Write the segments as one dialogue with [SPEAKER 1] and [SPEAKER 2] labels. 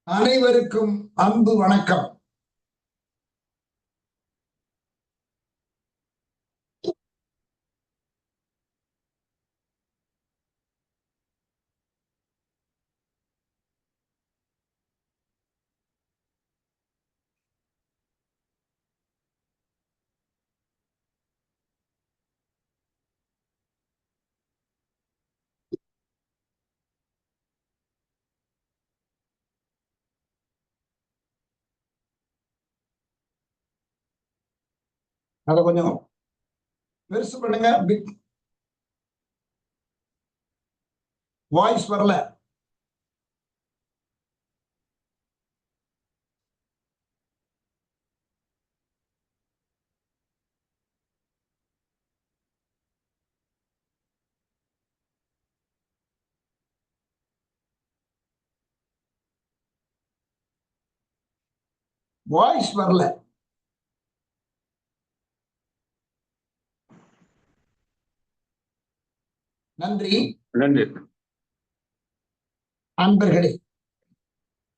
[SPEAKER 1] அனைவருக்கும் அன்பு வணக்கம். அத கொஞ்சம் பெருசு பண்ணுங்க. வாய்ஸ் வரல. வாய்ஸ் வரல. நன்றி. அன்பர்களே,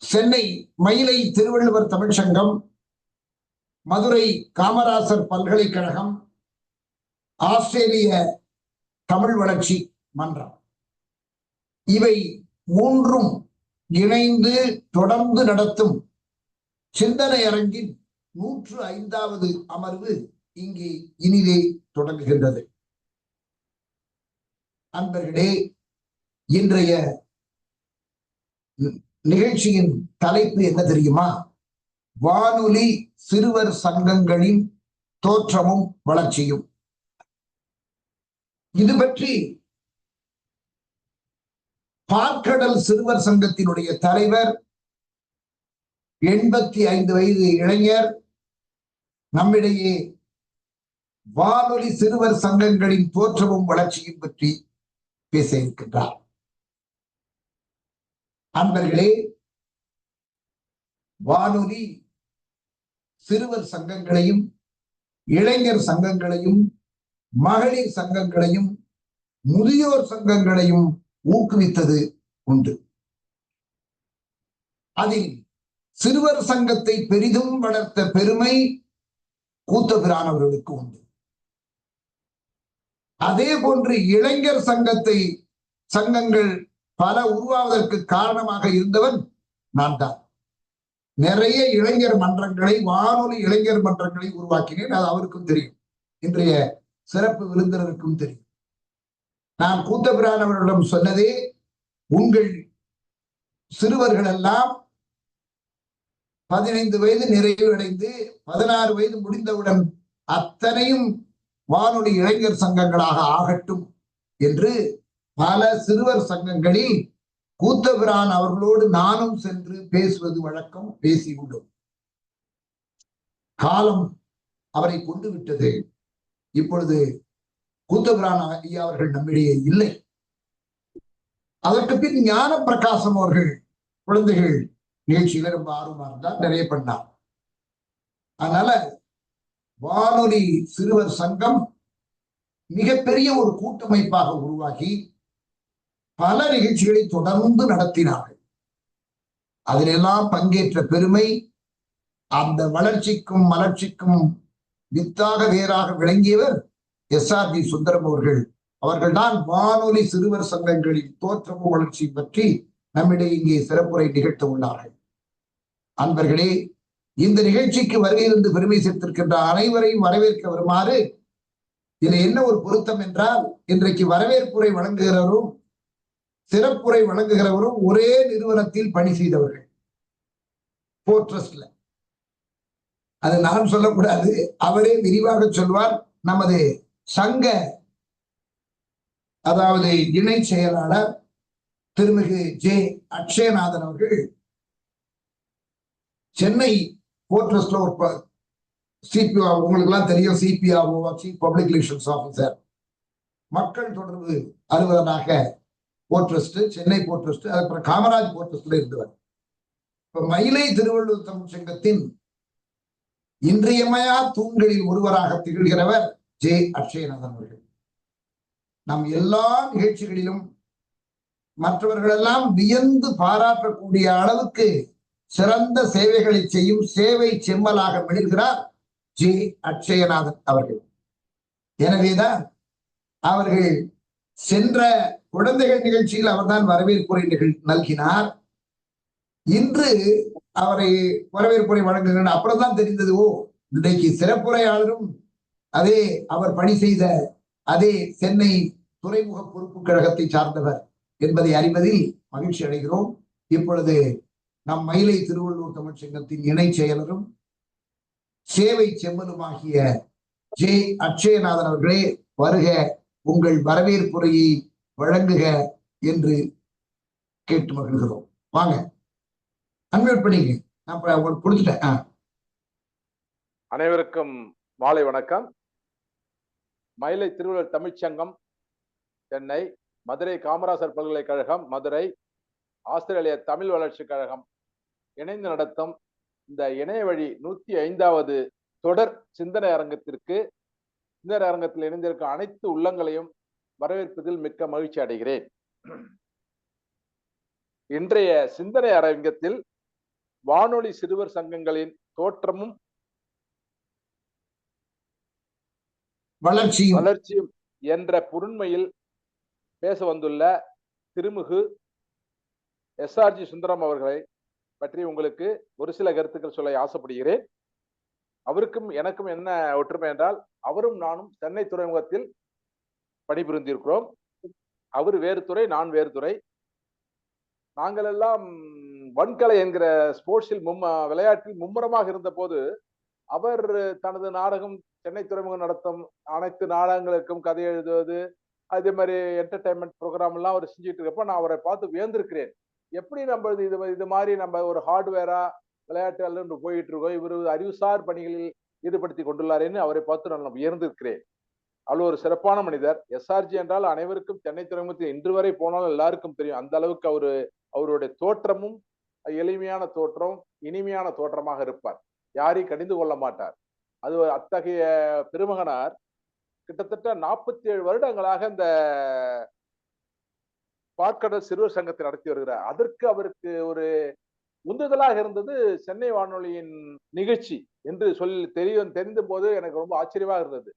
[SPEAKER 1] சென்னை மயிலை திருவள்ளுவர் தமிழ்ச் சங்கம், மதுரை காமராசர் பல்கலைக்கழகம், ஆஸ்திரேலிய தமிழ் வளர்ச்சி மன்றம், இவை மூன்றும் இணைந்து தொடர்ந்து நடத்தும் சிந்தனை அரங்கின் 105வது அமர்வு இங்கே இனிதே தொடங்குகின்றது. அன்பர்களே, இன்றைய நிகழ்ச்சியின் தலைப்பு என்ன தெரியுமா? வானொலி சிறுவர் சங்கங்களின் தோற்றமும் வளர்ச்சியும். இது பற்றி பார்க்கடல் சிறுவர் சங்கத்தினுடைய தலைவர், 85 வயது இளைஞர், நம்மிடையே வானொலி சிறுவர் சங்கங்களின் தோற்றமும் வளர்ச்சியும் பற்றி பேச இருக்கின்றார். அன்பர்களே, வானொலி சிறுவர் சங்கங்களையும் இளைஞர் சங்கங்களையும் மகளிர் சங்கங்களையும் முதியோர் சங்கங்களையும் ஊக்குவித்தது உண்டு. அதில் சிறுவர் சங்கத்தை பெரிதும் வளர்த்த பெருமை கூத்தபிரான் அவர்களுக்கு உண்டு. அதே போன்று இளைஞர் சங்கங்கள் பல உருவாவதற்கு காரணமாக இருந்தவன் நான் தான். நிறைய இளைஞர் மன்றங்களை, வானொலி இளைஞர் மன்றங்களை உருவாக்கினேன். அது அவருக்கும் தெரியும், இன்றைய சிறப்பு விருந்தினருக்கும் தெரியும். நான் கூத்தபிரான் அவர்களிடம் சொன்னதே, உங்கள் சிறுவர்கள் எல்லாம் 15 வயது நிறைவடைந்து 16 வயது முடிந்தவுடன் அத்தனையும் வானொலி இளைஞர் சங்கங்களாக ஆகட்டும் என்று பல சிறுவர் சங்கங்களில் கூத்தபிரான் அவர்களோடு நானும் சென்று பேசுவது வழக்கம், பேசியுள்ளோம். காலம் அவரை கொண்டு விட்டது. இப்பொழுது கூத்தபிரான் ஐயா அவர்கள் நம்மிடையே இல்லை. அதற்கு பின் ஞான பிரகாசம் அவர்கள் குழந்தைகள் நிகழ்ச்சியில ரொம்ப ஆர்வமா இருந்தார், நிறைய பண்ணார். அதனால வானொலி சிறுவர் சங்கம் மிகப்பெரிய ஒரு கூட்டமைப்பாக உருவாகி பல நிகழ்ச்சிகளை தொடர்ந்து நடத்தினார்கள். அதிலெல்லாம் பங்கேற்ற பெருமை, அந்த வளர்ச்சிக்கும் மலர்ச்சிக்கும் வித்தாக வேறாக விளங்கியவர் SRB சுந்தரம் அவர்கள். அவர்கள்தான் வானொலி சிறுவர் சங்கங்களின் தோற்றமும் வளர்ச்சி பற்றி நம்மிடையே இங்கே சிறப்புரை நிகழ்த்த உள்ளார்கள். அன்பர்களே, இந்த நிகழ்ச்சிக்கு வருகையிலிருந்து பெருமை சேர்த்திருக்கின்ற அனைவரையும் வரவேற்க வருமாறு. இதுல என்ன ஒரு பொருத்தம் என்றால், இன்றைக்கு வரவேற்புரை வழங்குகிறவரும் சிறப்புரை வழங்குகிறவரும் ஒரே நிறுவனத்தில் பணி செய்தவர்கள், போர்ட்ரஸ்ட்ல. அது நான் சொல்லக்கூடாது, அவரே விரிவாக சொல்வார். நமது சங்க, அதாவது இணை செயலாளர் திருமிகு J. அக்ஷயநாதன் அவர்கள் சென்னை போர்ட்ரஸ்ட்ல ஒரு CPO, உங்களுக்கு எல்லாம் தெரியும், CPRO, chief public relations officer, மக்கள் தொடர்பு அலுவலராக போர்ட்ரஸ்ட், சென்னை போர்ட்ரஸ்ட், அதுக்கப்புறம் காமராஜ் போர்ட்ரஸ்ட்ல இருந்தவர். இப்ப மயிலை திருவள்ளுவர் தமிழ் சங்கத்தின் இன்றியமையா தூண்களில் ஒருவராக திகழ்கிறவர் J. அக்ஷயநாதன் அவர்கள். நம் எல்லா நிகழ்ச்சிகளிலும் மற்றவர்கள் எல்லாம் வியந்து பாராட்டக்கூடிய அளவுக்கு சிறந்த சேவைகளை செய்யும் சேவை செம்மலாக மிளிர்கிறார் ஜே அட்சயநாதன் அவர்கள். எனவேதான் அவர்கள் சென்ற குழந்தைகள் நிகழ்ச்சியில் அவர்தான் வரவேற்புரை நல்கினார். இன்று அவரை வரவேற்புரை வழங்குகின்ற அப்புறம் தான் தெரிந்தது, ஓ இன்றைக்கு சிறப்புரையாளரும் அதே அவர் பணி செய்த அதே சென்னை துறைமுக பொறுப்பு கழகத்தை சார்ந்தவர் என்பதை அறிவதில் மகிழ்ச்சி அடைகிறோம். இப்பொழுது நம் மயிலை திருவள்ளூர் தமிழ்ச் சங்கத்தின் இணை செயலரும் சேவை செம்மலுமாகிய ஜே அட்சயநாதன் அவர்களே, வருக, உங்கள் வரவேற்புரையை வழங்குக என்று கேட்டு மகிழ்கிறோம். வாங்க, அன்மியூட் பண்ணிங்க. நான் உங்களுக்கு கொடுத்துட்டேன்.
[SPEAKER 2] அனைவருக்கும் மாலை வணக்கம். மயிலை திருவள்ளுவர் தமிழ்ச்சங்கம் சென்னை, மதுரை காமராசர் பல்கலைக்கழகம் மதுரை, ஆஸ்திரேலிய தமிழ் வளர்ச்சி கழகம் இணைந்து நடத்தும் இந்த இணைய வழி 105வது தொடர் சிந்தனை அரங்கத்திற்கு சிந்தனை அரங்கத்தில் இணைந்திருக்கும் அனைத்து உள்ளங்களையும் வரவேற்பதில் மிக்க மகிழ்ச்சி அடைகிறேன். இன்றைய சிந்தனை அரங்கத்தில் வானொலி சிறுவர் சங்கங்களின் தோற்றமும் வளர்ச்சியும் என்ற பொருண்மையில் பேச வந்துள்ள திருமிகு SRG சுந்தரம் அவர்களை பற்றி உங்களுக்கு ஒரு சில கருத்துக்கள் சொல்ல ஆசைப்படுகிறேன். அவருக்கும் எனக்கும் என்ன ஒற்றுமை என்றால், அவரும் நானும் சென்னை துறைமுகத்தில் பணிபுரிந்திருக்கிறோம். அவர் வேறு துறை, நான் வேறு துறை. நாங்கள் எல்லாம் வன்கலை என்கிற ஸ்போர்ட்ஸில் விளையாட்டில் மும்முரமாக இருந்த போது, அவர் தனது நாடகம், சென்னை துறைமுகம் நடத்தும் அனைத்து நாடகங்களுக்கும் கதை எழுதுவது, அதே மாதிரி என்டர்டைன்மெண்ட் ப்ரோக்ராம் எல்லாம் அவர் செஞ்சுட்டு இருக்கப்ப நான் அவரை பார்த்து வியந்திருக்கிறேன். எப்படி நம்ம இது மாதிரி நம்ம ஒரு ஹார்ட்வேரா விளையாட்டு போயிட்டு இருக்கோம், இவர் அறிவுசார் பணிகளில் ஈடுபடுத்தி கொண்டுள்ளாரேன்னு அவரை பார்த்து நான் வியந்திருக்கிறேன். அவ்வளவு ஒரு சிறப்பான மனிதர். SRG என்றால் அனைவருக்கும் சென்னை துறைமுகத்தில் இன்று வரை போனாலும் எல்லாருக்கும் தெரியும். அந்த அளவுக்கு அவருடைய தோற்றமும் எளிமையான தோற்றம், இனிமையான தோற்றமாக இருப்பார். யாரையும் கடிந்து கொள்ள மாட்டார். அது அத்தகைய பெருமகனார் கிட்டத்தட்ட 47 வருடங்களாக இந்த பாற்கடல் சிறுவர் சங்கத்தை நடத்தி வருகிறார். அதற்கு அவருக்கு ஒரு உந்துதலாக இருந்தது சென்னை வானொலியின் நிகழ்ச்சி என்று தெரிந்த போது எனக்கு ரொம்ப ஆச்சரியமாக இருந்தது.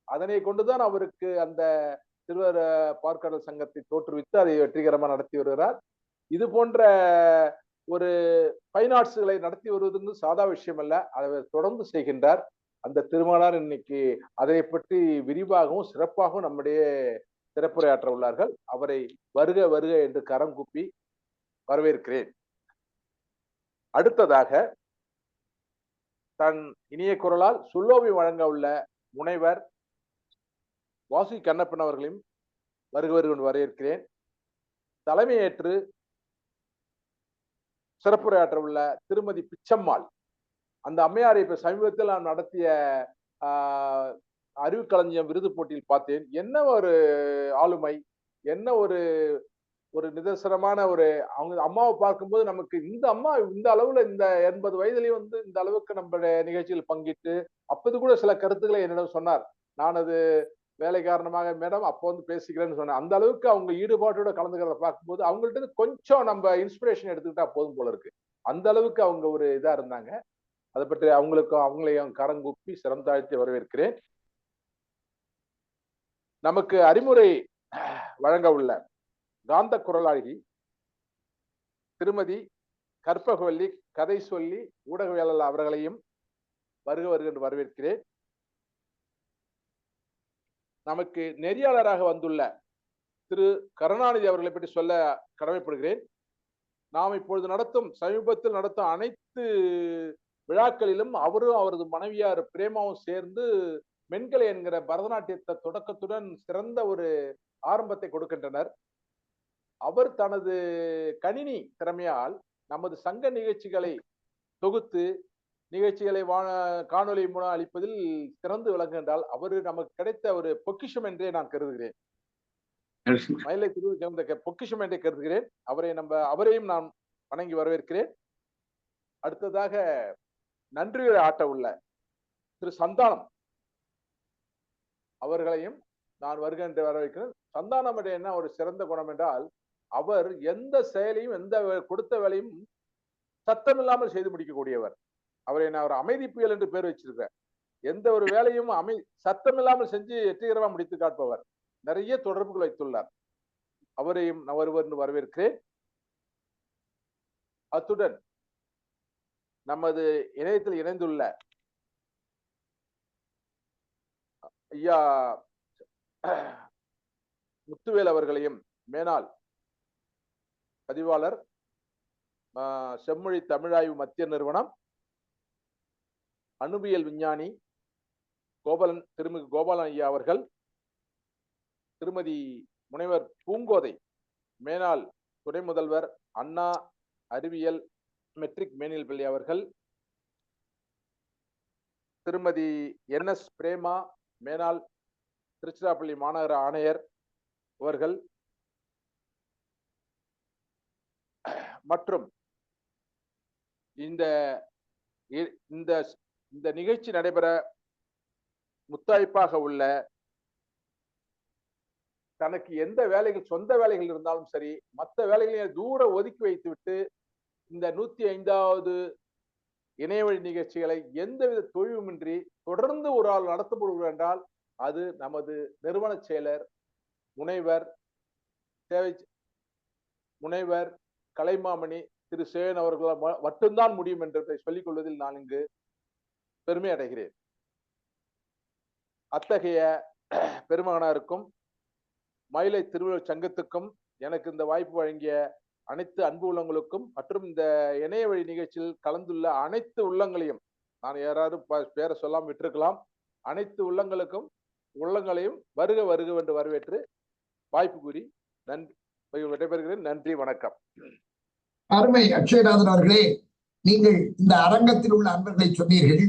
[SPEAKER 2] அதனை கொண்டுதான் அவருக்கு அந்த சிறுவர் பாற்கடல் சங்கத்தை தோற்றுவித்து அதை வெற்றிகரமாக நடத்தி வருகிறார். இது போன்ற ஒரு ஃபைன் ஆர்ட்ஸ்களை நடத்தி வருவதுன்னு சாதா விஷயம் அல்ல. அதை தொடர்ந்து செய்கின்றார் அந்த திருமகனார். இன்னைக்கு அதை பற்றி விரிவாகவும் சிறப்பாகவும் நம்முடைய சிறப்புரையாற்ற உள்ளார்கள். அவரை வருக வருக என்று கரம் கூப்பி வரவேற்கிறேன். அடுத்ததாக தன் இனிய குரலால் சொல்லோவி வழங்க உள்ள முனைவர் வாசி கண்ணப்பன் அவர்களையும் வருக வருக வரவேற்கிறேன். தலைமையேற்று சிறப்புரையாற்ற உள்ள திருமதி பிச்சம்மாள், அந்த அம்மையாரை இப்ப சமீபத்தில் நான் நடத்திய அறிவுக்களஞ்சியம் விருது போட்டியில் பார்த்தேன். என்ன ஒரு ஆளுமை, என்ன ஒரு நிதர்சனமான அவங்க அம்மாவை பார்க்கும்போது நமக்கு இந்த அம்மா இந்த அளவுல இந்த 80 வயதுலயும் இந்த அளவுக்கு நம்ம நிகழ்ச்சியில் பங்கிட்டு அப்போது கூட சில கருத்துக்களை என்னிடம் சொன்னார். நான் அது வேலை காரணமாக மேடம் அப்போ பேசிக்கிறேன்னு சொன்னேன். அந்த அளவுக்கு அவங்க ஈடுபாட்டோட கலந்துக்கிறத பார்க்கும்போது அவங்கள்ட்ட கொஞ்சம் நம்ம இன்ஸ்பிரேஷன் எடுத்துக்கிட்டா போதும் போல இருக்கு. அந்த அளவுக்கு அவங்க ஒரு இதா இருந்தாங்க. அதை பற்றி அவங்களையும் கரங்கூப்பி சிரம் தாழ்த்தி வரவேற்கிறேன். நமக்கு அறிமுறை வழங்க உள்ள காந்த குரலாளி திருமதி கற்பகவல்லி கதை சொல்லி ஊடகவியலாளர் அவர்களையும் வருக வருக என்று வரவேற்கிறேன். நமக்கு நெறியாளராக வந்துள்ள திரு கருணாநிதி அவர்களை பற்றி சொல்ல கடமைப்படுகிறேன். நாம் இப்பொழுது சமீபத்தில் நடத்தும் அனைத்து விழாக்களிலும் அவரும் அவரது மனைவியார் பிரேமாவும் சேர்ந்து மென்கலை என்கிற பரதநாட்டியத்தை தொடக்கத்துடன் சிறந்த ஒரு ஆரம்பத்தை கொடுக்கின்றனர். அவர் தனது கணினி திறமையால் நமது சங்க நிகழ்ச்சிகளை தொகுத்து நிகழ்ச்சிகளை காணொலி மூலம் அளிப்பதில் சிறந்து விளங்குகின்றால் அவர் நமக்கு கிடைத்த ஒரு பொக்கிஷம் என்றே நான் கருதுகிறேன். மயிலை திருவிழா பொக்கிஷம் என்றே கருதுகிறேன். அவரையும் நான் வணங்கி வரவேற்கிறேன். அடுத்ததாக நன்றியுரை ஆட்ட உள்ள திரு சந்தானம் அவர்களையும் நான் வருக என்று வரவேற்கிறேன். சந்தானம் என்ன ஒரு சிறந்த குணம் என்றால், அவர் எந்த செயலையும் எந்த கொடுத்த வேலையும் சத்தம் இல்லாமல் செய்து முடிக்கக்கூடியவர். அவரை நான் ஒரு அமைதி புயல் என்று பேர் வச்சிருக்கேன். எந்த ஒரு வேலையும் சத்தம் இல்லாமல் செஞ்சு வெற்றிகரமா முடித்து காட்பவர். நிறைய தொடர்புகள் வைத்துள்ளார். அவரையும் நான் ஒருவர் வரவேற்கிறேன். அத்துடன் நமது இணையத்தில் இணைந்துள்ள ஐயா முத்துவேல் அவர்களையும், மேனாள் பதிவாளர், செம்மொழி தமிழாய்வு மத்திய நிறுவனம், அணுவியல் விஞ்ஞானி திருமிகு கோபாலன் ஐயா அவர்கள், திருமதி முனைவர் பூங்கோதை, மேனாள் துணை முதல்வர், அண்ணா அறிவியல் மெட்ரிக் மேனியல் பள்ளி அவர்கள், திருமதி NS பிரேமா, மேனாள் திருச்சிராப்பள்ளி மாநகர ஆணையர் அவர்கள், மற்றும் இந்த நிகழ்ச்சி நடைபெற முத்தாய்ப்பாக உள்ள, தனக்கு எந்த வேலைகள், சொந்த வேலைகள் இருந்தாலும் சரி, மற்ற வேலைகளையும் தூர ஒதுக்கி வைத்துவிட்டு இந்த 105வது இணையவழி நிகழ்ச்சிகளை எந்தவித தொழிலுமின்றி தொடர்ந்து ஒரு ஆள் நடத்தப்படுவது என்றால் அது நமது நிறுவன செயலர் முனைவர் கலைமாமணி திரு சேவன் அவர்களால் மட்டும்தான் முடியும் என்று சொல்லிக் கொள்வதில் நான் இங்கு பெருமை அடைகிறேன். அத்தகைய பெருமகனாருக்கும் மயிலை திருவள்ளுவர் சங்கத்துக்கும் எனக்கு இந்த வாய்ப்பு வழங்கிய அனைத்து அன்பு உள்ளங்களுக்கும் மற்றும் இந்த இணைய வழி நிகழ்ச்சியில் கலந்துள்ள அனைத்து உள்ளங்களையும், நான் யாராவது பேரை சொல்லாமல் விட்டிருக்கலாம், அனைத்து உள்ளங்களையும் வருக வருக என்று வரவேற்று வாய்ப்பு கூறி விடைபெறுகிறேன். நன்றி, வணக்கம்.
[SPEAKER 1] அருமை அக்ஷயநாதன் அவர்களே, நீங்கள் இந்த அரங்கத்தில் உள்ள அன்பர்களை சொன்னீர்கள்.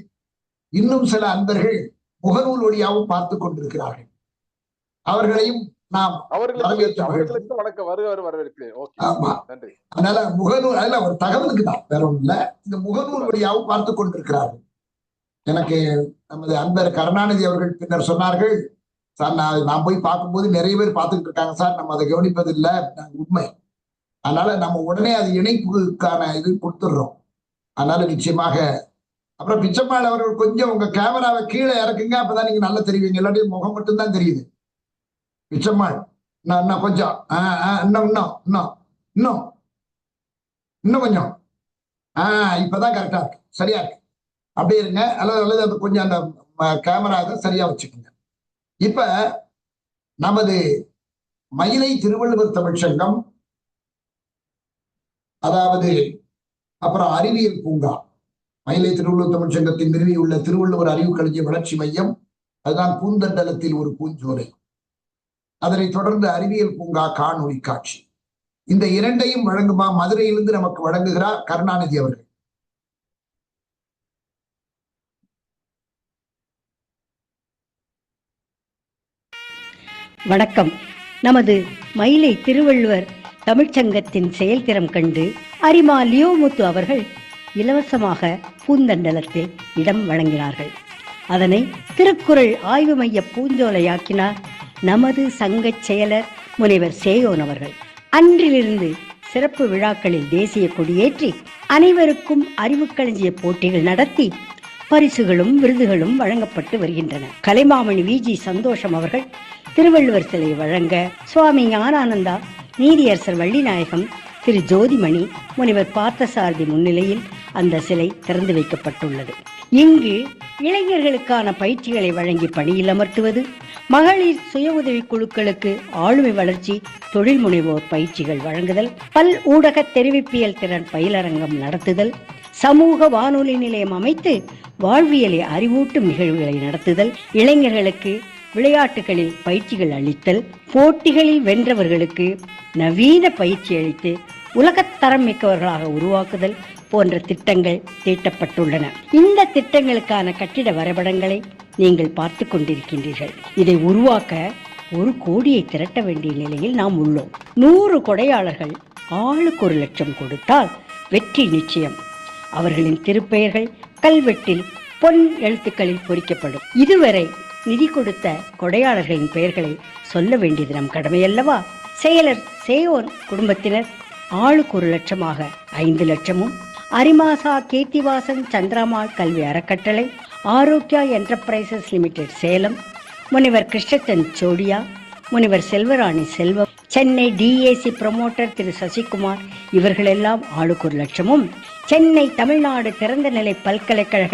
[SPEAKER 1] இன்னும் சில அன்பர்கள் முகநூல் வழியாகவும் பார்த்துக் கொண்டிருக்கிறார்கள். அவர்களையும் நாம்
[SPEAKER 2] அவர்களுக்கு வணக்கம், வரவேற்கிறேன். நன்றி.
[SPEAKER 1] அதனால முகநூல், அதுல ஒரு தகவலுக்கு தான், வேற ஒன்றும் இல்ல, இந்த முகநூல் வழியாகவும் பார்த்துக் கொண்டிருக்கிறார்கள். எனக்கு நமது அன்பர் கருணாநிதி அவர்கள் பின்னர் சொன்னார்கள், சார் நான் போய் பார்க்கும்போது நிறைய பேர் பார்த்துக்கிட்டு இருக்காங்க சார், நம்ம அதை கவனிப்பதில்லை, உண்மை. அதனால நம்ம உடனே அது இணைப்புக்கான இது கொடுத்துடுறோம். அதனால நிச்சயமாக. அப்புறம் பிச்சம்மாள் அவர்கள் கொஞ்சம் உங்க கேமராவை கீழே இறக்குங்க, அப்பதான் நீங்க நல்லா தெரிவிங்க. எல்லாத்தையும் முகம் மட்டும்தான் தெரியுது. பிச்சம்மாள் இன்னும் கொஞ்சம், இன்னும் கொஞ்சம், இப்பதான் கரெக்டா இருக்கு, சரியா இருக்கு. அப்படியே இருங்க, அல்லது அது கொஞ்சம் அந்த கேமரா சரியா வச்சுக்கோங்க. இப்ப நமது மயிலை திருவள்ளுவர் தமிழ்ச்சங்கம், அதாவது அப்புறம் அறிவியல் பூங்கா, மயிலை திருவள்ளுவர் தமிழ்ச்சங்கத்தின் நிறுவியுள்ள திருவள்ளுவர் அறிவுக்களஞ்சிய வளர்ச்சி மையம், அதுதான் பூந்தண்டலத்தில் ஒரு பூஞ்சோலை. அதனை தொடர்ந்து அறிவியல் பூங்கா காணொளி காட்சி. இந்த இரண்டையும் வழங்குமா மதுரையிலிருந்து நமக்கு வழங்குகிறார் கருணாநிதி அவர்கள்.
[SPEAKER 3] வணக்கம். நமது மயிலை திருவள்ளுவர் தமிழ்ச்சங்கத்தின் செயல்திறம் கண்டு அரிமா லியோமுத்து அவர்கள் இலவசமாக பூந்தண்டலத்தில் இடம் வழங்கினார்கள். அதனை திருக்குறள் ஆய்வு மைய பூஞ்சோலையாக்கினார் நமது சங்க செயலர் முனைவர் சேயோன் அவர்கள். அன்றிலிருந்து சிறப்பு விழாக்களில் தேசிய கொடியேற்றி அனைவருக்கும் அறிவுக்களஞ்சிய போட்டிகள் நடத்தி பரிசுகளும் விருதுகளும் வழங்கப்பட்டு வருகின்றன. கலைமாமணி VG சந்தோஷம் அவர்கள் திருவள்ளுவர் சிலை வழங்க சுவாமி ஞானானந்தா, நீதியரசர் வள்ளிநாயகம், திரு ஜோதிமணி, முனைவர் பார்த்தசாரதி முன்னிலையில் அந்த சிலை திறந்து வைக்கப்பட்டுள்ளது. இங்கு இளைஞர்களுக்கான பயிற்சிகளை வழங்கி பணியில் அமர்த்துவது, மகளிர் சுய உதவி குழுக்களுக்கு ஆளுமை வளர்ச்சி, தொழில் முனைவோர் பயிற்சிகள் வழங்குதல், பல் ஊடக தெரிவிப்பியல் திறன் பயிலரங்கம் நடத்துதல், சமூக வானொலி நிலையம் அமைத்து வாழ்வியலை அறிவூட்டும் நிகழ்வுகளை நடத்துதல், இளைஞர்களுக்கு விளையாட்டுகளில் பயிற்சிகள் அளித்தல், போட்டிகளில் வென்றவர்களுக்கு நவீன பயிற்சி அளித்து உலகத்தரம் மிக்கவர்களாக உருவாக்குதல் போன்ற திட்டங்கள் தீட்டப்பட்டுள்ளன. இந்த திட்டங்களுக்கான கட்டிட வரைபடங்களை நீங்கள் பார்த்து கொண்டிருக்கின்றீர்கள். இதை உருவாக்க 1 கோடியை திரட்ட வேண்டிய நிலையில் நாம் உள்ளோம். 100 கொடையாளர்கள் ஆளுக்கு 1 லட்சம் கொடுத்தால் வெற்றி நிச்சயம். அவர்களின் திருப்பெயர்கள் கல்வெட்டில் பொன் எழுத்துக்களில் பொறிக்கப்படும். இதுவரை நிதி கொடுத்த கொடையாளர்களின் பெயர்களை சொல்ல வேண்டியது நம் கடமையல்லவா? செயலர் சேயோன் குடும்பத்தினர் ஆளுக்கு 1 லட்சமாக 5 லட்சமும், அரிமாசா கீர்த்திவாசன் சந்திரமால் கல்வி அறக்கட்டளை, ஆரோக்கியா என்டர்பிரைசஸ் லிமிடெட் சேலம், முனைவர் கிருஷ்ணச்சந்த் சோடியா, முனைவர் செல்வராணி செல்வம், சென்னை டிஏசி புரமோட்டர் திரு சசிகுமார், இவர்களெல்லாம் ஆளுக்கு 1,00,000-உம், சென்னை தமிழ்நாடு திறந்தநிலை பல்கலைக்கழக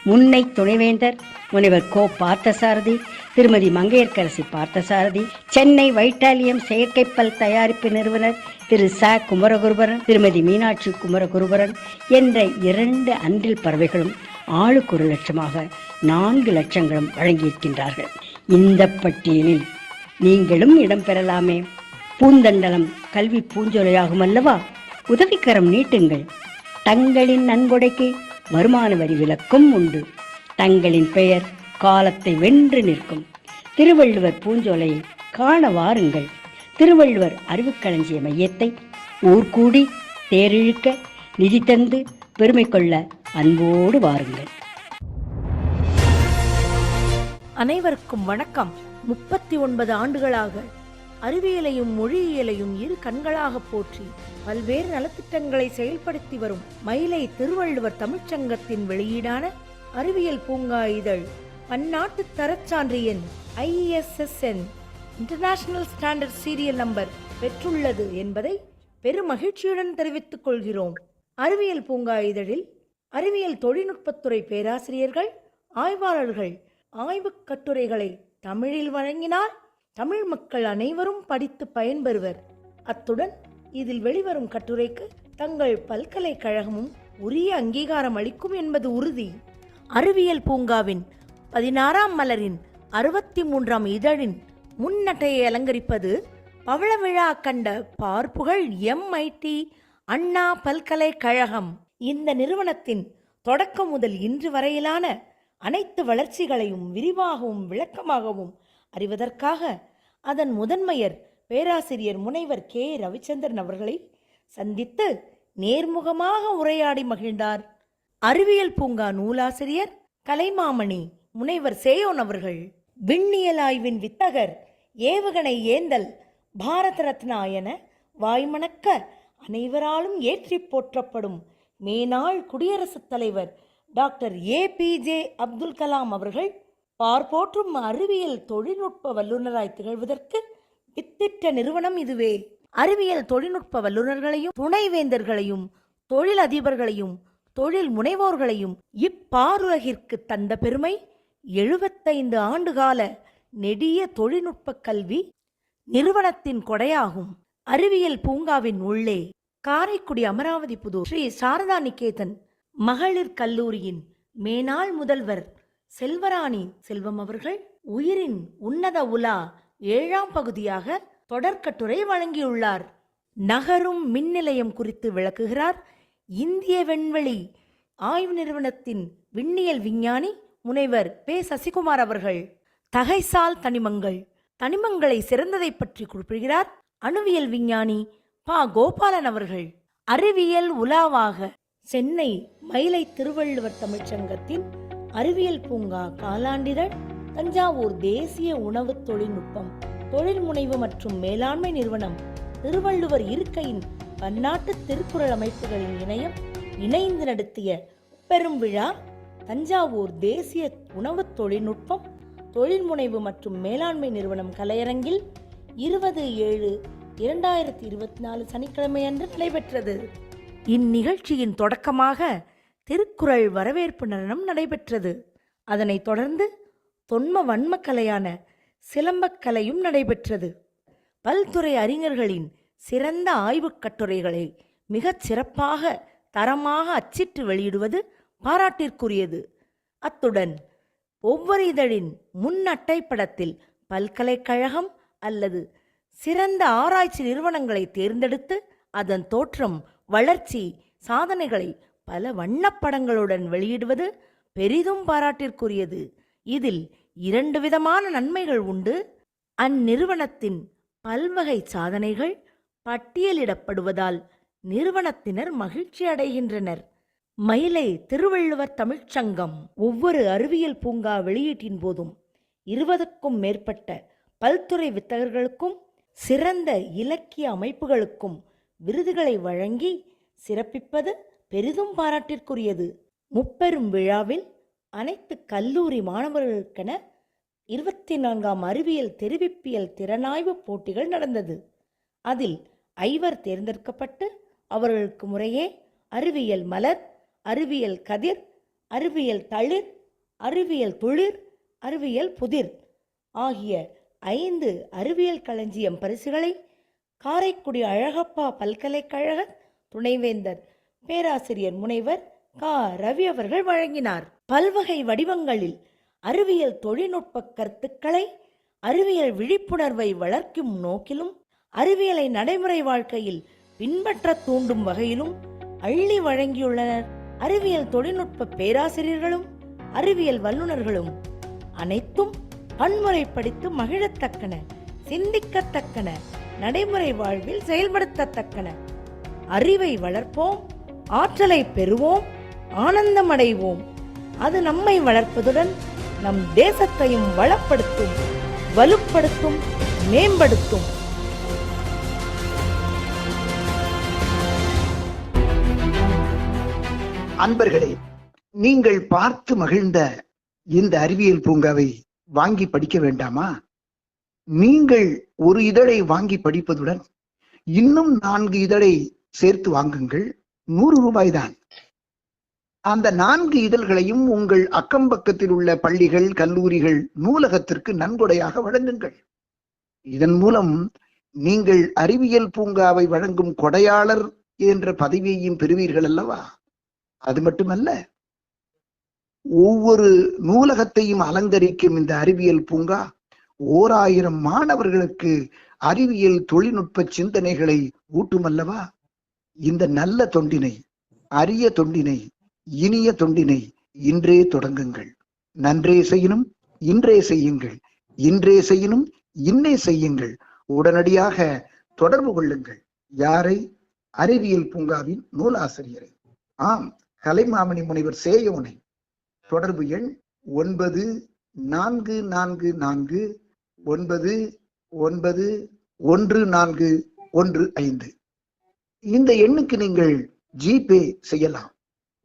[SPEAKER 3] முன்னை துணைவேந்தர் முனைவர் கோ பார்த்தசாரதி, திருமதி மங்கையர்க்கரசி பார்த்தசாரதி, சென்னை வைட்டாலியம் செயற்கைப்பல் தயாரிப்பு நிறுவனர் திரு ச குமரகுருபரன், திருமதி மீனாட்சி குமரகுருபரன் என்ற 2 அன்றில் பறவைகளும் ஆளுக்கு 1,00,000-ஆக 4 லட்சங்களும் வழங்கியிருக்கின்றார்கள். இந்த பட்டியலில் நீங்களும் இடம்பெறலாமே. பூந்தண்டலம் கல்வி பூஞ்சொலையாகும் அல்லவா? உதவிக்கரம் நீட்டுங்கள். தங்களின் நன்கொடைக்கு வருமான வரி விலக்கும் உண்டு. தங்களின் பெயர் காலத்தை வென்று நிற்கும். திருவள்ளுவர் பூஞ்சோலையை காண வாருங்கள். திருவள்ளுவர் அறிவுக்களஞ்சிய மையத்தை ஊர்கூடி தேரிழுக்க நிதி தந்து பெருமை கொள்ள அன்போடு வாருங்கள்.
[SPEAKER 4] அனைவருக்கும் வணக்கம். 39 ஆண்டுகளாக அறிவியலையும் மொழியியலையும் இரு கண்களாக போற்றி பல்வேறு நலத்திட்டங்களை செயல்படுத்தி வரும் மயிலை திருவள்ளுவர் தமிழ்ச்சங்கத்தின் வெளியீடான அறிவியல் பூங்கா இதழ் பன்னாட்டு தரச்சான்று எண் ISSN international standard serial number பெற்றுள்ளது என்பதை பெருமகிழ்ச்சியுடன் தெரிவித்துக் கொள்கிறோம். அறிவியல் பூங்கா இதழில் அறிவியல் தொழில்நுட்பத்துறை பேராசிரியர்கள், ஆய்வாளர்கள் ஆய்வுக் கட்டுரைகளை தமிழில் வழங்கினால் தமிழ் மக்கள் அனைவரும் படித்து பயன்பெறுவர். அத்துடன் இதில் வெளிவரும் கட்டுரைக்கு தங்கள் பல்கலைக்கழகமும் உரிய அங்கீகாரம் அளிக்கும் என்பது உறுதி. அறிவியல் பூங்காவின் 16ஆம் மலரின் 63ஆம் இதழின் முன்னட்டையை அலங்கரிப்பது பவள விழா கண்ட பார்ப்புகள் MIT அண்ணா பல்கலைக்கழகம். இந்த நிறுவனத்தின் தொடக்கம் முதல் இன்று வரையிலான அனைத்து வளர்ச்சிகளையும் விரிவாகவும் விளக்கமாகவும் அறிவதற்காக அதன் முதன்மையர் பேராசிரியர் முனைவர் K. ரவிச்சந்திரன் அவர்களை சந்தித்து நேர்முகமாக உரையாடி மகிழ்ந்தார். அறிவியல் பூங்கா நூலாசிரியர் கலைமாமணி முனைவர் சேயோன் அவர்கள் விண்ணியல் ஆய்வின் வித்தகர், ஏவுகணை ஏந்தல், பாரத ரத்னா என வாய்மணக்க அனைவராலும் ஏற்றி போற்றப்படும் மேனாள் குடியரசுத் தலைவர் டாக்டர் APJ அப்துல் கலாம் அவர்கள் பார்ப்போற்றும் அறிவியல் தொழில்நுட்ப வல்லுநராய் திகழ்வதற்கு வித்திட்ட நிறுவனம் இதுவே. அறிவியல் தொழில்நுட்ப வல்லுநர்களையும் துணைவேந்தர்களையும் தொழில் அதிபர்களையும் தொழில் முனைவோர்களையும் இப்பாருலகிற்கு தந்த பெருமை 75 ஆண்டுகால நெடிய தொழில்நுட்ப கல்வி நிறுவனத்தின் கொடையாகும். அறிவியல் பூங்காவின் உள்ளே காரைக்குடி அமராவதி புதூர் ஸ்ரீ சாரதா நிகேதன் மகளிர் கல்லூரியின் மேனாள் முதல்வர் செல்வராணி செல்வம் அவர்கள் உயிரின் உன்னத உலா 7ஆம் பகுதியாக தொடர்கட்டுரை வழங்கியுள்ளார். நகரும் மின் நிலையம் குறித்து விளக்குகிறார் இந்திய விண்வெளி ஆய்வு நிறுவனத்தின் விண்ணியல் விஞ்ஞானி முனைவர் P. சசிகுமார் அவர்கள். தகைசால் தனிமங்களை சிறந்ததை பற்றி குறிப்பிடுகிறார் அணுவியல் விஞ்ஞானி ப. கோபாலன் அவர்கள். அறிவியல் உலாவாக சென்னை மயிலை திருவள்ளுவர் தமிழ்ச்சங்கத்தின் அறிவியல் பூங்கா காலாண்டிதழ், தஞ்சாவூர் தேசிய உணவு தொழில்நுட்பம் தொழில் முனைவு மற்றும் மேலாண்மை நிறுவனம், திருவள்ளுவர் இருக்கையின் பன்னாட்டு திருக்குறள் அமைப்புகளின் இணையம் இணைந்து நடத்திய பெரும் விழா தஞ்சாவூர் தேசிய உணவு தொழில்நுட்பம் தொழில் முனைவு மற்றும் மேலாண்மை நிறுவனம் கலையரங்கில் 20/7/2024 சனிக்கிழமை அன்று நடைபெற்றது. இந்நிகழ்ச்சியின் தொடக்கமாக திருக்குறள் வரவேற்பு நடனம் நடைபெற்றது. அதனைத் தொடர்ந்து தொன்ம வன்மக்கலையான சிலம்பக்கலையும் நடைபெற்றது. பல்துறை அறிஞர்களின் சிறந்த ஆய்வுக் கட்டுரைகளை மிகச் சிறப்பாக தரமாக அச்சிட்டு வெளியிடுவது பாராட்டிற்குரியது. அத்துடன் ஒவ்வொரு இதழின் முன் அட்டைப்படத்தில் பல்கலைக்கழகம் அல்லது சிறந்த ஆராய்ச்சி நிறுவனங்களை தேர்ந்தெடுத்து அதன் தோற்றம், வளர்ச்சி, சாதனைகளை பல வண்ணப்படங்களுடன் வெளியிடுவது பெரிதும் பாராட்டிற்குரியது. இதில் 2 விதமான நன்மைகள் உண்டு. அந்நிறுவனத்தின் பல்வகை சாதனைகள் பட்டியலிடப்படுவதால் நிறுவனத்தினர் மகிழ்ச்சி அடைகின்றனர். மயிலை திருவள்ளுவர் தமிழ்ச்சங்கம் ஒவ்வொரு அறிவியல் பூங்கா வெளியீட்டின் போதும் 20க்கும் மேற்பட்ட பல்துறை வித்தகர்களுக்கும் சிறந்த இலக்கிய அமைப்புகளுக்கும் விருதுகளை வழங்கி சிறப்பிப்பது பெரிதும் பாராட்டிற்குரியது. முப்பெரும் விழாவில் அனைத்து கல்லூரி மாணவர்களுக்கென 24ஆம் அறிவியல் தெரிவிப்பியல் திறனாய்வு போட்டிகள் நடந்தது. அதில் 5 தேர்ந்தெடுக்கப்பட்டு அவர்களுக்கு முறையே அறிவியல் மலர், அறிவியல் கதிர், அறிவியல் தளிர், அறிவியல் துளிர், அறிவியல் புதிர் ஆகிய 5 அறிவியல் களஞ்சியம் பரிசுகளை காரைக்குடி அழகப்பா பல்கலைக்கழக துணைவேந்தர் பேராசிரியர் முனைவர் க. ரவி அவர்கள் வழங்கினார். பல்வகை வடிவங்களில் அறிவியல் தொழில்நுட்ப கருத்துக்களை அறிவியல் விழிப்புணர்வை வளர்க்கும் நோக்கிலும் அறிவியலை நடைமுறை வாழ்க்கையில் பின்பற்ற தூண்டும் வகையிலும் அள்ளி வழங்கியுள்ளனர். அறிவியல் தொழில்நுட்ப பேராசிரியர்களும் அறிவியல் வல்லுநர்களும் அனைத்தும் பன்முறைப்படுத்தி மகிழத்தக்கன, சிந்திக்கத்தக்கன, நடைமுறை வாழ்வில் செயல்படுத்தத்தக்கன. அறிவை வளர்ப்போம், ஆற்றலை பெறுவோம், ஆனந்தமடைவோம். அது நம்மை வளர்ப்பதுடன் நம் தேசத்தையும் வளப்படுத்தும், வலுப்படுத்தும், மேம்படுத்தும்.
[SPEAKER 5] அன்பர்களே, நீங்கள் பார்த்து மகிழ்ந்த இந்த அறிவியல் பூங்காவை வாங்கி படிக்க வேண்டாமா? நீங்கள் ஒரு இதழை வாங்கி படிப்பதுடன் இன்னும் 4 இதழை சேர்த்து வாங்குங்கள். 100 ரூபாய்தான். அந்த 4 இதழ்களையும் உங்கள் அக்கம் பக்கத்தில் உள்ள பள்ளிகள், கல்லூரிகள், நூலகத்திற்கு நன்கொடையாக வழங்குங்கள். இதன் மூலம் நீங்கள் அறிவியல் பூங்காவை வழங்கும் கொடையாளர் என்ற பதவியையும் பெறுவீர்கள் அல்லவா? அது மட்டுமல்ல, ஒவ்வொரு நூலகத்தையும் அலங்கரிக்கும் இந்த அறிவியல் பூங்கா 1000 மாணவர்களுக்கு அறிவியல் தொழில்நுட்ப சிந்தனைகளை ஊட்டுமல்லவா? இந்த நல்ல தொண்டினை, அரிய தொண்டினை, இனிய தொண்டினை இன்றே தொடங்குங்கள். நன்றே செய்யணும், இன்றே செய்யுங்கள். இன்றே செய்யணும், இன்னே செய்யுங்கள். உடனடியாக தொடர்பு கொள்ளுங்கள். யாரை? அறிவியல் பூங்காவின் நூலாசிரியரை. ஆம், கலைமாமணி முனைவர் சேயோனை. தொடர்பு எண் 9449991415. இந்த எண்ணுக்கு நீங்கள் ஜிபே செய்யலாம்.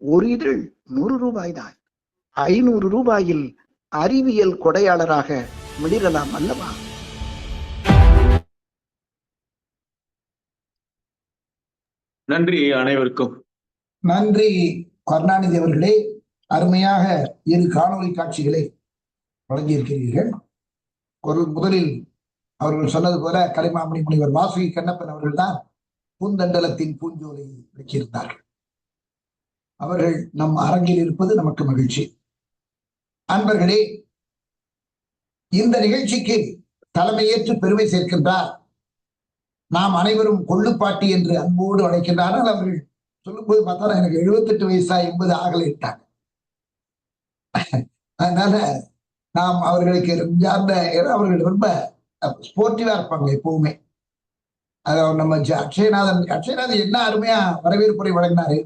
[SPEAKER 5] ஒரு இதழ் 100 ரூபாய்தான். 500 ரூபாயில் அறிவியல் கொடையாளராக மிளிரலாம் அல்லவா?
[SPEAKER 6] நன்றி அனைவருக்கும்.
[SPEAKER 1] நன்றி கருணாநிதி அவர்களே. அருமையாக 2 காணொலி காட்சிகளை வழங்கியிருக்கிறீர்கள். முதலில் அவர்கள் சொன்னது போல கலைமாமணி முனிவர் வாசுகி கண்ணப்பன் அவர்கள் தான் பூந்தண்டலத்தின் பூஞ்சோலையை விளக்கியிருந்தார்கள். அவர்கள் நம் அரங்கில் இருப்பது நமக்கு மகிழ்ச்சி. அன்பர்களே, இந்த நிகழ்ச்சிக்கு தலைமையேற்று பெருமை சேர்க்கின்றார் நாம் அனைவரும் கொள்ளுப்பாட்டி என்று அன்போடு அழைக்கின்றார்கள். அவர்கள் சொல்லும்போது பார்த்தா எனக்கு 78 வயசா 80 ஆகலைட்டாங்க. அதனால நாம் அவர்களுக்கு அவர்கள் ரொம்ப ஸ்போர்ட்டிவா இருப்பாங்க எப்பவுமே. அதாவது நம்ம அக்ஷயநாதன் என்ன அருமையா வரவேற்புரை வழங்கினாரு.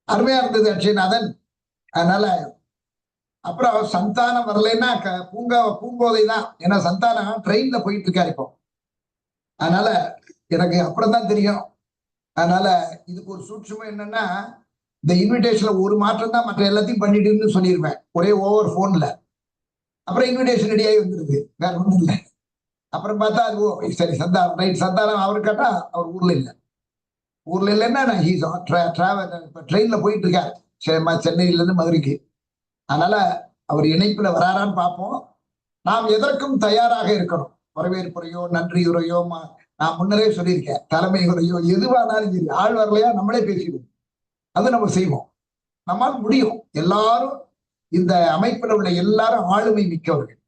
[SPEAKER 1] அருமையா இருந்தது அக்ஷயநாதன். அதனால அப்புறம் சந்தானம் வரலைன்னா பூங்கோதை தான். ஏன்னா சந்தானம் ட்ரெயின்ல போயிட்டு இருக்காரு இப்போ. அதனால எனக்கு அப்புறம் தான் தெரியும். அதனால இதுக்கு ஒரு சூட்சுமம் என்னன்னா, இந்த இன்விடேஷன்ல ஒரு மாற்றம் தான், மற்ற எல்லாத்தையும் பண்ணிடுன்னு சொல்லியிருப்பேன் ஒரே ஓவர் போன்ல. அப்புறம் இன்விடேஷன் ரெடியாகி வந்துருது, வேற ஒன்றும் இல்லை. அப்புறம் பார்த்தா அது சரி சந்தானம் ரைட். சந்தானம் அவர் கேட்டா அவர் ஊர்ல இல்லை. ஊர்ல இல்லைன்னா ட்ரெயின்ல போயிட்டு இருக்காரு சென்னையில இருந்து மதுரைக்கு. அதனால அவர் இணைப்புல வராரான்னு பார்ப்போம். நாம் எதற்கும் தயாராக இருக்கணும். வரவேற்புரையோ நன்றியுரையோ நான் முன்னரே சொல்லியிருக்கேன், தலைமை உரையோ எதுவானாலும் சரி, ஆள் வரலையா நம்மளே பேசிடுவோம். அது நம்ம செய்வோம், நம்மால் முடியும். எல்லாரும் இந்த அமைப்பில் உள்ள எல்லாரும் ஆளுமை மிக்கவர்கள்,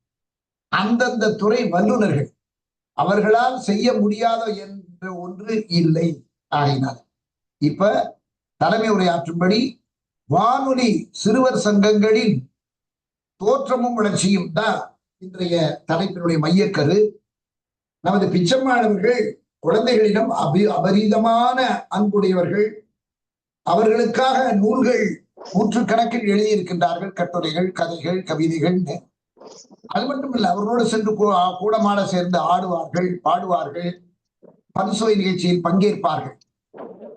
[SPEAKER 1] அந்தந்த துறை வல்லுநர்கள். அவர்களால் செய்ய முடியாத என்ற ஒன்று இல்லை. ஆகினால இப்ப தலைமை உரையாற்றும்படி வானொலி சிறுவர் சங்கங்களின் தோற்றமும் வளர்ச்சியும் தான் இன்றைய தலைப்பினுடைய மையக்கரு. நமது பிச்சம்மாணவர்கள் குழந்தைகளிடம் அபரீதமான அன்புடையவர்கள். அவர்களுக்காக நூல்கள் நூற்றுக்கணக்கில் எழுதியிருக்கின்றார்கள், கட்டுரைகள், கதைகள், கவிதைகள். அது மட்டும் இல்லை, அவர்களோடு சென்று கூடமாட சேர்ந்து ஆடுவார்கள், பாடுவார்கள், பரிசுவை நிகழ்ச்சியில் பங்கேற்பார்கள்.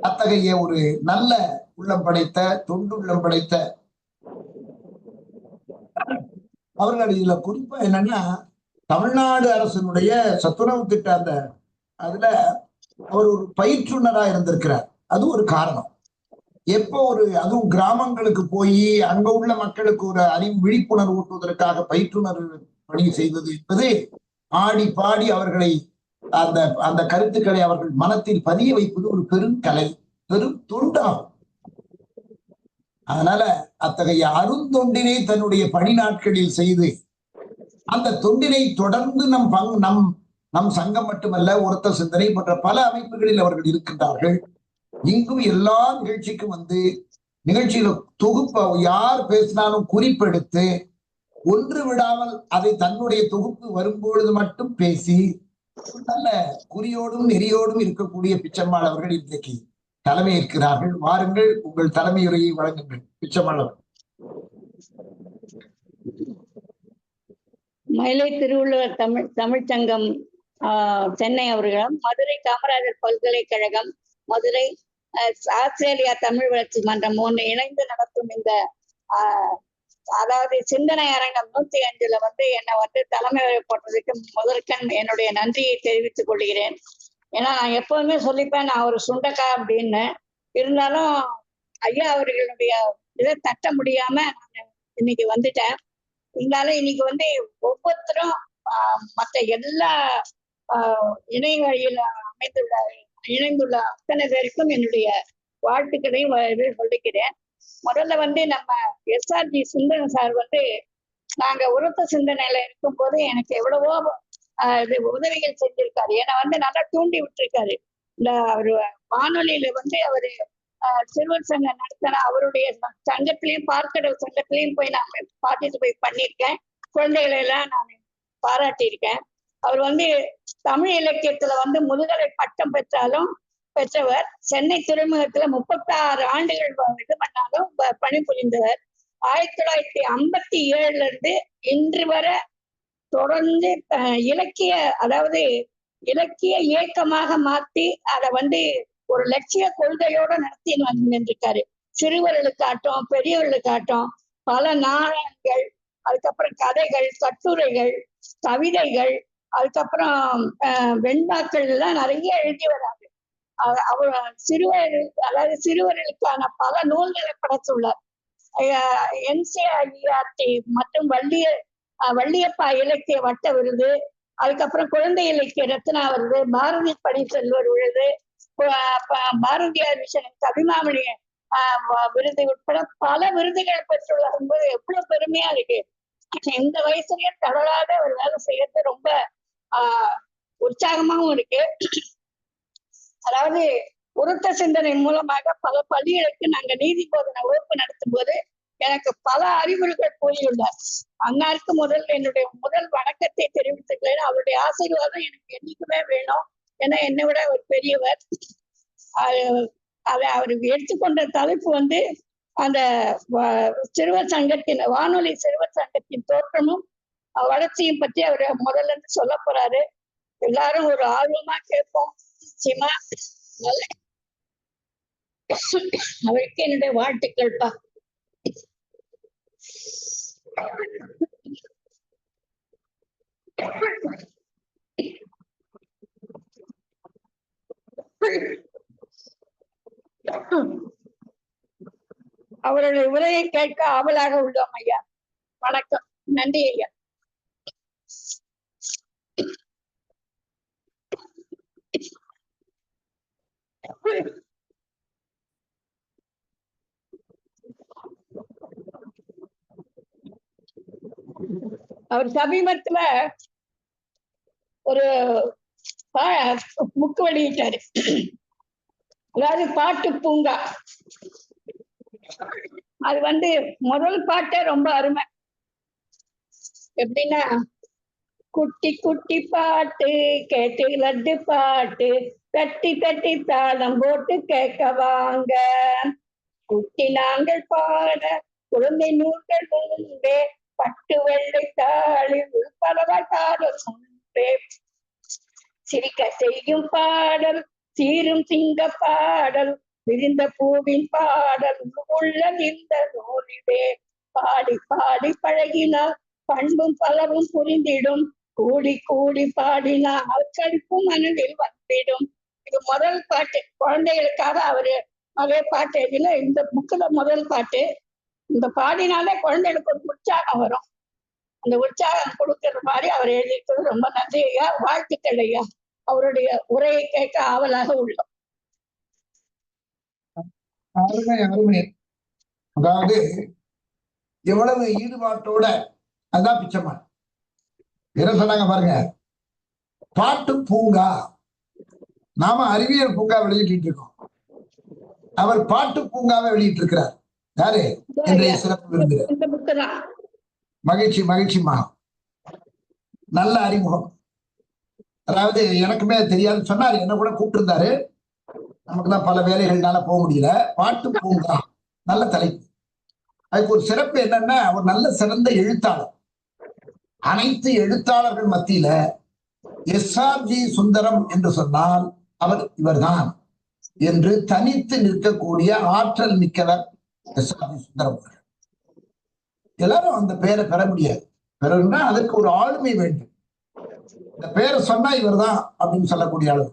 [SPEAKER 1] அத்தகைய அத்தகைய ஒரு நல்ல உள்ளம் படைத்த தொண்டுள்ளம் படைத்த அவர்கள் இதுல குறிப்பா என்னன்னா தமிழ்நாடு அரசினுடைய சத்துணவு திட்ட அந்த அதுல அவர் ஒரு பயிற்றுனரா இருந்திருக்கிறார். அது ஒரு காரணம். எப்போ அதுவும் கிராமங்களுக்கு போய் அங்க உள்ள மக்களுக்கு ஒரு விழிப்புணர்வு ஊட்டுவதற்காக பயிற்றுனர் பணி செய்வது என்பது ஆடி பாடி அவர்களை அந்த அந்த கருத்துக்களை அவர்கள் மனத்தில் பதிய வைப்பது ஒரு பெரும் கலை, பெரும் தொண்டாகும். அதனால அத்தகைய அருந்தொண்டினை தன்னுடைய பணி நாட்களில் செய்து அந்த தொண்டினை தொடர்ந்து நம் சங்கம் மட்டுமல்ல, ஒருத்த சிந்தனை போன்ற பல அமைப்புகளில் அவர்கள் இருக்கின்றார்கள். இங்கும் எல்லா நிகழ்ச்சிக்கும் வந்து நிகழ்ச்சியில தொகுப்ப யார் பேசினாலும் குறிப்பெடுத்து ஒன்று விடாமல் அதை தன்னுடைய தொகுப்பு வரும்பொழுது மட்டும் பேசி நல்ல குறியோடும் நெறியோடும் இருக்கக்கூடிய பிச்சம்மாள் அவர்கள் இன்றைக்கு தலைமை ஏற்கிறார்கள். வாருங்கள், உங்கள் தலைமையுரையை வழங்குங்கள் பிச்சம்மாள்.
[SPEAKER 7] மயிலை திருவள்ளுவர் தமிழ்ச்சங்கம் சென்னை அவர்களும், மதுரை காமராஜர் பல்கலைக்கழகம், மதுரை ஆஸ்திரேலியா தமிழ் வளர்ச்சி மன்றம் இணைந்து நடத்தும் இந்த அதாவது சிந்தனை அரங்கம் 105ல வந்து என்னை வந்து தலைமை போட்டதுக்கு முதற்கண் என்னுடைய நன்றியை தெரிவித்துக் கொள்கிறேன். ஏன்னா நான் எப்பவுமே சொல்லிப்பேன், நான் ஒரு சுண்டக்கா அப்படின்னு. இருந்தாலும் ஐயா அவர்களுடைய இதை தட்ட முடியாம நான் இன்னைக்கு வந்துட்டேன். இருந்தாலும் இன்னைக்கு வந்து ஒவ்வொருத்தரும் மற்ற எல்லா இணையவழியில் இணைந்துள்ள அத்தனை பேருக்கும் என்னுடைய வாழ்த்துக்களையும் சொல்லிக்கிறேன். முதல்ல வந்து நம்ம எஸ்ஆர்ஜி சுந்தரன் சார் வந்து நாங்க உரத்த சிந்தனையில இருக்கும் போது எனக்கு எவ்வளவோ உதவிகள் செஞ்சிருக்காரு. என்னை வந்து நல்லா தூண்டி விட்டுருக்காரு. இந்த அவரு வானொலியில வந்து அவரு சிறுவர் சங்கம் நடத்தின அவருடைய சங்கத்திலையும் பார்க்கடல் சங்கத்திலையும் போய் நான் பார்ட்டிசிபேட் பண்ணியிருக்கேன். குழந்தைகளை எல்லாம் நான் பாராட்டியிருக்கேன். அவர் வந்து தமிழ் இலக்கியத்துல வந்து முதுகலை பட்டம் பெற்றவர். சென்னை துறைமுகத்துல 36 ஆண்டுகள் இது பண்ணாலும் பணிபுரிந்தவர். 1957 இருந்து இன்று வரை தொடர்ந்து அதாவது இலக்கிய இயக்கமாக மாற்றி அதை வந்து ஒரு லட்சிய கொள்கையோட நடத்தி நின்றிருக்காரு. சிறுவர்களுக்காட்டும் பெரியவர்களுக்காட்டும் பல நாடகங்கள், அதுக்கப்புறம் கதைகள், கட்டுரைகள், கவிதைகள், அதுக்கப்புறம் வெண்பாக்கள் எல்லாம் நிறைய எழுதி வராங்க. அவர் சிறுவர்களுக்கான பல நூல்களை படைத்துள்ளார். NCERT மற்றும் வள்ளியப்பா இலக்கிய வட்ட விருது, அதுக்கப்புறம் குழந்தை இலக்கிய ரத்னா விருது, பாரதி பணி செல்வர் விருது, பாரதியார் விஷன் கவிமாமணி விருது உட்பட பல விருதுகள் பெற்றுள்ளார் என்பது எவ்வளவு பெருமையா இருக்கு. இந்த வயசுலயே தளராத ஒரு வேலை செய்யறது ரொம்ப உற்சாகமாகவும் இருக்கு. அதாவது உரத்த சிந்தனை மூலமாக பல பள்ளிகளுக்கு நாங்க நீதி போதனை வகுப்பு நடத்தும் போது எனக்கு பல அறிவுரைகள் கூறியுள்ளார். அன்னாருக்கு என்னுடைய முதல் வணக்கத்தை தெரிவித்துக்கிறேன். அவருடைய ஆசீர்வாதம் எனக்கு என்னைக்குமே வேணும். ஏன்னா என்னை விட ஒரு பெரியவர். அவர் எடுத்துக்கொண்ட தலைப்பு வந்து அந்த சிறுவர் சங்கத்தின் வானொலி சிறுவர் சங்கத்தின் தோற்றமும் வளர்ச்சியும் பற்றி அவர் முதல்ல இருந்து சொல்ல போறாரு. எல்லாரும் ஒரு ஆர்வமா கேட்போம். நிச்சயமா அவருக்கு என்னுடைய வாழ்த்துக்கள்ப்பா. அவருடைய உரையை கேட்க ஆவலாக உள்ளோம் ஐயா. வணக்கம், நன்றி ஐயா. அவர் சமீபத்துல ஒரு புக்கு வெளியிட்டாரு. அதாவது பாட்டு பூங்கா. அது வந்து முதல் பாட்டே ரொம்ப அருமை. எப்படின்னா, குட்டி குட்டி பாட்டு கேட்டு லட்டு பாட்டு தட்டி தட்டி தாளம் போட்டு கேட்க வாங்க, குட்டி நாங்கள் பாட குழந்தை நூல்கள் உண்டே, பட்டு வெள்ளை தாளி உள்பலவாட்டாளர் உண்டே, சிரிக்க செய்யும் பாடல் சீரும் சிங்க பாடல் விரிந்த பூவின் பாடல் உள்ள இந்த நூலிலே பாடி பாடி பழகினால் பண்பும் பலவும் புரிந்திடும். கூடி கூடி பாடினால் கழிப்பும் மனதில் வந்துவிடும். இது முதல் பாட்டு, குழந்தைகளுக்காக அவரு அதே பாட்டு எழுதின இந்த புக்குல முதல் பாட்டு. இந்த பாடினாலே குழந்தைகளுக்கு ஒரு உற்சாகம் வரும். அந்த உற்சாகம் கொடுக்கிற மாதிரி அவர் எழுதியிருக்கிறது. ரொம்ப நன்றி ஐயா, வாழ்த்துக்கள் ஐயா. அவருடைய உரையை கேட்க ஆவலாக உள்ளோம்.
[SPEAKER 1] அருமை அருமை. அதாவது எவ்வளவு ஈடுபாட்டோட, அதான் பிச்சைம்மா என்ன சொன்னாங்க பாருங்க, பாட்டு பூங்கா. நாம அறிவியல் பூங்கா வெளியிட்டு இருக்கோம், அவர் பாட்டு பூங்காவை வெளியிட்டு இருக்கிறார். யாரு இன்றைய சிறப்பு விருந்தினர்.
[SPEAKER 7] இந்த புக்கு தான்.
[SPEAKER 1] மகிழ்ச்சி மகிழ்ச்சிமா, நல்ல அறிமுகம். அதாவது எனக்குமே தெரியாது சொன்னாரு, என்ன கூட கூப்பிட்டு நமக்கு தான் பல வேலைகள்னால போக முடியல. பாட்டு பூங்கா நல்ல தலைப்பு. அதுக்கு ஒரு சிறப்பு என்னன்னா, அவர் நல்ல சிறந்த எழுத்தாளர். அனைத்து எழுத்தாளர்கள் மத்தியில எஸ்ஆர்ஜி சுந்தரம் என்று சொன்னால் அவர் இவர்தான் என்று தனித்து நிற்கக்கூடிய ஆற்றல் மிக்கவர் எஸ்ஆர்ஜி சுந்தரம் அவர்கள். எல்லாரும் அந்த பெயரை பெற முடியாது. பெறணும்னா அதற்கு ஒரு ஆளுமை வேண்டும். இந்த பேரை சொன்னா இவர்தான் அப்படின்னு சொல்லக்கூடிய அளவு.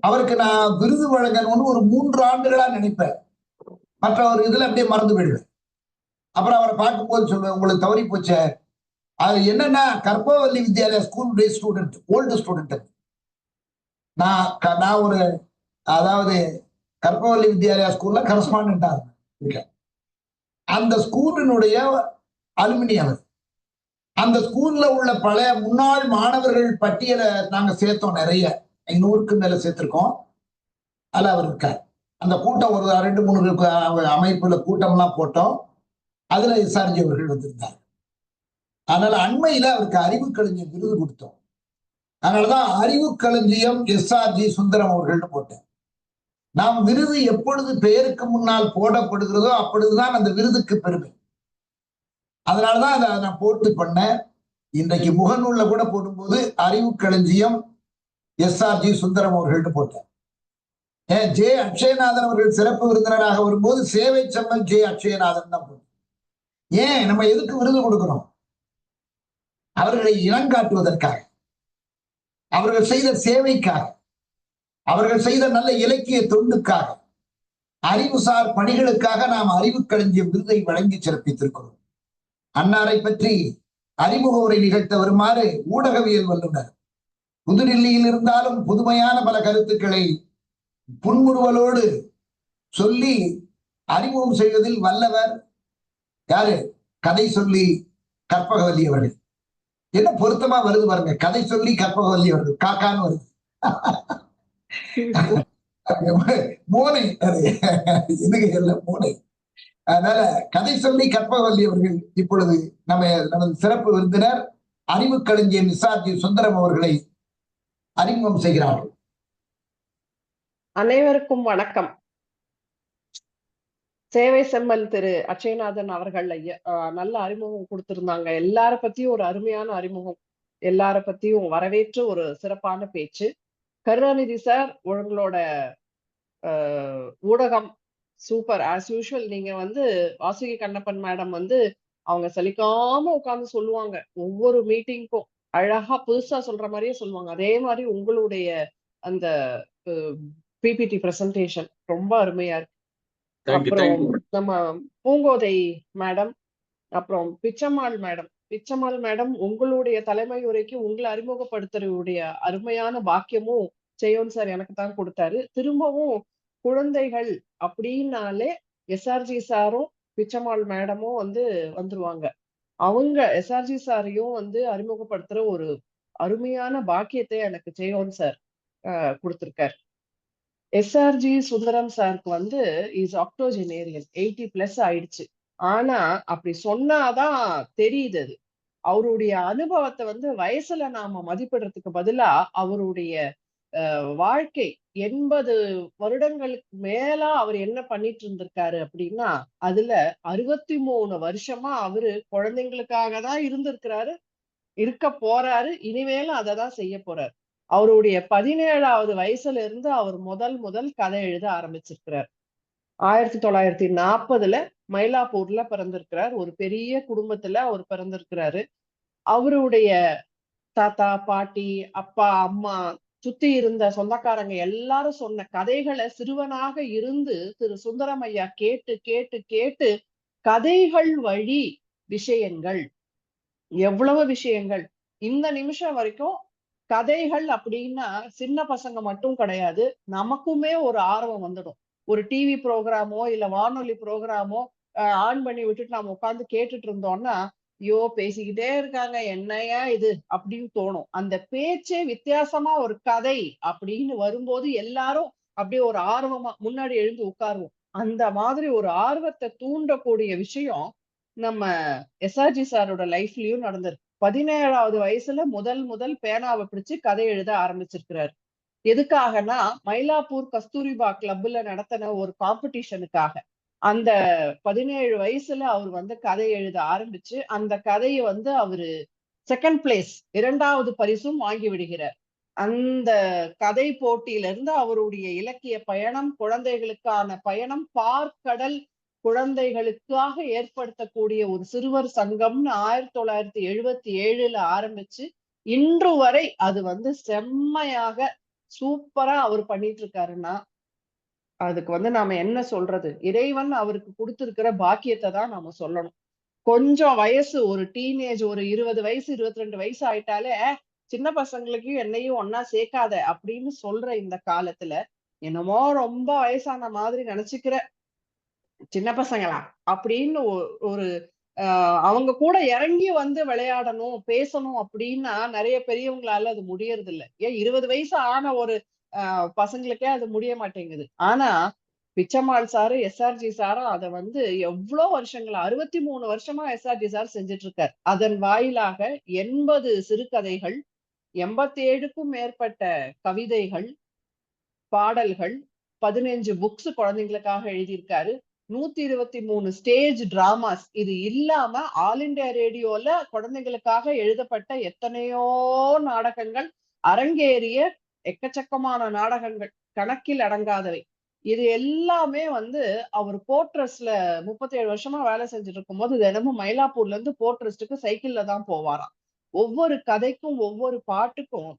[SPEAKER 1] அவருக்கு நான் விருது வழங்கணும்னு ஒரு 3 ஆண்டுகளா நினைப்பேன். மற்ற ஒரு இதுல அப்படியே மறந்து போயிடுவேன். அப்புறம் அவரை பார்க்கும்போது சொல்லுவேன், உங்களுக்கு தவறி போச்ச. அது என்னன்னா, Karpavalli Vidyalaya school day student, old student. நான் ஒரு, அதாவது கற்பவல்லி வித்யாலயா ஸ்கூல்ல கரஸ்பாண்டா இருக்கேன். அந்த ஸ்கூலினுடைய அலுமினி அவர். அந்த ஸ்கூல்ல உள்ள பழைய முன்னாள் மாணவர்கள் பட்டியலை நாங்க சேர்த்தோம், நிறைய 500க்கு மேல சேர்த்திருக்கோம். அதுல அவர் இருக்கார். அந்த கூட்டம் ஒரு 2-3 அமைப்புல கூட்டம்லாம் போட்டோம். அதுல எஸ்ஆர்ஜி அவர்கள் வந்திருந்தார். அதனால அண்மையில அவருக்கு அறிவு களஞ்சியம் விருது கொடுத்தோம். அதனாலதான் அறிவு களஞ்சியம் எஸ்ஆர்ஜி சுந்தரம் அவர்கள்னு போட்டேன். நாம் விருது எப்பொழுது பெயருக்கு முன்னால் போடப்படுகிறதோ அப்பொழுதுதான் அந்த விருதுக்கு பெருமை. அதனாலதான் அதை நான் போட்டு பண்ணேன். இன்றைக்கு முகநூல்ல கூட போடும்போது அறிவு களஞ்சியம் எஸ்ஆர்ஜி சுந்தரம் அவர்கள்னு போட்டேன். ஜே அக்ஷயநாதன் அவர்கள் சிறப்பு விருந்தினராக வரும்போது சேவை செம்மல் ஜே அக்ஷயநாதன் தான் போட்டேன். ஏன் நம்ம எதுக்கு விருது கொடுக்கிறோம்? அவர்களை இனங்காட்டுவதற்காக, அவர்கள் செய்த சேவைக்காக, அவர்கள் செய்த நல்ல இலக்கிய தொண்டுக்காக, அறிவுசார் பணிகளுக்காக நாம் அறிவு களஞ்சியம் விருதை வழங்கி சிறப்பித்திருக்கிறோம். அன்னாரை பற்றி அறிமுக உரை நிகழ்த்த வருமாறு ஊடகவியல் வல்லுநர், புதுடில்லியில் இருந்தாலும் புதுமையான பல கருத்துக்களை புன்முறுவலோடு சொல்லி அறிமுகம் செய்வதில் வல்லவர் யாரு? கதை சொல்லி கற்பகவல்லி அவர்கள். என்ன பொருத்தமா வருது பாருங்க, கதை சொல்லி கற்பகவல்லி அவர்கள், காக்கான்னு வருது. மோனை, அது எதுகைகள்ல மோனை. அதனால கதை சொல்லி கற்பகவல்லி அவர்கள் இப்பொழுது நமது சிறப்பு விருந்தினர் அறிவு களஞ்சியம் எஸ்ஆர்ஜி சுந்தரம் அவர்களை அறிமுகம் செய்கிறார்கள்.
[SPEAKER 8] அனைவருக்கும் வணக்கம். சேவை செம்மல் திரு அக்ஷயநாதன் அவர்கள் நல்ல அறிமுகம் கொடுத்திருந்தாங்க. எல்லார பத்தியும் ஒரு அருமையான அறிமுகம், எல்லார பத்தியும் வரவேற்று ஒரு சிறப்பான பேச்சு. கருணாநிதி சார், உங்களோட ஊடகம் சூப்பர் ஆஸ் யூஷுவல். நீங்க வாசுகி கண்ணப்பன் மேடம் அவங்க சலிக்காம உட்கார்ந்து சொல்லுவாங்க. ஒவ்வொரு மீட்டிங்க்கும் அழகா புதுசா சொல்ற மாதிரியே சொல்லுவாங்க. அதே மாதிரி உங்களுடைய அந்த பிபிடி பிரசன்டேஷன் ரொம்ப அருமையா இருக்கு. அப்புறம் நம்ம பூங்கோதை மேடம், அப்புறம் பிச்சம்மாள் மேடம் உங்களுடைய தலைமை உரைக்கு உங்களை அறிமுகப்படுத்துறதுடைய அருமையான பாக்கியமும் செய்யோன் சார் எனக்கு தான் கொடுத்தாரு. திரும்பவும் குழந்தைகள் அப்படின்னாலே எஸ்ஆர்ஜி சாரும் பிச்சம்மாள் மேடமும் வந்துருவாங்க. அவங்க எஸ்ஆர்ஜி சாரையும் அறிமுகப்படுத்துற ஒரு அருமையான பாக்கியத்தை எனக்கு செய்யோன் சார் கொடுத்திருக்காரு. எஸ்ஆர்ஜி சுந்தரம் சாருக்கு இஸ் ஆக்டோஜெனேரியன், 80+ ஆயிடுச்சு. ஆனா அப்படி சொன்னாதான் தெரியுது. அது அவருடைய அனுபவத்தை வயசுல நாம மதிப்பிடுறதுக்கு பதிலா அவருடைய வாழ்க்கை 80 வருடங்களுக்கு மேலா அவர் என்ன பண்ணிட்டு இருந்திருக்காரு அப்படின்னா, அதுல 63 வருஷமா அவரு குழந்தைங்களுக்காக தான் இருந்திருக்கிறாரு, இருக்க போறாரு, இனிமேலும் அதை தான் செய்ய போறாரு. அவருடைய 17வது வயசுல இருந்து அவர் முதல் கதை எழுத ஆரம்பிச்சிருக்கிறார். 1940ல மயிலாப்பூர்ல பிறந்திருக்கிறார். ஒரு பெரிய குடும்பத்துல அவர் பிறந்திருக்கிறாரு. அவருடைய தாத்தா, பாட்டி, அப்பா, அம்மா, சுத்தி இருந்த சொந்தக்காரங்க எல்லாரும் சொன்ன கதைகளை சிறுவனாக இருந்து திரு சுந்தரம் ஐயா கேட்டு கேட்டு கேட்டு கதைகள் வழி விஷயங்கள், எவ்வளவு விஷயங்கள் இந்த நிமிஷம் வரைக்கும். கதைகள் அப்படின்னா சின்ன பசங்க மட்டும் கிடையாது, நமக்குமே ஒரு ஆர்வம் வந்துடும். ஒரு டிவி ப்ரோக்ராமோ இல்ல வானொலி ப்ரோக்ராமோ ஆன் பண்ணி விட்டுட்டு நாம உட்கார்ந்து கேட்டுட்டு இருந்தோம்னா, ஐயோ பேசிக்கிட்டே இருக்காங்க என்னையா இது அப்படின்னு தோணும். அந்த பேச்சே வித்தியாசமா ஒரு கதை அப்படின்னு வரும்போது எல்லாரும் அப்படியே ஒரு ஆர்வமா முன்னாடி எழுந்து உட்காருவோம். அந்த மாதிரி ஒரு ஆர்வத்தை தூண்டக்கூடிய விஷயம் நம்ம எஸ்ஆர்ஜி சாரோட லைஃப்லயும் நடந்திருக்கு. 17வது வயசுல முதல் பேனாவை பிடிச்சு கதை எழுத ஆரம்பிச்சிருக்கிறாரு. எதுக்காகனா மயிலாப்பூர் கஸ்தூரிபா கிளப்ல நடத்தின ஒரு காம்படிஷனுக்காக. அந்த 17 வயசுல அவர் வந்து கதை எழுத ஆரம்பிச்சு அந்த கதையை வந்து அவரு செகண்ட் பிளேஸ் 2வது பரிசும் வாங்கி விடுகிறார். அந்த கதை போட்டியில இருந்து அவருடைய இலக்கிய பயணம், குழந்தைகளுக்கான பயணம், பார்க்கடல் குழந்தைகளுக்காக ஏற்படுத்தக்கூடிய ஒரு சிறுவர் சங்கம்னு 1977ல ஆரம்பிச்சு இன்று வரை அது வந்து செம்மையாக சூப்பரா அவர் பண்ணிட்டு இருக்காருன்னா அதுக்கு வந்து நாம என்ன சொல்றது? இறைவன் அவருக்கு கொடுத்திருக்கிற பாக்கியத்தை தான் நாம சொல்லணும். கொஞ்சம் வயசு ஒரு டீனேஜ் ஒரு 20 வயசு 22 வயசு ஆயிட்டாலே சின்ன பசங்களுக்கு என்னையும் ஒன்னா சேர்க்காத அப்படின்னு சொல்ற இந்த காலத்துல என்னமோ ரொம்ப வயசான மாதிரி நினைச்சுக்கிற சின்ன பசங்களா அப்படின்னு ஒரு அவங்க கூட இறங்கி வந்து விளையாடணும் பேசணும் அப்படின்னா நிறைய பெரியவங்களால அது முடியறது இல்லை. ஏன் 20 வயசு ஆன ஒரு பசங்களுக்கே அது முடிய மாட்டேங்குது. ஆனா பிச்சம்மாள் சாரு எஸ்ஆர்ஜி சாரும் அதை வந்து எவ்வளவு வருஷங்களா 63 வருஷமா எஸ்ஆர்ஜி சார் செஞ்சுட்டு இருக்காரு. அதன் வாயிலாக 80 சிறுகதைகள், 87க்கும் மேற்பட்ட கவிதைகள், பாடல்கள், 15 புக்ஸ் குழந்தைங்களுக்காக எழுதியிருக்காரு. 123 ஸ்டேஜ் டிராமாஸ். இது இல்லாம ஆல் இண்டியா ரேடியோல குழந்தைகளுக்காக எழுதப்பட்ட எத்தனையோ நாடகங்கள், அரங்கேறிய எக்கச்சக்கமான நாடகங்கள், கணக்கில் அடங்காதவை. இது எல்லாமே வந்து அவர் போர்ட்ரஸ்ட்ல 37 வருஷமா வேலை செஞ்சுட்டு இருக்கும்போது தினமும் மயிலாப்பூர்ல இருந்து போர்ட்ரஸ்டுக்கு சைக்கிள்ல தான் போவாராம். ஒவ்வொரு கதைக்கும் ஒவ்வொரு பாட்டுக்கும்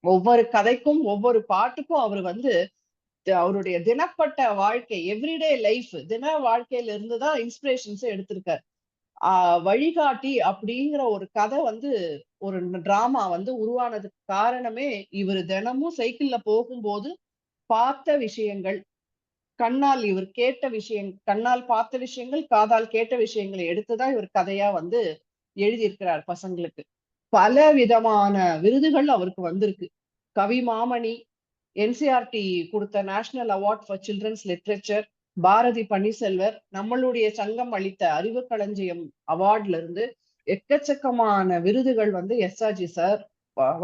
[SPEAKER 8] ஒவ்வொரு கதைக்கும் ஒவ்வொரு பாட்டுக்கும் அவர் வந்து அவருடைய தினப்பட்ட வாழ்க்கை, எவ்ரிடே லைஃப், தின வாழ்க்கையில இருந்துதான் இன்ஸ்பிரேஷன்ஸ் எடுத்திருக்காரு. வழிகாட்டி அப்படிங்கிற ஒரு கதை வந்து ஒரு டிராமா வந்து உருவானதுக்கு காரணமே இவர் தினமும் சைக்கிள்ல போகும்போது பார்த்த விஷயங்கள், கண்ணால் இவர் கேட்ட விஷயங்கள், கண்ணால் பார்த்த விஷயங்கள், காதால் கேட்ட விஷயங்களை எடுத்துதான் இவர் கதையா வந்து எழுதியிருக்கிறார் பசங்களுக்கு. பல விதமான விருதுகள் அவருக்கு வந்திருக்கு. கவி மாமணி, என்சிஆர்டி கொடுத்த national award for children's literature, Bharathi Panneerselvar, நம்மளுடைய சங்கம் அளித்த அறிவு களஞ்சியம் அவார்ட்ல இருந்து எக்கச்சக்கமான விருதுகள் வந்து எஸ்ஆர்ஜி சார்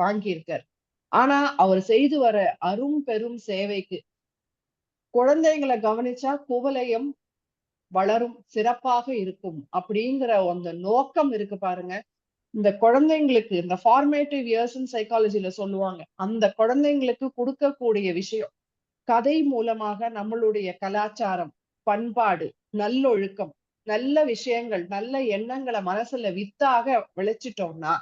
[SPEAKER 8] வாங்கியிருக்கார். ஆனா அவர் செய்து வர அரும் பெரும் சேவைக்கு குழந்தைங்களை கவனிச்சா குவலயம் வளரும், சிறப்பாக இருக்கும் அப்படிங்கிற அந்த நோக்கம் இருக்கு பாருங்க. இந்த குழந்தைங்களுக்கு இந்த ஃபார்மேட்டிவ் இயர்ஸ் சைக்காலஜில சொல்லுவாங்க, அந்த குழந்தைங்களுக்கு கொடுக்கக்கூடிய விஷயம் கதை மூலமாக நம்மளுடைய கலாச்சாரம், பண்பாடு, நல்லொழுக்கம், நல்ல விஷயங்கள், நல்ல எண்ணங்களை மனசுல வித்தாக விளைச்சிட்டோம்னா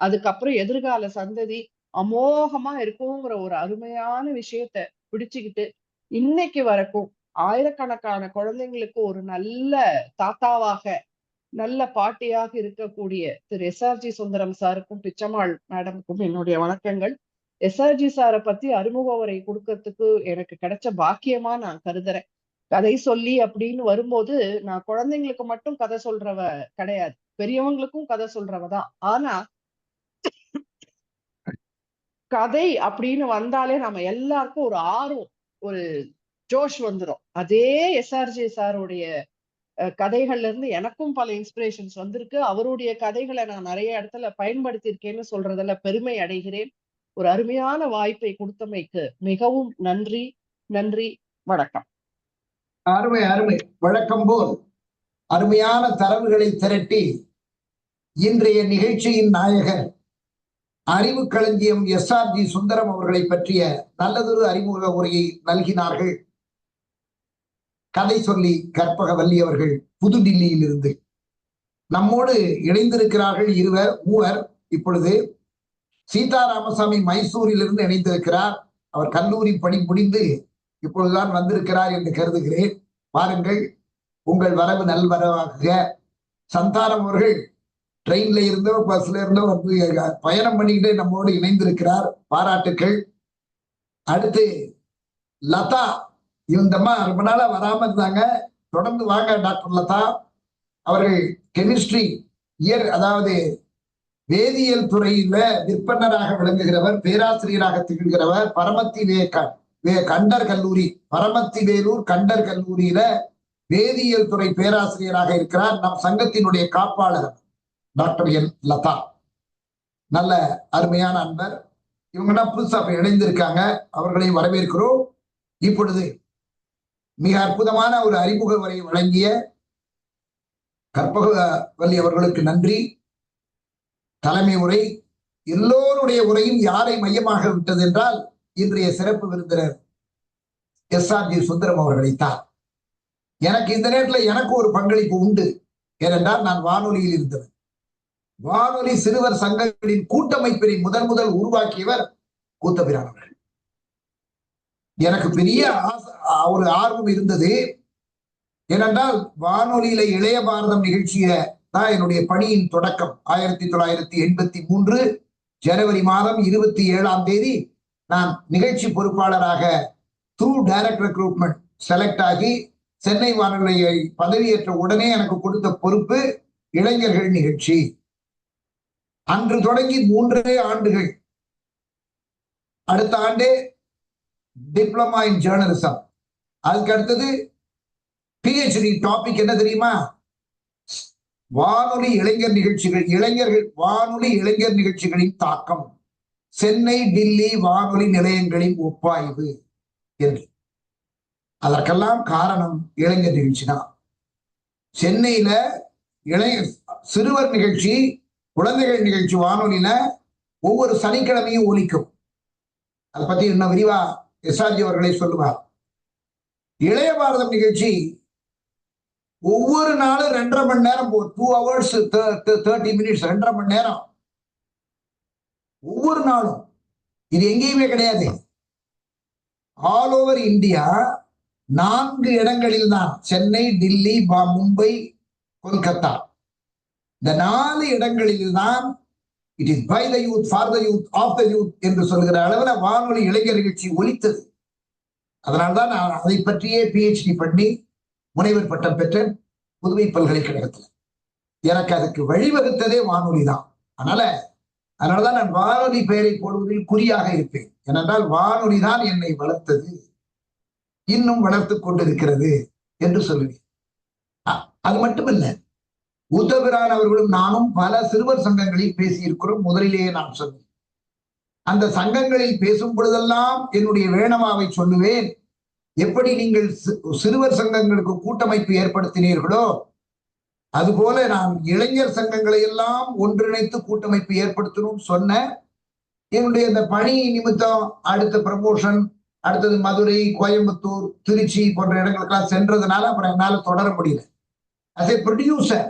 [SPEAKER 8] அதுக்கப்புறம் எதிர்கால சந்ததி அமோகமா இருக்குங்கிற ஒரு அருமையான விஷயத்த பிடிச்சுக்கிட்டு இன்னைக்கு வரைக்கும் ஆயிரக்கணக்கான குழந்தைங்களுக்கு ஒரு நல்ல தாத்தாவாக, நல்ல பாட்டியாக இருக்கக்கூடிய திரு எஸ்ஆர்ஜி சுந்தரம் சாருக்கும் பிச்சம்மாள் மேடமுக்கும் என்னுடைய வணக்கங்கள். எஸ்ஆர்ஜி சாரை பத்தி அறிமுக உரை கொடுக்கறதுக்கு எனக்கு கிடைச்ச பாக்கியமா நான் கருதுறேன். கதை சொல்லி அப்படின்னு வரும்போது நான் குழந்தைங்களுக்கு மட்டும் கதை சொல்றவ கிடையாது, பெரியவங்களுக்கும் கதை சொல்றவதான். ஆனா கதை அப்படின்னு வந்தாலே நம்ம எல்லாருக்கும் ஒரு ஆர்வம், ஒரு ஜோஷ் வந்துடும். அதே எஸ்ஆர்ஜி சாருடைய கதைகள்ல இருந்து எனக்கும் பல இன்ஸ்பிரேஷன்ஸ் வந்திருக்கு. அவருடைய கதைகளை நான் நிறைய இடத்துல பயன்படுத்தி இருக்கேன்னு சொல்றதுல பெருமை அடைகிறேன். ஒரு அருமையான வாய்ப்பை கொடுத்தமைக்கு மிகவும் நன்றி. நன்றி, வணக்கம்.
[SPEAKER 1] அருமை அருமை. வழக்கம் போல் அருமையான தரவுகளை திரட்டி இன்றைய நிகழ்ச்சியின் நாயகர் அறிவு களஞ்சியம் SRG சுந்தரம் அவர்களை பற்றிய நல்லதொரு அறிமுக உரையை நல்கினார்கள் கதை சொல்லி கற்பகவல்லி அவர்கள் புதுடில்லியில் இருந்து. நம்மோடு இணைந்திருக்கிறார்கள் மூவர். இப்பொழுது சீதாராமசாமி மைசூரிலிருந்து இணைந்திருக்கிறார். அவர் கல்லூரி பணி முடிந்து இப்பொழுதுதான் வந்திருக்கிறார் என்று கருதுகிறேன். வாருங்கள், உங்கள் வரவு நல்வரவாக. சந்தானம் அவர்கள் ட்ரெயின்ல இருந்தோ பஸ்ல இருந்தோ வந்து பயணம் பண்ணிக்கிட்டு நம்மோடு இணைந்திருக்கிறார். பாராட்டுக்கள். அடுத்து லதா, இவந்தம்மா ரொம்ப நாளா வராம இருந்தாங்க. தொடர்ந்து வாங்க டாக்டர் லதா அவர்கள். கெமிஸ்ட்ரி அதாவது வேதியியல் துறையில விற்பனராக விளங்குகிறவர், பேராசிரியராக திகழ்கிறவர். கண்டர் கல்லூரி, பரமத்தி வேலூர் கண்டர் கல்லூரியில வேதியியல் துறை பேராசிரியராக இருக்கிறார். நம் சங்கத்தினுடைய காப்பாளர் டாக்டர் லதா. நல்ல அருமையான அன்பர். இவங்கன்னா புதுசா இணைந்திருக்காங்க. அவர்களை வரவேற்கிறோம். இப்பொழுது மிக அற்புதமான ஒரு அறிமுக உரை வழங்கிய கற்பகவல்லி அவர்களுக்கு நன்றி. தலைமை உரை, எல்லோருடைய உரையும் யாரை மையமாக விட்டது என்றால் இன்றைய சிறப்பு விருந்தினர் SRG சுந்தரம் அவர்களைத்தான். எனக்கு இந்த நேரத்தில் எனக்கு ஒரு பங்களிப்பு உண்டு. ஏனென்றால் நான் வானொலியில் இருந்தவர். வானொலி சிறுவர் சங்கங்களின் கூட்டமைப்பினை முதல் உருவாக்கியவர் கூத்தபிரான் அவர்கள். எனக்கு பெரிய ஒரு ஆர்வம் இருந்தது. ஏனென்றால் வானொலியில இளைய பாரதம் நிகழ்ச்சிய தான் என்னுடைய பணியின் தொடக்கம். 1983 ஜனவரி மாதம் 27 நான் நிகழ்ச்சி பொறுப்பாளராக த்ரூ டைரக்ட் ரெக்ரூட்மெண்ட் செலக்ட் ஆகி சென்னை வானொலியை பதவியேற்ற உடனே எனக்கு கொடுத்த பொறுப்பு இளைஞர்கள் நிகழ்ச்சி. அன்று தொடங்கி 3 ஆண்டுகள். அடுத்த ஆண்டே டிப்ளமா இன் ஜேர்னலிசம். அதுக்கு அடுத்தது PhD. டாபிக் என்ன தெரியுமா? வானொலி இளைஞர் நிகழ்ச்சிகள், வானொலி இளைஞர் நிகழ்ச்சிகளின் தாக்கம், சென்னை டில்லி வானொலி நிலையங்களின் ஒப்பாய்வு என்று. அதற்கெல்லாம் காரணம் இளைஞர் நிகழ்ச்சி தான். சென்னையில சிறுவர் நிகழ்ச்சி, குழந்தைகள் நிகழ்ச்சி வானொலியில ஒவ்வொரு சனிக்கிழமையும் ஒலிக்கும். அதை பத்தி இன்னும் விரிவா SRG அவர்களை சொல்லுவார். இளைய பாரதம் நிகழ்ச்சி ஒவ்வொரு நாளும் 2.5 மணி நேரம், 2 hours 30 minutes, 2.5 மணி நேரம் ஒவ்வொரு நாளும். இது எங்கேயுமே கிடையாது. ஆல் ஓவர் இந்தியா 4 இடங்களில் தான், சென்னை, டில்லி, மும்பை, கொல்கத்தா, இந்த 4 இடங்களில் தான் it is by the youth, for the youth, of the youth என்று சொல்கிற அளவில் வானொலி இளைஞர் நிகழ்ச்சி ஒலித்தது. அதனால்தான் நான் அதை பற்றியே PhD பண்ணி முனைவர் பட்டம் பெற்ற புதுவை பல்கலைக்கழகத்தில். எனக்கு அதுக்கு வழிவகுத்ததே வானொலி தான். அதனாலதான் நான் வானொலி பெயரை போடுவதில் குறியாக இருப்பேன். ஏனென்றால் வானொலி தான் என்னை வளர்த்தது, இன்னும் வளர்த்து கொண்டிருக்கிறது என்று சொல்லுவேன். அது மட்டுமல்ல, கூத்தபிரான் அவர்களும் நானும் பல சிறுவர் சங்கங்களில் பேசியிருக்கிறோம். முதலிலேயே நான் சொன்னேன். அந்த சங்கங்களில் பேசும் பொழுதெல்லாம் என்னுடைய வேணமாவை சொல்லுவேன். எப்படி நீங்கள் சிறுவர் சங்கங்களுக்கு கூட்டமைப்பு ஏற்படுத்தினீர்களோ அதுபோல நான் இளைஞர் சங்கங்களை எல்லாம் ஒன்றிணைத்து கூட்டமைப்பு ஏற்படுத்தணும் சொன்ன. என்னுடைய இந்த பணி நிமித்தம் அடுத்த ப்ரமோஷன், அடுத்தது மதுரை, கோயம்புத்தூர், திருச்சி போன்ற இடங்களுக்கெல்லாம் சென்றதுனால அப்புறம் என்னால தொடர முடியல. as a ப்ரொடியூசர்,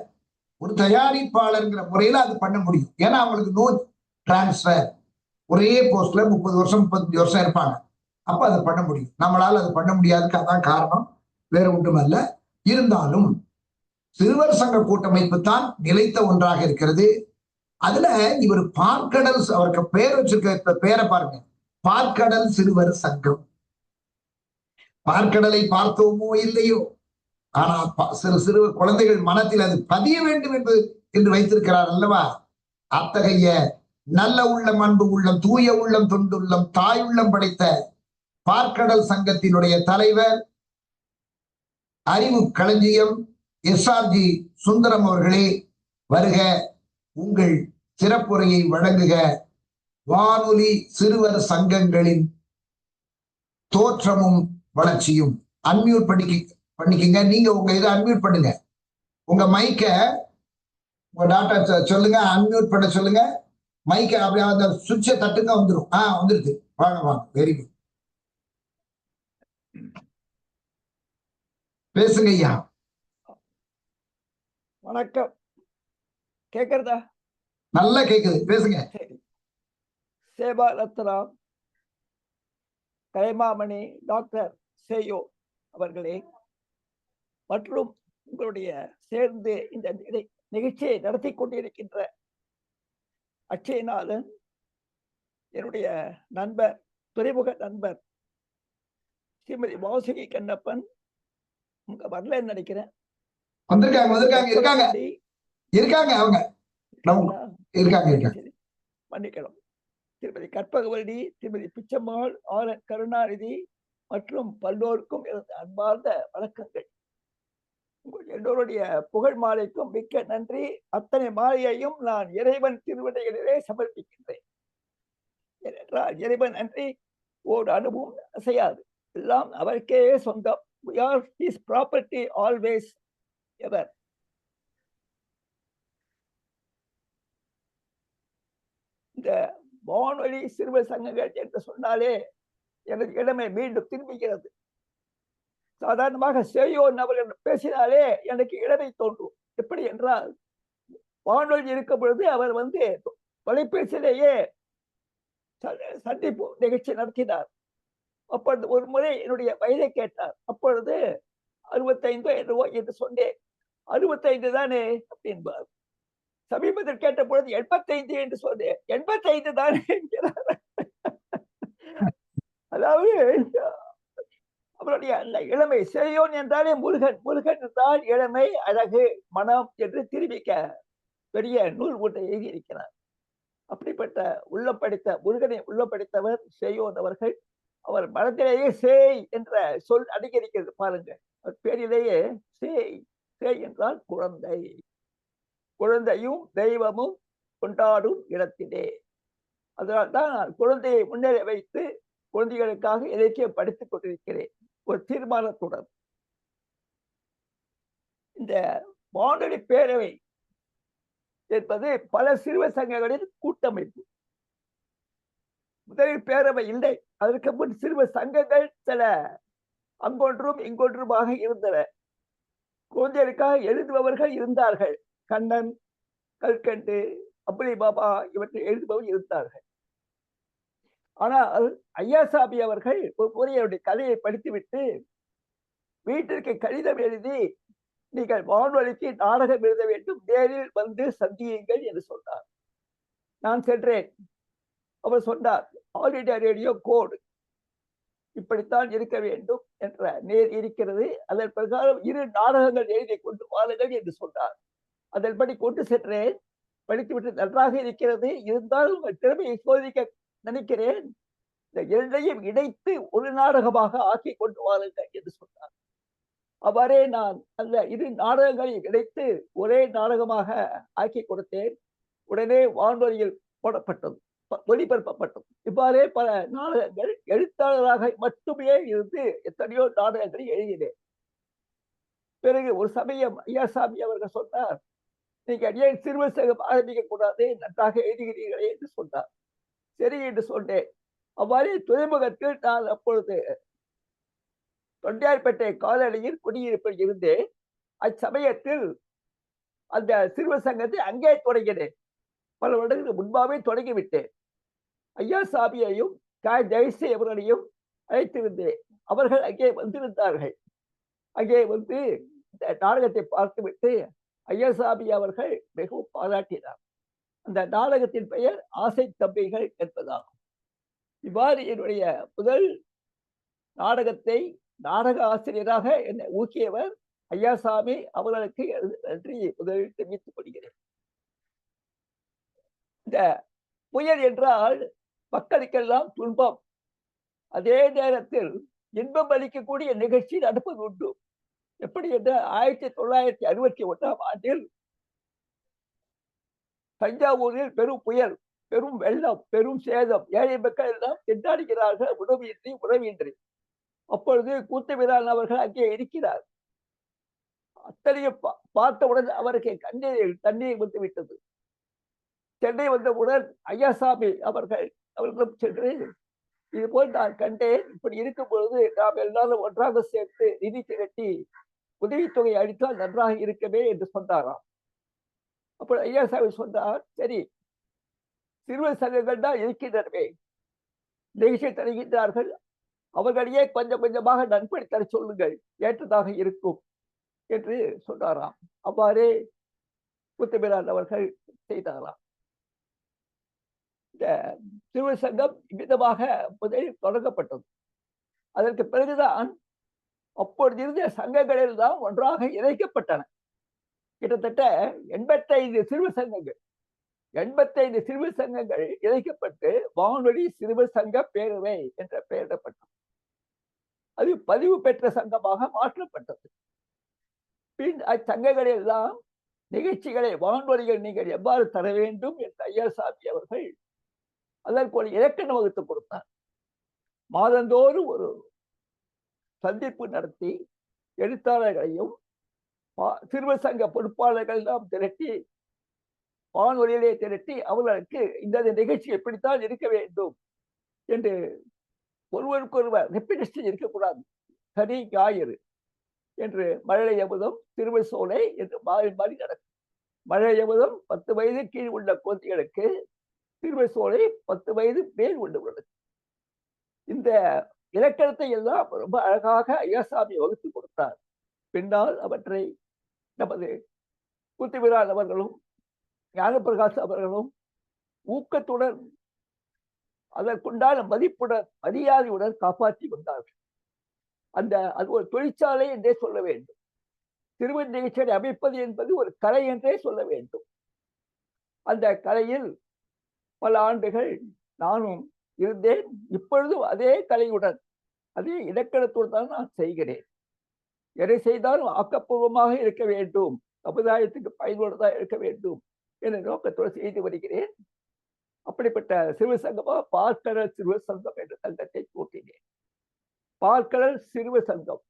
[SPEAKER 1] ஒரு தயாரிப்பாளர்ங்கிற முறையில அது பண்ண முடியும். ஏன்னா அவங்களுக்கு நோ டிரான்ஸ்பர், ஒரே போஸ்ட்ல 30 வருஷம் 35 வருஷம் இருப்பாங்க. அப்ப அதை பண்ண முடியும். நம்மளால அது பண்ண முடியாதுக்கு அதான் காரணம், வேற ஒன்றுமல்ல. இருந்தாலும் சிறுவர் சங்க கூட்டமைப்பு தான் நிலைத்த ஒன்றாக இருக்கிறது. அதுல இவர் பார்க்கடல், அவருக்கு பேர் வச்சிருக்க பேரை பாருங்க, பார்க்கடல் சிறுவர் சங்கம். பார்க்கடலை பார்த்தோமோ இல்லையோ, ஆனா சிறு குழந்தைகள் மனத்தில் அது பதிய வேண்டும் என்று வைத்திருக்கிறார் அல்லவா. அத்தகைய நல்ல உள்ளம், அன்பு உள்ளம், தூய உள்ளம், தொண்டுள்ளம், தாயுள்ளம் படைத்த பார்க்கடல் சங்கத்தினுடைய தலைவர் அறிவு களஞ்சியம் SRG சுந்தரம் அவர்களே, வருக, உங்கள் சிறப்புரையை வழங்குக. வானொலி சிறுவர் சங்கங்களின் தோற்றமும் வளர்ச்சியும். அன்மியூட் பண்ணிக்கங்க. நீங்க உங்க இதை அன்மியூட் பண்ணுங்க. உங்க மைக்க உங்க டாட்டா சொல்லுங்க, அன்மியூட் பண்ண சொல்லுங்க. மைக்க அப்படியே அந்த சுவிட்சை தட்டுங்க, வந்துடும். வந்துருது. வாங்க வாங்க, வெரி குட். பேசுங்க ஐயா.
[SPEAKER 9] வணக்கம். கேக்குறதா?
[SPEAKER 1] நல்லா கேக்குது, பேசுங்க.
[SPEAKER 9] சரி. சேவா ரத்னம் கலைமாமணி டாக்டர் சேயோ அவர்களே மற்றும் உங்களுடைய சேர்ந்து இந்த நிகழ்ச்சியை நடத்தி கொண்டிருக்கின்ற அச்சயநாதன், என்னுடைய நண்பர், துறைமுக நண்பர் ஸ்ரீமதி வாசுகி கண்ணப்பன், உங்க வரலன்னு நினைக்கிறேன்.
[SPEAKER 1] வந்திருக்காங்க வந்திருக்காங்க, இருக்காங்க இருக்காங்க, அவங்க இருக்காங்க.
[SPEAKER 9] சரி, மன்னிக்கணும். திருமதி கற்பகவல்லி, திருமதி பிச்சம்மாள், ஆர் கருணாநிதி மற்றும் பல்லோருக்கும் எனது அன்பார்ந்த வணக்கங்கள். உங்கள் எல்லோருடைய புகழ் மாலைக்கும் மிக்க நன்றி. அத்தனை மாலையையும் நான் இறைவன் திருவடிகளிலே சமர்ப்பிக்கின்றேன். ஏனென்றால் இறைவன் நன்றி ஓர் அனுபவம் அசையாது, எல்லாம் அவருக்கே சொந்தம். We are his property always, ever. இந்த வானொலி சிறுவர் சங்கங்கள் என்று சொன்னாலே எனது இளமை மீண்டும் திரும்புகிறது. சாதாரணமாக சேயோன் அவர்கள் பேசினாலே எனக்கு இளமை தோன்றும். எப்படி என்றால், வானொலி இருக்கும் பொழுது அவர் தொலைபேசியிலேயே சந்திப்பு நிகழ்ச்சி நடத்தினார். அப்பொழுது ஒரு முறை என்னுடைய வயதை கேட்டார். அப்பொழுது 65 என்னவோ என்று சொன்னேன். 65 தானே அப்படின்பார். சமீபத்தில் கேட்ட பொழுது 85 என்று சொன்னேன். 85 தானே என்கிறார். அதாவது அவருடைய அந்த இளமை, சேயோன் என்றாலே முருகன், முருகன் என்றால் இளமை, அழகு, மனம் என்று திரும்பிக்க பெரிய நூல் ஒன்றை எழுதியிருக்கிறார். அப்படிப்பட்ட உள்ளப்படித்த முருகனை உள்ளப்படித்தவர் சேயோன் அவர்கள். அவர் மனத்திலேயே சேய் என்ற சொல் அடிக்கிறது பாருங்க. அவர் பேரிலேயே சேய், சேய் என்றால் குழந்தை, குழந்தையும் தெய்வமும் கொண்டாடும் இடத்திலே. அதனால்தான் நான் குழந்தையை முன்னேற வைத்து குழந்தைகளுக்காக இலக்கியம் படித்துக் கொண்டிருக்கிறேன் ஒரு தீர்மானத்துடன். இந்த வானொலி பேரவை என்பது பல சிறுவர் சங்கங்களின் கூட்டமைப்பு. முதலில் பேரவை இல்லை, அதற்கு முன் சிறுவர் சங்கங்கள் சில அங்கொன்றும் இங்கொன்றுமாக இருந்தன. குழந்தைகளுக்காக எழுதுபவர்கள் இருந்தார்கள். கண்ணன், கல்கண்டு, அம்புலி பாபா இவற்றை எழுதுபவர் இருந்தார்கள். ஆனால் ஐயாசாமி அவர்கள் ஒரு முறை அவருடைய கதையை படித்துவிட்டு வீட்டிற்கு கடிதம் எழுதி, நீங்கள் வானொலிக்கு நாடகம் எழுத வேண்டும், நேரில் வந்து சந்தியுங்கள் என்று சொன்னார். நான் சென்றேன். அவர் சொன்னார், ஆல் இண்டியா ரேடியோ கோடு இப்படித்தான் இருக்க வேண்டும் என்ற நேர் இருக்கிறது, அதன் பிரகாரம் 2 நாடகங்கள் எழுதி கொண்டு வாருங்கள் என்று சொன்னார். அதன்படி கொண்டு சென்றேன். படித்துவிட்டு நன்றாக இருக்கிறது, இருந்தாலும் உங்கள் திறமையை சோதிக்க நினைக்கிறேன், இந்த 2ஐயும் இணைத்து ஒரு நாடகமாக ஆக்கி கொண்டு வாருங்கள் என்று சொன்னார். அவ்வாறே நான் அந்த 2 நாடகங்களையும் இணைத்து ஒரே நாடகமாக ஆக்கி கொடுத்தேன். உடனே வானொலியில் போடப்பட்டது, ஒளிபரப்பப்பட்டது. இவ்வாறே பல நாடகங்கள் எழுத்தாளராக மட்டுமே இருந்து எத்தனையோ நாடகங்களை எழுதினேன். பிறகு ஒரு சமயம் ஐயாசாமி அவர்கள் சொன்னார், நீங்க ஏன் சிறுவர் சங்கம் ஆரம்பிக்க கூடாது, நன்றாக எழுதுகிறீர்களே என்று சொன்னார். சரி என்று சொன்னேன். அவ்வாறே துறைமுகத்தில் நான் அப்பொழுது தொண்டையார்பேட்டை காலனியில் குடியிருப்பில் இருந்தேன். அச்சமயத்தில் அந்த சிறுவர் சங்கத்தை அங்கே தொடங்கினேன். பல வருடங்களுக்கு முன்பாகவே தொடங்கிவிட்டேன். ஐயாசாமியையும் ஜெயஸ்ரீ அவர்களையும் அழைத்திருந்தேன். அவர்கள் அங்கே வந்திருந்தார்கள். அங்கே வந்து இந்த நாடகத்தை பார்த்துவிட்டு ஐயாசாமி அவர்கள் மிகவும் பாராட்டினார். அந்த நாடகத்தின் பெயர் ஆசை தம்பிகள் என்பதாகும். இவ்வாறு என்னுடைய முதல் நாடகத்தை நாடக ஆசிரியராக என்னை ஊக்கியவர் ஐயாசாமி அவர்களுக்கு நன்றி முதலில் தெரிவித்துக் கொள்கிறேன். இந்த புயல் என்றால் மக்களுக்கெல்லாம் துன்பம், அதே நேரத்தில் இன்பம் அளிக்கக்கூடிய நிகழ்ச்சி நடப்பது உண்டு. எப்படி என்றால் 1961ஆம் ஆண்டில் தஞ்சாவூரில் பெரும் புயல், பெரும் வெள்ளம், பெரும் சேதம், ஏழை மக்கள் எல்லாம் திண்டாடுகிறார்கள், உணவின்றி. அப்பொழுது கூத்தபிரான் அவர்கள் அங்கே இருக்கிறார். அத்தனையும் பார்த்தவுடன் அவருக்கு கண்ணீர் தண்ணீர் வந்து விட்டது. சென்னை வந்தவுடன் ஐயாசாமி அவர்களும் சென்று இது போல் நான் கண்டேன், இப்படி இருக்கும் பொழுது நாம் எல்லாரும் ஒன்றாக சேர்த்து நிதி திரட்டி உதவித்தொகை அளித்தால் நன்றாக இருக்கவே என்று சொன்னாராம். அப்போ ஐயாசாமி சொன்னார், சரி சிறுவர் சங்கங்கள் தான் இருக்கின்றனவே, நிகழ்ச்சி தருகின்றார்கள், அவர்களையே கொஞ்சம் கொஞ்சமாக நன்கொடை தர சொல்லுங்கள், ஏற்றதாக இருக்கும் என்று சொன்னாராம். அவ்வாறே முத்துப்பிரான் அவர்கள் செய்தாராம். இந்த சிறுவர் சங்கம் இவ்விதமாக முதலில் தொடங்கப்பட்டது. அதற்கு பிறகுதான் அப்பொழுது இருந்த சங்கங்களில் தான் ஒன்றாக இணைக்கப்பட்டன. கிட்டத்தட்ட 85 சிறுவர் சங்கங்கள் 85 சிறுவர் சங்கங்கள் இணைக்கப்பட்டு வானொலி சிறுவர் சங்க பேரவை என்ற பெயரிடப்பட்டது. அது பதிவு பெற்ற சங்கமாக மாற்றப்பட்டது. பின் அச்சங்கங்களில் எல்லாம் நிகழ்ச்சிகளை வானொலிகள் நீங்கள் எவ்வாறு தர வேண்டும் என்று ஐயாசாமி அவர்கள் அதற்கு ஒரு இலக்கணம் வகுத்து கொடுத்தார். மாதந்தோறும் ஒரு சந்திப்பு நடத்தி எழுத்தாளர்களையும் சிறுவர் சங்க பொறுப்பாளர்கள் எல்லாம் திரட்டி வானொலியிலே திரட்டி அவர்களுக்கு இந்த நிகழ்ச்சி எப்படித்தான் இருக்க வேண்டும் என்று ஒருவருக்கொருவர் ரெப்பிடேஷன் இருக்கக்கூடாது, சனி ஞாயிறு என்று மழலை அமுதம் சிறுவர் சோலை என்று மாறி மாறி நடக்கும். மழலை அமுதம் 10 வயது கீழ் உள்ள குழந்தைகளுக்கு, சிறுவர் சோலை 10 வயது மேல் உள்ளவர்களுக்கு. இந்த இலக்கணத்தை எல்லாம் ரொம்ப அழகாக ஐயாசாமி வகுத்து கொடுத்தார். பின்னால் அவற்றை நமது முத்துப்பிரான் அவர்களும் ஞானப்பிரகாஷ் அவர்களும் ஊக்கத்துடன் அதற்குண்டான மதிப்புடன் மரியாதையுடன் காப்பாற்றி வந்தார்கள். அது ஒரு தொழிற்சாலை என்றே சொல்ல வேண்டும். சிறுவர் நிகழ்ச்சியை அமைப்பது என்பது ஒரு கலை என்றே சொல்ல வேண்டும். அந்த கலையில் பல ஆண்டுகள் நானும் இருந்தேன். இப்பொழுதும் அதே கலையுடன் அதே இலக்கணத்துடன் தான் நான் செய்கிறேன். எதை செய்தாலும் ஆக்கப்பூர்வமாக இருக்க வேண்டும், சமுதாயத்துக்கு பயனுள்ளதாக இருக்க வேண்டும் என்ற நோக்கத்தோடு செய்து வருகிறேன். அப்படிப்பட்ட சிறுவர் சங்கமாக பார்க்கடல் சிறுவர் சங்கம் என்ற சங்கத்தை கூட்டினேன். பார்க்கடல் சிறுவர் சங்கம்,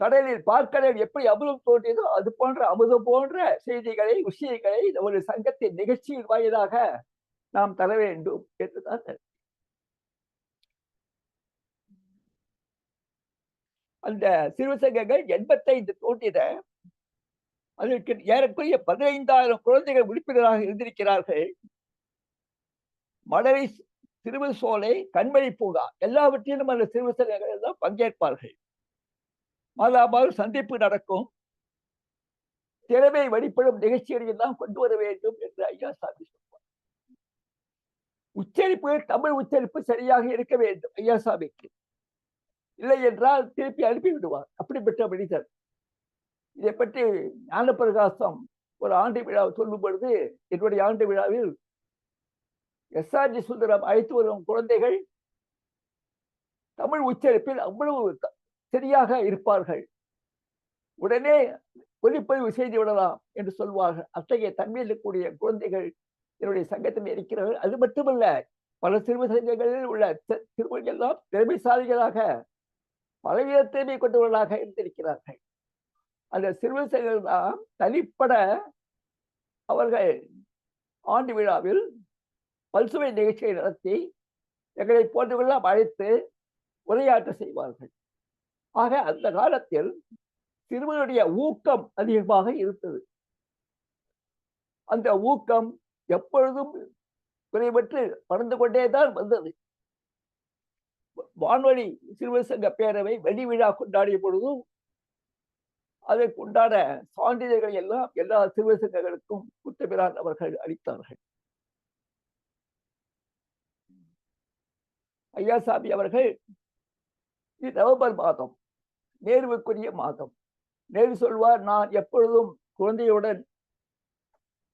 [SPEAKER 9] கடலில் பார்க்கடல் எப்படி அமுதம் தோன்றியதோ அது போன்ற அமுதம் போன்ற செய்திகளை, விஷயங்களை ஒரு சங்கத்தின் நிகழ்ச்சியின் வாயிலாக நாம் தர வேண்டும் என்றுதான். அந்த சிறுவர் சங்கங்கள் 85 தோன்றின. அதற்கு ஏறக்குறைய 15,000 குழந்தைகள் உறுப்பினராக இருந்திருக்கிறார்கள். மழலை சிறுவர் சோலை, கண்மணி பூங்கா எல்லாவற்றிலும் அந்த சிறுவர் சங்கங்கள் தான் பங்கேற்பார்கள். மாதாமாறு சந்திப்பு நடக்கும். திறமை வெளிப்படும் நிகழ்ச்சிகளை எல்லாம் கொண்டு வர வேண்டும் என்று ஐயாசாமி சொல்வார். உச்சரிப்பு, தமிழ் உச்சரிப்பு சரியாக இருக்க வேண்டும் ஐயாசாமிக்கு. இல்லை என்றால் திருப்பி அனுப்பி விடுவார். அப்படிப்பட்ட மனிதர். இதை பற்றி ஞானப்பிரகாசம் ஒரு ஆண்டு விழா சொல்லும் பொழுது, என்னுடைய ஆண்டு விழாவில் எஸ்ஆர்ஜி சுந்தரம் அழைத்து வரும் குழந்தைகள் தமிழ் உச்சரிப்பில் அவ்வளவு சரியாக இருப்பார்கள். உடனே ஒலிப்பதிவு செய்து விடலாம் என்று சொல்வார்கள். அத்தகைய தன்மையில் இருக்கக்கூடிய குழந்தைகள் என்னுடைய சங்கத்தில் இருக்கிறார்கள். அது மட்டுமல்ல, பல சிறுவர் சங்கங்களில் உள்ள சிறுவர்கள் எல்லாம் திறமைசாலிகளாக பலவித திறமை கொண்டவர்களாக இருந்திருக்கிறார்கள். அந்த சிறுவர் சங்கங்கள் தான் தனிப்பட அவர்கள் ஆண்டு விழாவில் பல்சுவை நிகழ்ச்சியை நடத்தி எங்களை போன்றவர்களெல்லாம் அழைத்து உரையாற்ற செய்வார்கள். ஆக அந்த காலத்தில் சிறுவனுடைய ஊக்கம் அதிகமாக இருந்தது. அந்த ஊக்கம் எப்பொழுதும் குறைபற்று வளர்ந்து கொண்டேதான் வந்தது. வானொலி சிறுவர் சங்க பேரவை வெடி விழா கொண்டாடிய பொழுதும் அதற்குண்டான சான்றிதழ்களை எல்லாம் எல்லா சிறுவர் சங்கங்களுக்கும் முத்துப்பிரான் அவர்கள் அளித்தார்கள். ஐயாசாமி அவர்கள் நவம்பர் மாதம் நேருவுக்குரிய மாதம். நேரு சொல்வார், நான் எப்பொழுதும் குழந்தையுடன்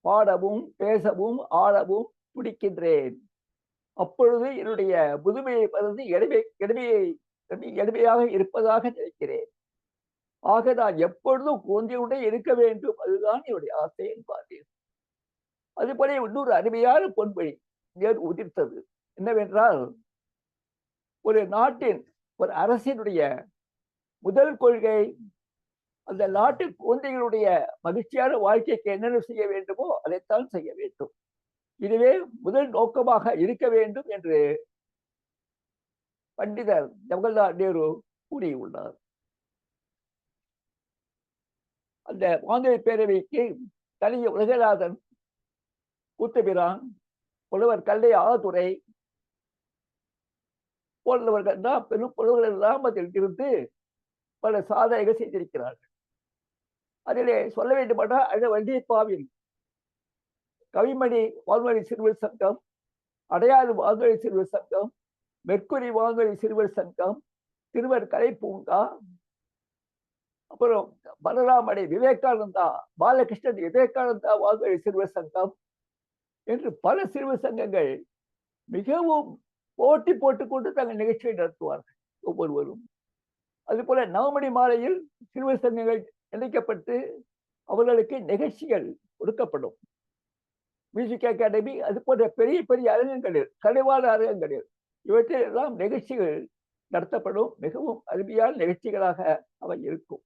[SPEAKER 9] பாடவும் பேசவும் ஆடவும் துடிக்கின்றேன். அப்பொழுது என்னுடைய முதுமையை மறந்து எளிமையாக இருப்பதாக நினைக்கிறேன். ஆக நான் எப்பொழுதும் குழந்தையுடன் இருக்க வேண்டும், அதுதான் என்னுடைய ஆசை என்பார்கள். அதுபோல இன்னொரு அருமையான பொன்மொழி நேரு உதிர்த்தது. என்னவென்றால், ஒரு நாட்டின் ஒரு அரசினுடைய முதல் கொள்கை அந்த நாட்டு குழந்தைகளுடைய மகிழ்ச்சியான வாழ்க்கைக்கு என்னென்ன செய்ய வேண்டுமோ அதைத்தான் செய்ய வேண்டும். இதுவே முதல் நோக்கமாக இருக்க வேண்டும் என்று பண்டிதர் ஜவஹர்லால் நேரு கூறியுள்ளார். அந்த வானொலி பேரவைக்கு கலிய உலகநாதன், கூத்தபிரான், புலவர் கல்லை ஆதுரை போன்றவர்கள் தான் பெரும் புலவர்கள் எல்லாம் அதில் இருந்து பல சாதனைகள் செய்திருக்கிறார்கள். அதிலே சொல்ல வேண்டுமானால் அந்த வண்டியப்பாவில் கவிமணி வானொலி சிறுவர் சங்கம், அடையாறு வானொலி சிறுவர் சங்கம், மெர்க்குரி வானொலி சிறுவர் சங்கம், சிறுவர் கலை பூங்கா, அப்புறம் பலராமணி விவேகானந்தா, பாலகிருஷ்ணன் விவேகானந்தா வானொலி சிறுவர் சங்கம் என்று பல சிறுவர் சங்கங்கள் மிகவும் போட்டி போட்டுக்கொண்டு தங்கள் நிகழ்ச்சியை நடத்துவார்கள் ஒவ்வொருவரும். அதுபோல நவமணி மாலையில் சிறுவர் சங்கங்கள் இணைக்கப்பட்டு அவர்களுக்கு நிகழ்ச்சிகள் கொடுக்கப்படும். மியூசிக் அகாடமி, அது போன்ற பெரிய பெரிய அரங்கங்களில், கலைவாண அரங்கங்களில் இவற்றில் எல்லாம் நிகழ்ச்சிகள் நடத்தப்படும். மிகவும் அருமையான நிகழ்ச்சிகளாக அவை இருக்கும்.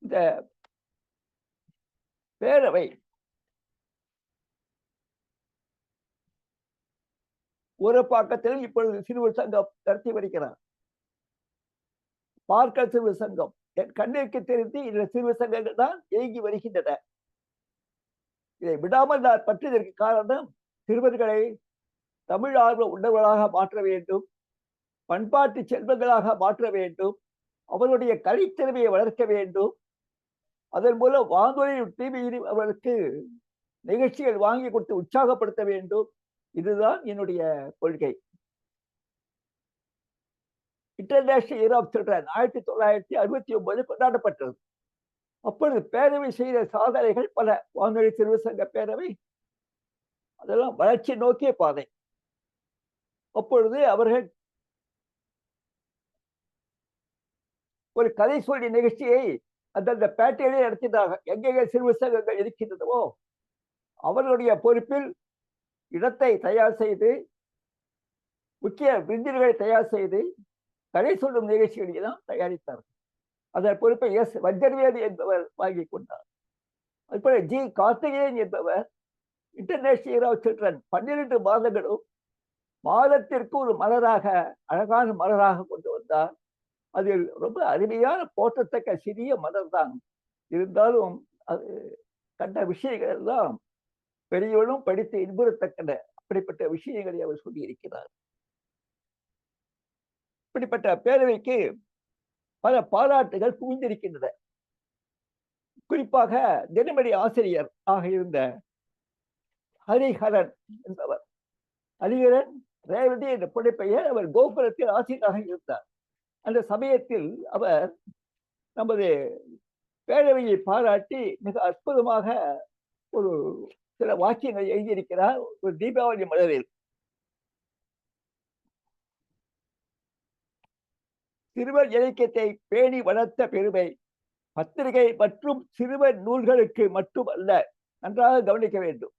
[SPEAKER 9] இந்த பேரவை ஒரு பக்கத்தில் இப்பொழுது சிறுவர் சங்கம் நடத்தி வருகிறார். பார்க்க சிறுவர் சங்கம் என் கண்ணிற்கு தெரிந்து இந்த சிறுவர் சங்கங்கள் தான் இயங்கி வருகின்றன. இதை விடாமல் நான் பற்றியதற்கு காரணம், சிறுவர்களை தமிழ் ஆர்வ உணர்வுகளாக மாற்ற வேண்டும், பண்பாட்டு செல்வங்களாக மாற்ற வேண்டும், அவருடைய கலைத்திறமையை வளர்க்க வேண்டும். அதன் மூலம் வானொலி டிவியில் அவர்களுக்கு நிகழ்ச்சிகள் வாங்கி கொடுத்து உற்சாகப்படுத்த வேண்டும். இதுதான் என்னுடைய கொள்கை. இன்டர்நேஷனல் இயர் ஆஃப் சில்ட்ரன் 1969 கொண்டாடப்பட்டது. அப்பொழுது பேரவை செய்த சாதனைகள் பல. வானொலி சிறுவர் சங்க பேரவை அதெல்லாம் வளர்ச்சி நோக்கிய பாதை. அப்பொழுது அவர்கள் ஒரு கதை சொல்லி நிகழ்ச்சியை அந்தந்த பேட்டையிலே நடத்தினார்கள். எங்கெங்கே சிறுவர் சங்கங்கள் இருக்கின்றனவோ அவர்களுடைய பொறுப்பில் இடத்தை தயார் செய்து, முக்கிய விருந்தினர்களை தயார் செய்து, கதை சொல்லும் நிகழ்ச்சிகளை தான் தயாரித்தார்கள். அதன் பொறுப்பை எஸ் வஜ்ரவேதி என்பவர் வாங்கி கொண்டார். அதுபோல ஜி கார்த்திகேயன் என்பவர் இன்டர்நேஷனல் இயர் ஆஃப் சில்ட்ரன் 12 மாதங்களும் மாதத்திற்கு ஒரு மலராக, அழகான மலராக கொண்டு வந்தார். அதில் ரொம்ப அருமையான போற்றத்தக்க சிறிய மலர் தான். இருந்தாலும் அது கண்ட விஷயங்கள் எல்லாம் பெரியவனும் படித்து இன்புறத்தக்கன. அப்படிப்பட்ட விஷயங்களை அவர் சொல்லியிருக்கிறார். இப்படிப்பட்ட பேரவைக்கு பல பாராட்டுகள் குவிந்திருக்கின்றன. குறிப்பாக தினமணி ஆசிரியர் ஆக இருந்த ஹரிஹரன் என்பவர், ஹரிஹரன் ரேவதி என்ற புனைப்பெயர், அவர் கோகுலத்தில் ஆசிரியராக இருந்தார். அந்த சமயத்தில் அவர் நமது பேரவையை பாராட்டி மிக அற்புதமாக ஒரு சில வாக்கியங்களை எழுதியிருக்கிறார். ஒரு தீபாவளி மலரில், சிறுவர் இலக்கியத்தை பேணி வளர்த்த பெருமை பத்திரிகை மற்றும் சிறுவர் நூல்களுக்கு மட்டும் அல்ல. நன்றாக கவனிக்க வேண்டும்.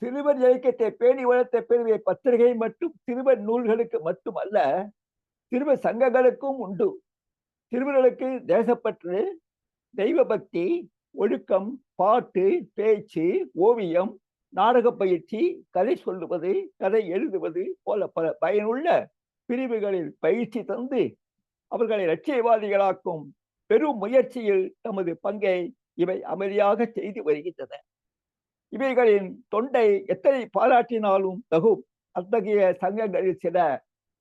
[SPEAKER 9] சிறுவர் இலக்கியத்தை பேணி வளர்த்த பெருமை பத்திரிகை மற்றும் சிறுவர் நூல்களுக்கு மட்டும் அல்ல, சிறுவர் சங்கங்களுக்கும் உண்டு. சிறுவர்களுக்கு தேசப்பற்று, தெய்வ பக்தி, ஒழுக்கம், பாட்டு, பேச்சு, ஓவியம், நாடக பயிற்சி, கதை சொல்லுவது, கதை எழுதுவது போல பல பயனுள்ள பிரிவுகளில் பயிற்சி தந்து அவர்களை லட்சியவாதிகளாக்கும் பெரும் முயற்சியில் தமது பங்கை இவை அமைதியாக செய்து வருகின்றன. இவைகளின் தொண்டை எத்தனை பாராட்டினாலும் தகும். அத்தகைய சங்கங்களில் சில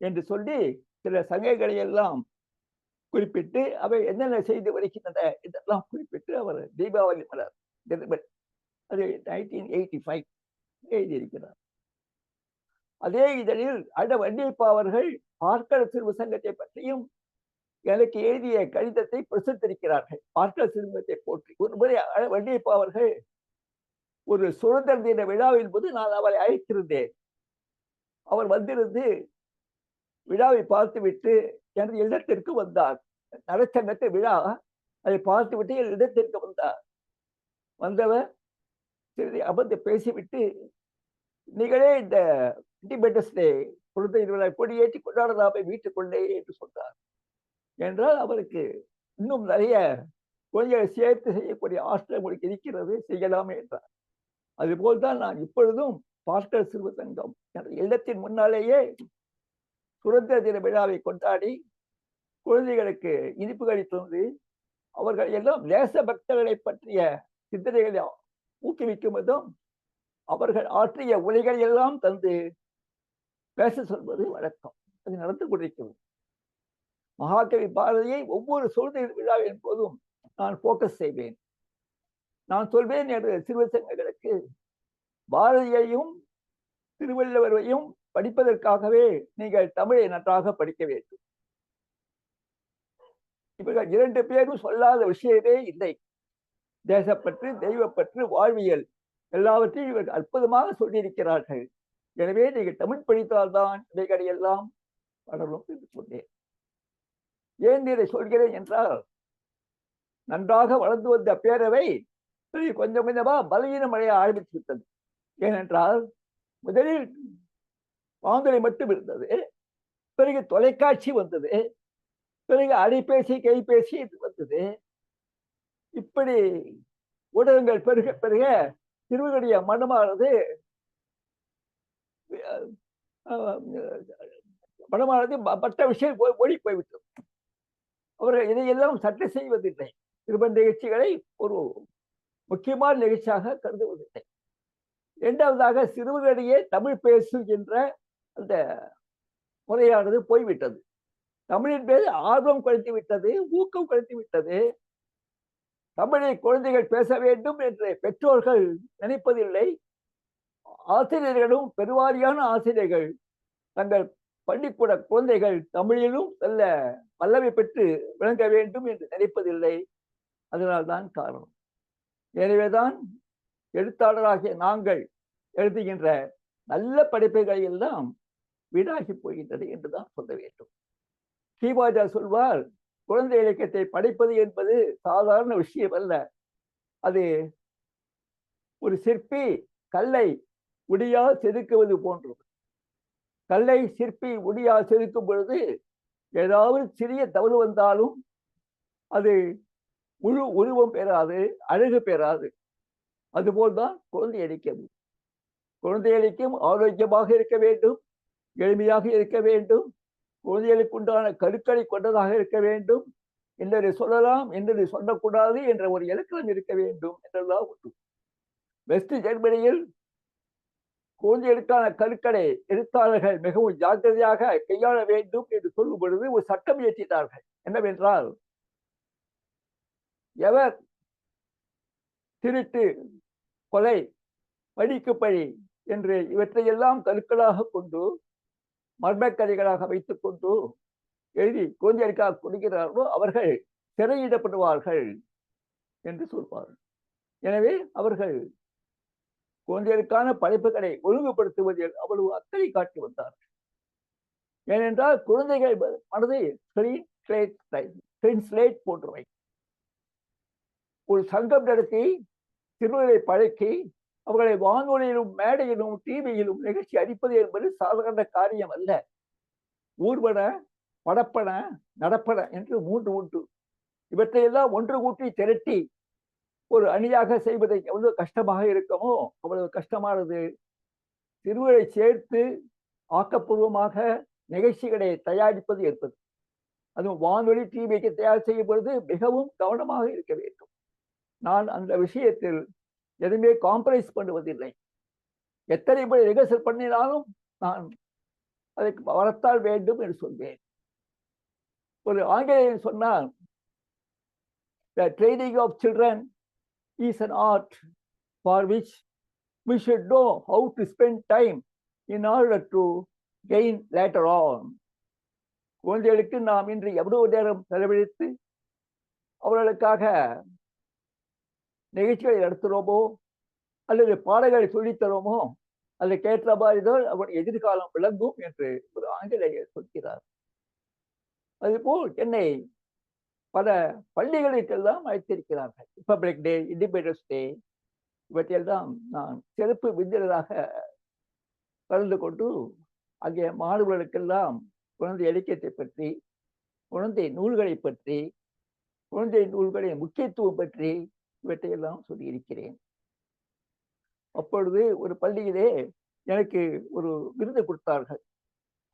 [SPEAKER 9] என்று சொல்லி சில சங்கங்களை எல்லாம் குறிப்பிட்டு அவை என்னென்ன செய்து வருகின்றன இதெல்லாம் குறிப்பிட்டு அவர் தீபாவளி மலர் அது 1985 எழுதியிருக்கிறார். அதே இதழில் அட வண்டியப்பா அவர்கள் பார்க்கல் சிறுவர் சங்கத்தை பற்றியும் எனக்கு எழுதிய கடிதத்தை பிரசுரித்திருக்கிறார்கள். பார்க்கல் சிறுவத்தை போற்றி ஒரு முறை வண்டியப்பா அவர்கள் ஒரு சுதந்திர தின விழாவின் போது நான் அவரை அழைத்திருந்தேன். அவர் வந்திருந்து விழாவை பார்த்துவிட்டு எனது இல்லத்திற்கு வந்தார். நரச்சங்கத்தை விழா, அதை பார்த்துவிட்டு என் இடத்திற்கு வந்தார். வந்தவர் சிறிது அமர்ந்து பேசிவிட்டு, நீங்களே இந்த இண்டிபெண்டன்ஸ் டே குழந்தை கொடியேற்றி கொண்டாடலாமை வீட்டுக்குள்ளே என்று சொன்னார். என்றால் அவருக்கு இன்னும் நிறைய கொஞ்சம் சேர்த்து செய்யக்கூடிய ஆற்றல் உங்களுக்கு இருக்கிறது, செய்யலாமே என்றார். அதுபோல்தான் நான் இப்பொழுதும் பாஸ்டர் சிறுவ சங்கம் என்ற இல்லத்தின் முன்னாலேயே சுதந்திர தின விழாவை கொண்டாடி குழந்தைகளுக்கு இனிப்புகளை தந்து அவர்கள் எல்லாம் தேச பக்தர்களை பற்றிய சிந்தனைகளை ஊக்குவிக்குவதும் அவர்கள் ஆற்றிய உரைகளை எல்லாம் தந்து பேச சொல்வது வழக்கம். அது நடந்து கொண்டிருக்கிறது. மகாகவி பாரதியை ஒவ்வொரு சுதந்திர விழாவின் போதும் நான் போக்கஸ் செய்வேன். நான் சொல்வேன் என்று சிறுவர் சங்கங்களுக்கு, பாரதியையும் திருவள்ளுவரையும் படிப்பதற்காகவே நீங்கள் தமிழை நன்றாக படிக்க வேண்டும். இவர்கள் 2 பேரும் சொல்லாத விஷயமே இல்லை. தேசப்பற்று, தெய்வப்பற்று, வாழ்வியல் எல்லாவற்றையும் இவர்கள் அற்புதமாக சொல்லியிருக்கிறார்கள். எனவே நீங்கள் தமிழ் படித்தால்தான் இவைகளை எல்லாம் வளரும் என்று சொன்னேன். ஏன் இதை சொல்கிறேன் என்றால், நன்றாக வளர்ந்து வந்த பேரவை கொஞ்சம் கொஞ்சமா பலவீனமடைய ஆரம்பித்து விட்டது. ஏனென்றால் முதலில் வானொலி மட்டும் இருந்தது, பிறகு தொலைக்காட்சி வந்தது, பிறகு அலைபேசி கைபேசி வந்தது. இப்படி ஊடகங்கள் பெருக பெருக சிறுவர்களுடைய மனமானது மற்ற விஷயம் ஓடி போய்விட்டது. அவர்கள் இதையெல்லாம் சட்டை செய்வதில்லை. சிறுவ நிகழ்ச்சிகளை ஒரு முக்கியமான நிகழ்ச்சியாக கருதுவதில்லை. இரண்டாவதாக சிறுவர்களிடையே தமிழ் பேசுகின்ற அந்த முறையானது போய்விட்டது. தமிழின் பேர் ஆர்வம் குறைத்து விட்டது, ஊக்கம் குறைத்து விட்டது. தமிழை குழந்தைகள் பேச வேண்டும் என்று பெற்றோர்கள் நினைப்பதில்லை. ஆசிரியர்களும் பெருவாரியான ஆசிரியர்கள் தங்கள் பள்ளிக்கூட குழந்தைகள் தமிழிலும் நல்ல வல்லமை பெற்று விளங்க வேண்டும் என்று நினைப்பதில்லை. அதனால்தான் காரணம். எனவேதான் எழுத்தாளராகிய நாங்கள் எழுதுகின்ற நல்ல படைப்புகளை எல்லாம் வீணாகி போகின்றது என்றுதான் சொல்ல வேண்டும். சீபாஜா சொல்வார், குழந்தை இலக்கியத்தை படைப்பது என்பது சாதாரண விஷயம் அல்ல. அது ஒரு சிற்பி கல்லை உடியால் செதுக்குவது போன்றது. கல்லை சிற்பி உடியால் செதுக்கும் பொழுது ஏதாவது சிறிய தவறு வந்தாலும் அது முழு உருவம் பெறாது, அழகு பெறாது. அதுபோல்தான் குழந்தை இலக்கியம். குழந்தை இலக்கியம் ஆரோக்கியமாக இருக்க வேண்டும், எளிமையாக இருக்க வேண்டும், குழந்தைகளுக்கு உண்டான கருக்களை கொண்டதாக இருக்க வேண்டும், என்னது சொல்லலாம் என்னது சொல்லக்கூடாது என்ற ஒரு இலக்கணம் இருக்க வேண்டும் என்றெல்லாம் உண்டு. வெஸ்ட் ஜெர்மனியில் குழந்தைகளுக்கான கருக்களை எழுத்தாளர்கள் மிகவும் ஜாக்கிரதையாக கையாள வேண்டும் என்று சொல்லும் பொழுது ஒரு சட்டம் இயற்றினார்கள். என்னவென்றால், எவர் திருட்டு, கொலை, பழிக்கு பழி என்று இவற்றையெல்லாம் கருக்களாக கொண்டு மர்மக்கதைகளாக வைத்துக் கொண்டு எழுதி குழந்தைகளுக்காக கொடுக்கிறார்களோ அவர்கள் சிறையிடப்படுவார்கள் என்று சொல்வார்கள். எனவே அவர்கள் குழந்தைகளுக்கான படைப்புகளை ஒழுங்குபடுத்துவதில் அவ்வளவு அக்கறை காட்டி வந்தார்கள். ஏனென்றால் குழந்தைகள் மனதை போன்றவை. ஒரு சங்கம் நடத்தி சிறுவர்களை பழக்கி அவர்களை வானொலியிலும் மேடையிலும் டிவியிலும் நிகழ்ச்சி அளிப்பது என்பது சாதாரண காரியம் அல்ல. ஊர்வன, படப்பன, நடப்பன என்று 3 உண்டு. இவற்றையெல்லாம் ஒன்று கூட்டி திரட்டி ஒரு அணியாக செய்வதை எவ்வளவு கஷ்டமாக இருக்குமோ அவ்வளவு கஷ்டமானது சிறுவரை சேர்த்து ஆக்கப்பூர்வமாக நிகழ்ச்சிகளை தயாரிப்பது என்பது. அதுவும் வானொலி டிவிக்கு தயார் செய்யும் பொழுது மிகவும் கவனமாக இருக்க வேண்டும். நான் அந்த விஷயத்தில் எதுவுமே காம்ப்ரமைஸ் பண்ணுவதில்லை. எத்தனை முறை ரிகர்சல் பண்ணினாலும் நான் அதை வளர்த்தால் வேண்டும் என்று சொல்வேன். ஒரு ஆங்கிலேயன் சொன்னார், the training of children is an art for which we should know how to spend time in order to gain later on. குழந்தைகளுக்கு நாம் இன்று எவ்வளவு நேரம் செலவழித்து அவர்களுக்காக நிகழ்ச்சிகளை நடத்துகிறோமோ அல்லது பாடங்களை சொல்லித்தரோமோ அதை கேட்ட மாதிரிதான் அவன் எதிர்காலம் விளங்கும் என்று ஒரு ஆங்கிலேயர் சொல்கிறார். அதுபோல் என்னை பல பள்ளிகளுக்கெல்லாம் அழைத்திருக்கிறார்கள். ரிபப்ளிக் டே, இண்டிபெண்டன்ஸ் டே, இவற்றையெல்லாம் நான் சிறப்பு விருந்தினராக கலந்து கொண்டு அங்கே மாணவர்களுக்கெல்லாம் குழந்தை இலக்கியத்தை பற்றி குழந்தை நூல்களை பற்றி, குழந்தை நூல்களின் முக்கியத்துவம் பற்றி இவற்றையெல்லாம் சொல்லியிருக்கிறேன். அப்பொழுது ஒரு பள்ளியிலே எனக்கு ஒரு விருது கொடுத்தார்கள்.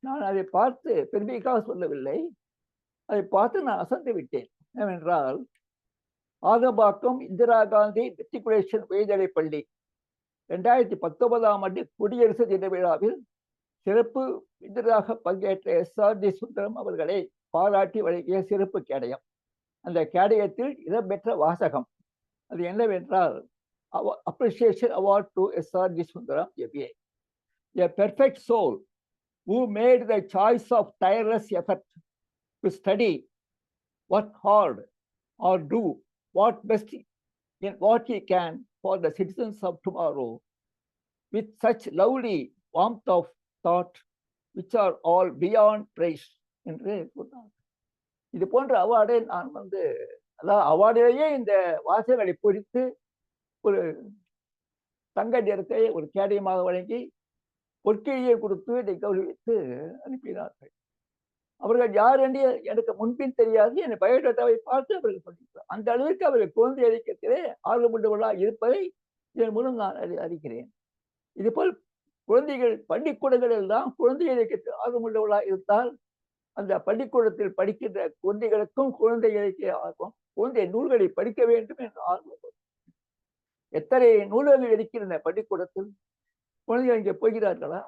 [SPEAKER 9] நான் அதை பார்த்து பெருமைக்காக சொல்லவில்லை, அதை பார்த்து நான் அசந்து விட்டேன். ஏனென்றால் ஆதம்பாக்கம் இந்திரா காந்தி மெட்ரிகுலேஷன் உயர்நிலைப் பள்ளி 2019ஆம் ஆண்டு குடியரசு தின விழாவில் சிறப்பு விருதாக பங்கேற்ற SRG சுந்தரம் அவர்களை பாராட்டி வழங்கிய சிறப்பு கேடயம். அந்த கேடயத்தில் இடம்பெற்ற வாசகம் அது என்னவென்றால், appreciation award to SRG Sundaram MA, a perfect soul who made the choice of tireless effort to study, work hard, or do what best in what he can for the citizens of tomorrow, with such lovely warmth of thought, which are all beyond praise என்று சொன்னார். இது போன்ற அவார்டை நான் அதாவது அவார்டிலேயே இந்த வாசகங்களை பொறித்து ஒரு தங்க நிறத்தை ஒரு கேடயமாக வழங்கி பொற்கையை கொடுத்து இதை கௌரவித்து அனுப்பினார்கள். அவர்கள் யார் என்று எனக்கு முன்பின் தெரியாது. என் பயோடேட்டாவை பார்த்து அவர்கள் சொல்லியிருக்கிறார். அந்த அளவிற்கு அவர்கள் குழந்தை இலக்கியத்திலே ஆர்வமுள்ளவர்களாக இருப்பதை இதன் மூலம் நான் அறிகிறேன். இதுபோல் குழந்தைகள் பள்ளிக்கூடங்களில் தான் குழந்தை இலக்கியத்தில் ஆர்வமுள்ளவர்களாக இருந்தால் அந்த பள்ளிக்கூடத்தில் படிக்கின்ற குழந்தைகளுக்கும் குழந்தை இலக்கிய ஆர்வம், குழந்தை நூல்களை படிக்க வேண்டும் என்ற ஆர்வம். எத்தனை நூல்கள் இருக்கின்றன பள்ளிக்கூடத்தில், குழந்தைகள் இங்கே போகிறார்களா?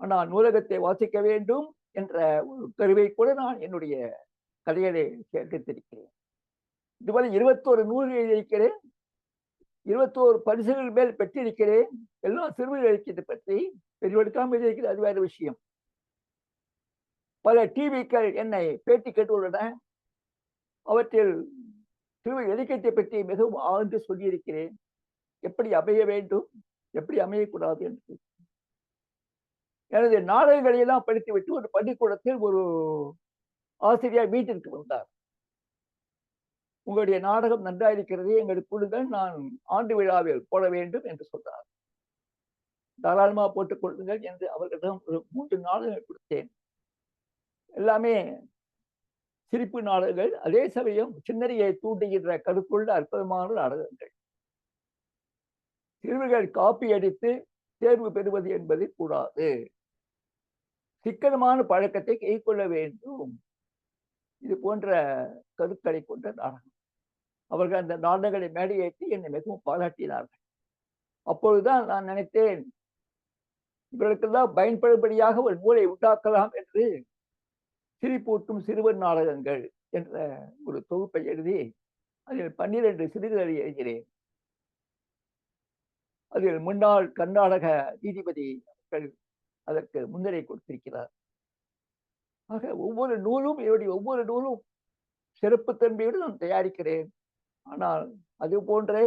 [SPEAKER 9] ஆனால் நூலகத்தை வாசிக்க வேண்டும் என்ற ஒரு கருவை கூட நான் என்னுடைய கதைகளை கேட்டிருக்கிறேன். இதுவரை 21 நூல்கள் எழுதியிருக்கிறேன், 21 பரிசுகள் மேல் பெற்றிருக்கிறேன். எல்லாம் சிறுவர் இலக்கியத்தை பற்றி பெரியவெடுக்காமல் எழுதியிருக்கிறது, அது வேற விஷயம். பல டிவிக்கள் என்னை பேட்டி கேட்டுள்ளன. அவற்றில் சிறுவர் இலக்கியத்தை பற்றி மிகவும் ஆழ்ந்து சொல்லியிருக்கிறேன். எப்படி அமைய வேண்டும், எப்படி அமையக்கூடாது என்று. எனது நாடகங்களை எல்லாம் படித்துவிட்டு ஒரு பள்ளிக்கூடத்தில் ஒரு ஆசிரியர் வீட்டிற்கு வந்தார். உங்களுடைய நாடகம் நன்றாயிருக்கிறது, எங்களுக்கு கொடுங்கள், நான் ஆண்டு விழாவில் போட வேண்டும் என்று சொன்னார். தாராளமாக போட்டுக் கொள்ளுங்கள் என்று அவர்களிடம் ஒரு 3 நாடகங்கள் கொடுத்தேன். எல்லாமே சிரிப்பு நாடகங்கள், அதே சமயம் சிந்தனையை தூண்டுகின்ற கருத்துள்ள அற்புதமான நாடகங்கள். சிறுவர்கள் காப்பி அடித்து தேர்வு பெறுவது என்பது கூடாது. சிக்கனமான பழக்கத்தை கைக்கொள்ள வேண்டும். இது போன்ற கருக்களை கொண்ட நாடகம். அவர்கள் அந்த நாடகங்களை மேடையேற்றி என்னை மிகவும் பாராட்டினார்கள். அப்பொழுதுதான் நான் நினைத்தேன், இவர்களுக்கெல்லாம் பயன்படும்படியாக ஒரு நூலை உண்டாக்கலாம் என்று சிரிப்பூட்டும் சிறுவர் நாடகங்கள் என்ற ஒரு தொகுப்பை எழுதி அதில் 12 சிறுகதை எழுதினேன். அதில் முன்னாள் கர்நாடக நீதிபதி அவர்கள் அதற்கு முன்னுரை கொடுத்திருக்கிறார். ஆக ஒவ்வொரு நூலும் என்னுடைய ஒவ்வொரு நூலும் சிறப்பு தன்மையோடு நான் தயாரிக்கிறேன். ஆனால் அது போன்றே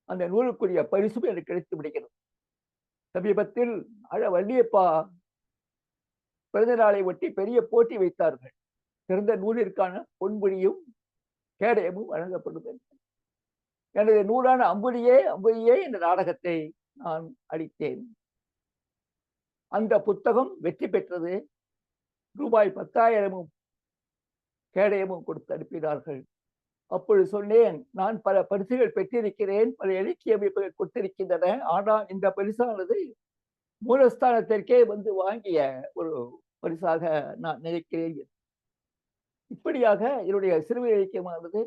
[SPEAKER 9] அந்த நூலுக்குரிய பரிசும் எனக்கு கிடைத்து விடுகிறது. சமீபத்தில் வள்ளியப்பா பிறந்த நாளை ஒட்டி பெரிய போட்டி வைத்தார்கள். சிறந்த நூலிற்கான பொன்முடியும் கேடயமும் வழங்கப்படுது. எனது நூலான அம்புலியே அம்புலியே என்ற நாடகத்தை நான் அளித்தேன். அந்த புத்தகம் வெற்றி பெற்றது. ரூபாய் 10,000 கேடயமும் கொடுத்து அனுப்பினார்கள். அப்பொழுது சொன்னேன், நான் பல பரிசுகள் பெற்றிருக்கிறேன், பல இலக்கிய அமைப்புகள் கொடுத்திருக்கின்றன. ஆனால் இந்த பரிசானது மூலஸ்தானத்திற்கே வந்து வாங்கிய ஒரு பரிசாக நான் நினைக்கிறேன். இப்படியாக என்னுடைய சிறுவர் இலக்கியமானது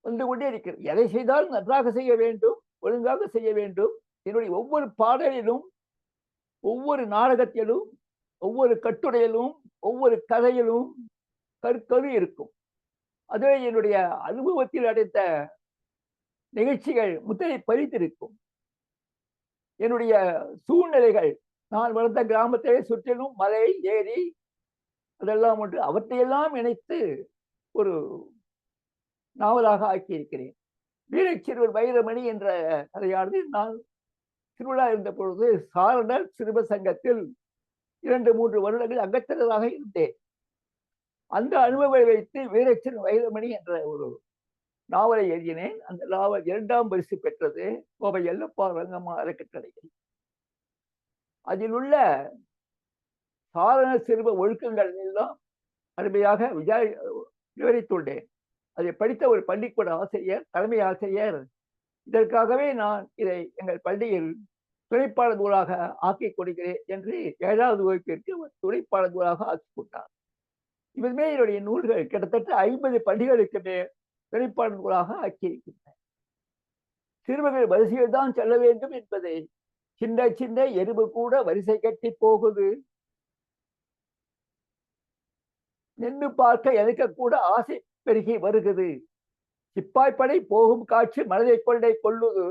[SPEAKER 9] வந்து கொண்டே இருக்கிறது. எதை செய்தாலும் நன்றாக செய்ய வேண்டும், ஒழுங்காக செய்ய வேண்டும். என்னுடைய ஒவ்வொரு பாடலிலும், ஒவ்வொரு நாடகத்திலும், ஒவ்வொரு கட்டுரையிலும், ஒவ்வொரு கதையிலும் கரு இருக்கும். அதுவே என்னுடைய அனுபவத்தில் அடைந்த நிகழ்ச்சிகள் முத்திரை பதித்திருக்கும். என்னுடைய சூழ்நிலைகள், நான் வளர்ந்த கிராமத்தை சுற்றிலும் மலை, ஏரி அதெல்லாம் ஒன்று, அவற்றையெல்லாம் இணைத்து ஒரு நாவலாக ஆக்கியிருக்கிறேன். வீரச்சிறுவர் வைரமணி என்ற கதையானது நான் திருவிழா இருந்த பொழுது சாரணர் சிறுவர் சங்கத்தில் 2-3 வருடங்கள் அங்கத்தினராக இருந்தேன். அந்த அனுபவத்தை வைத்து வீரச்சிறுவர் வைரமணி என்ற ஒரு நாவலை எழுதினேன். அந்த நாவல் 2ஆம் பரிசு பெற்றது கோவை எல்லப்பா ரங்கம்மா அறக்கட்டளையில். அதில் உள்ள சாரண சிறுவ ஒழுக்கங்கள் எல்லாம் அருமையாக விவரித்துள்ளேன். அதை படித்த ஒரு பள்ளிக்கூட ஆசிரியர், தலைமை ஆசிரியர், இதற்காகவே நான் இதை எங்கள் பள்ளியில் துணைப்பாட நூலாக ஆக்கிக் கொடுக்கிறேன் என்று 7வது வகுப்பிற்கு ஒரு துணைப்பாட நூலாக ஆக்கிக் கொண்டார். இவருமே என்னுடைய நூல்கள் கிட்டத்தட்ட 50 பள்ளிகளுக்கு மேல் துணைப்பாட நூலாக ஆக்கியிருக்கின்றன. சிறுவர்கள் வரிசையில் தான் செல்ல வேண்டும் என்பதை சின்ன சின்ன எறும்பு கூட வரிசை கட்டி போகுது, நின்று பார்க்க எனக்கு கூட ஆசை பெருகி வருகுது, சிப்பாய்ப்படை போகும் காட்சி மனதை கொள்ளை கொள்ளுது,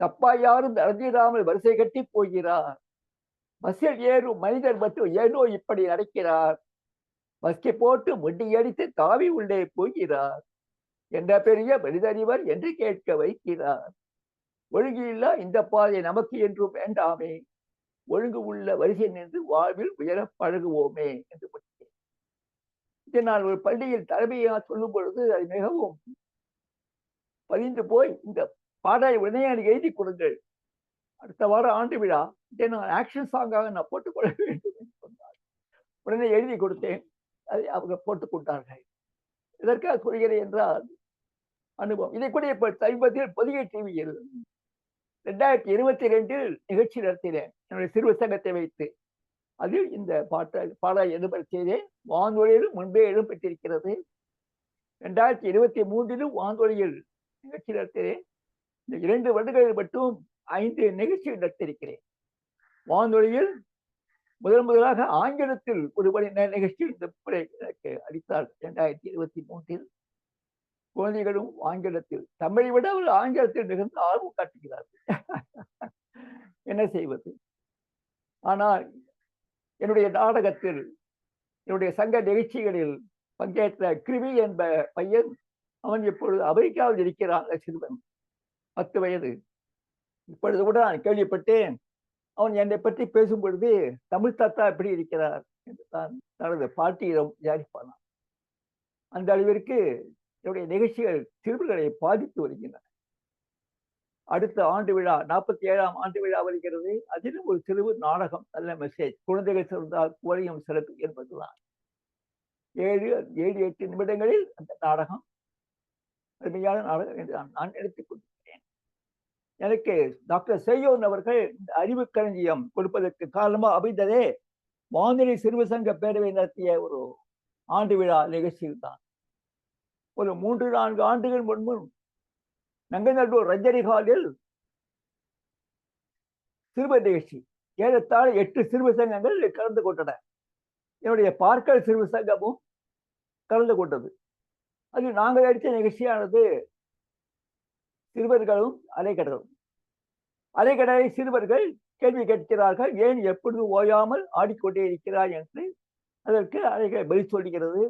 [SPEAKER 9] தப்பாய் யாரும் நடந்திடாமல் வரிசை கட்டி போகிறார், பஸ்ஸில் ஏறும் மனிதர் மட்டும் ஏனோ இப்படி நடக்கிறார், பஸ்கை போட்டு முண்டியடித்து தாவி உள்ளே போகிறார், என்ற பெரிய மனிதறிவர் என்று கேட்க வைக்கிறார், ஒழுங்கு இல்லா இந்த பாதை நமக்கு என்றும் வேண்டாமே, ஒழுங்கு உள்ள வரிசை நின்று வாழ்வில் உயர பழகுவோமே என்று முடித்தேன். இதை நான் ஒரு பள்ளியில் தலைமையாக சொல்லும் பொழுது அது மிகவும் பதிந்து போய், இந்த பாடலை உடனே எனக்கு எழுதி கொடுங்கள், அடுத்த வாரம் ஆண்டு விழா, இதை நான் ஆக்ஷன் சாங்காக நான் போட்டுக்கொள்ள வேண்டும் என்று சொன்னார். உடனே எழுதி கொடுத்தேன், அதை அவங்க போட்டுக்கொண்டார்கள். இதற்காக சொல்கிறேன் என்றால் அனுபவம். இதை கூட இப்ப சமீபத்தில் பொதிகை டிவியில் 2022 நிகழ்ச்சி நடத்தினேன் என்னுடைய சிறுவ சங்கத்தை வைத்து. அதில் இந்த பாடலை எழுதப்பட செய்தேன். வானொலியிலும் முன்பே இடம்பெற்றிருக்கிறது. 2023 வானொலியில் நிகழ்ச்சி நடத்தினேன். இந்த 2 வருடங்களில் மட்டும் 5 நிகழ்ச்சிகள் நடத்தியிருக்கிறேன். வானொலியில் முதலாக ஆங்கிலத்தில் ஒரு மணி நேர நிகழ்ச்சி இந்த முறை எனக்கு அளித்தார் 2023. குழந்தைகளும் ஆங்கிலத்தில், தமிழை விட அவர் ஆங்கிலத்தில் மிகுந்த ஆர்வம் காட்டுகிறார்கள். என்ன செய்வது? ஆனால் என்னுடைய நாடகத்தில், என்னுடைய சங்க நிகழ்ச்சிகளில் பங்கேற்ற கிருமி என்ற பையன், அவன் இப்பொழுது அமெரிக்காவில் இருக்கிறான். சிறுவன் 10 வயது. இப்பொழுது கூட நான் கேள்விப்பட்டேன், அவன் என்னை பற்றி பேசும் பொழுது தமிழ் தாத்தா எப்படி இருக்கிறார் என்று தான் தனது பாட்டியிடம் விசாரிப்பானான். அந்த அளவிற்கு என்னுடைய நிகழ்ச்சிகள் சிறுவர்களை பாதித்து வருகின்றன. அடுத்த ஆண்டு விழா 47ஆம் ஆண்டு விழா வருகிறது. அதிலும் ஒரு சிறு நாடகம், நல்ல மெசேஜ், குழந்தைகள் சிறந்தால் குறையும் சிறப்பு என்பதுதான். 7-8 நிமிடங்களில் அந்த நாடகம் அருமையான நாடகம் என்று நான் எடுத்துக் கொண்டிருக்கிறேன். எனக்கு டாக்டர் செய்யோன் அவர்கள் இந்த அறிவு களஞ்சியம் கொடுப்பதற்கு காரணமாக அமைந்ததே வானொலி சிறுவ சங்க பேரவை நடத்திய ஒரு ஆண்டு விழா நிகழ்ச்சியில் தான். ஒரு 3-4 ஆண்டுகள் முன்பு நங்கநல்லூர் ரஞ்சனி ஹாலில் சிறுவர் நிகழ்ச்சி, ஏறத்தாழ 8 சிறுவ சங்கங்கள் கலந்து கொண்டன. என்னுடைய பார்க்கல் சிறுவ சங்கமும் கலந்து கொண்டது. அது நாங்கள் அடித்த நிகழ்ச்சியானது சிறுவர்களும் அலைக்கடலும். அலைக்கடலை சிறுவர்கள் கேள்வி கேட்கிறார்கள், ஏன் எப்பொழுது ஓயாமல் ஆடிக்கொண்டே இருக்கிறார் என்று. அதற்கு அலைகள் பதில் சொல்லுகிறது.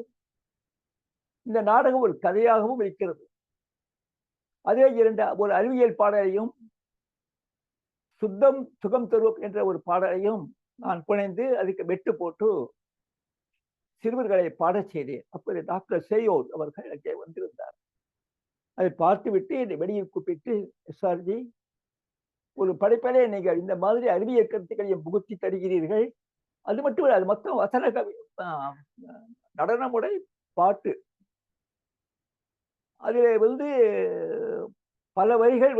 [SPEAKER 9] இந்த நாடகம் ஒரு கதையாகவும் இருக்கிறது. அதே ஒரு அறிவியல் பாடலையும் சுத்தம் சுகம் தரும் என்ற ஒரு பாடலையும் நான் புனைந்து அதுக்கு வெட்டு போட்டு சிறுவர்களை பாடச் செய்தேன். அப்போது டாக்டர் செய்யோன் அவர்கள் அங்கே வந்திருந்தார். அதை பார்த்துவிட்டு என்னை வெளியில் கூப்பிட்டு, எஸ்ஆர்ஜி, ஒரு படைப்பிலே நீங்கள் இந்த மாதிரி அறிவியல் கருத்துக்களையும் புகுத்தி தருகிறீர்கள். அது மட்டும் இல்லை, அது மொத்தம் வசன நடனமுறை பாட்டு. அதில் பல வரிகள்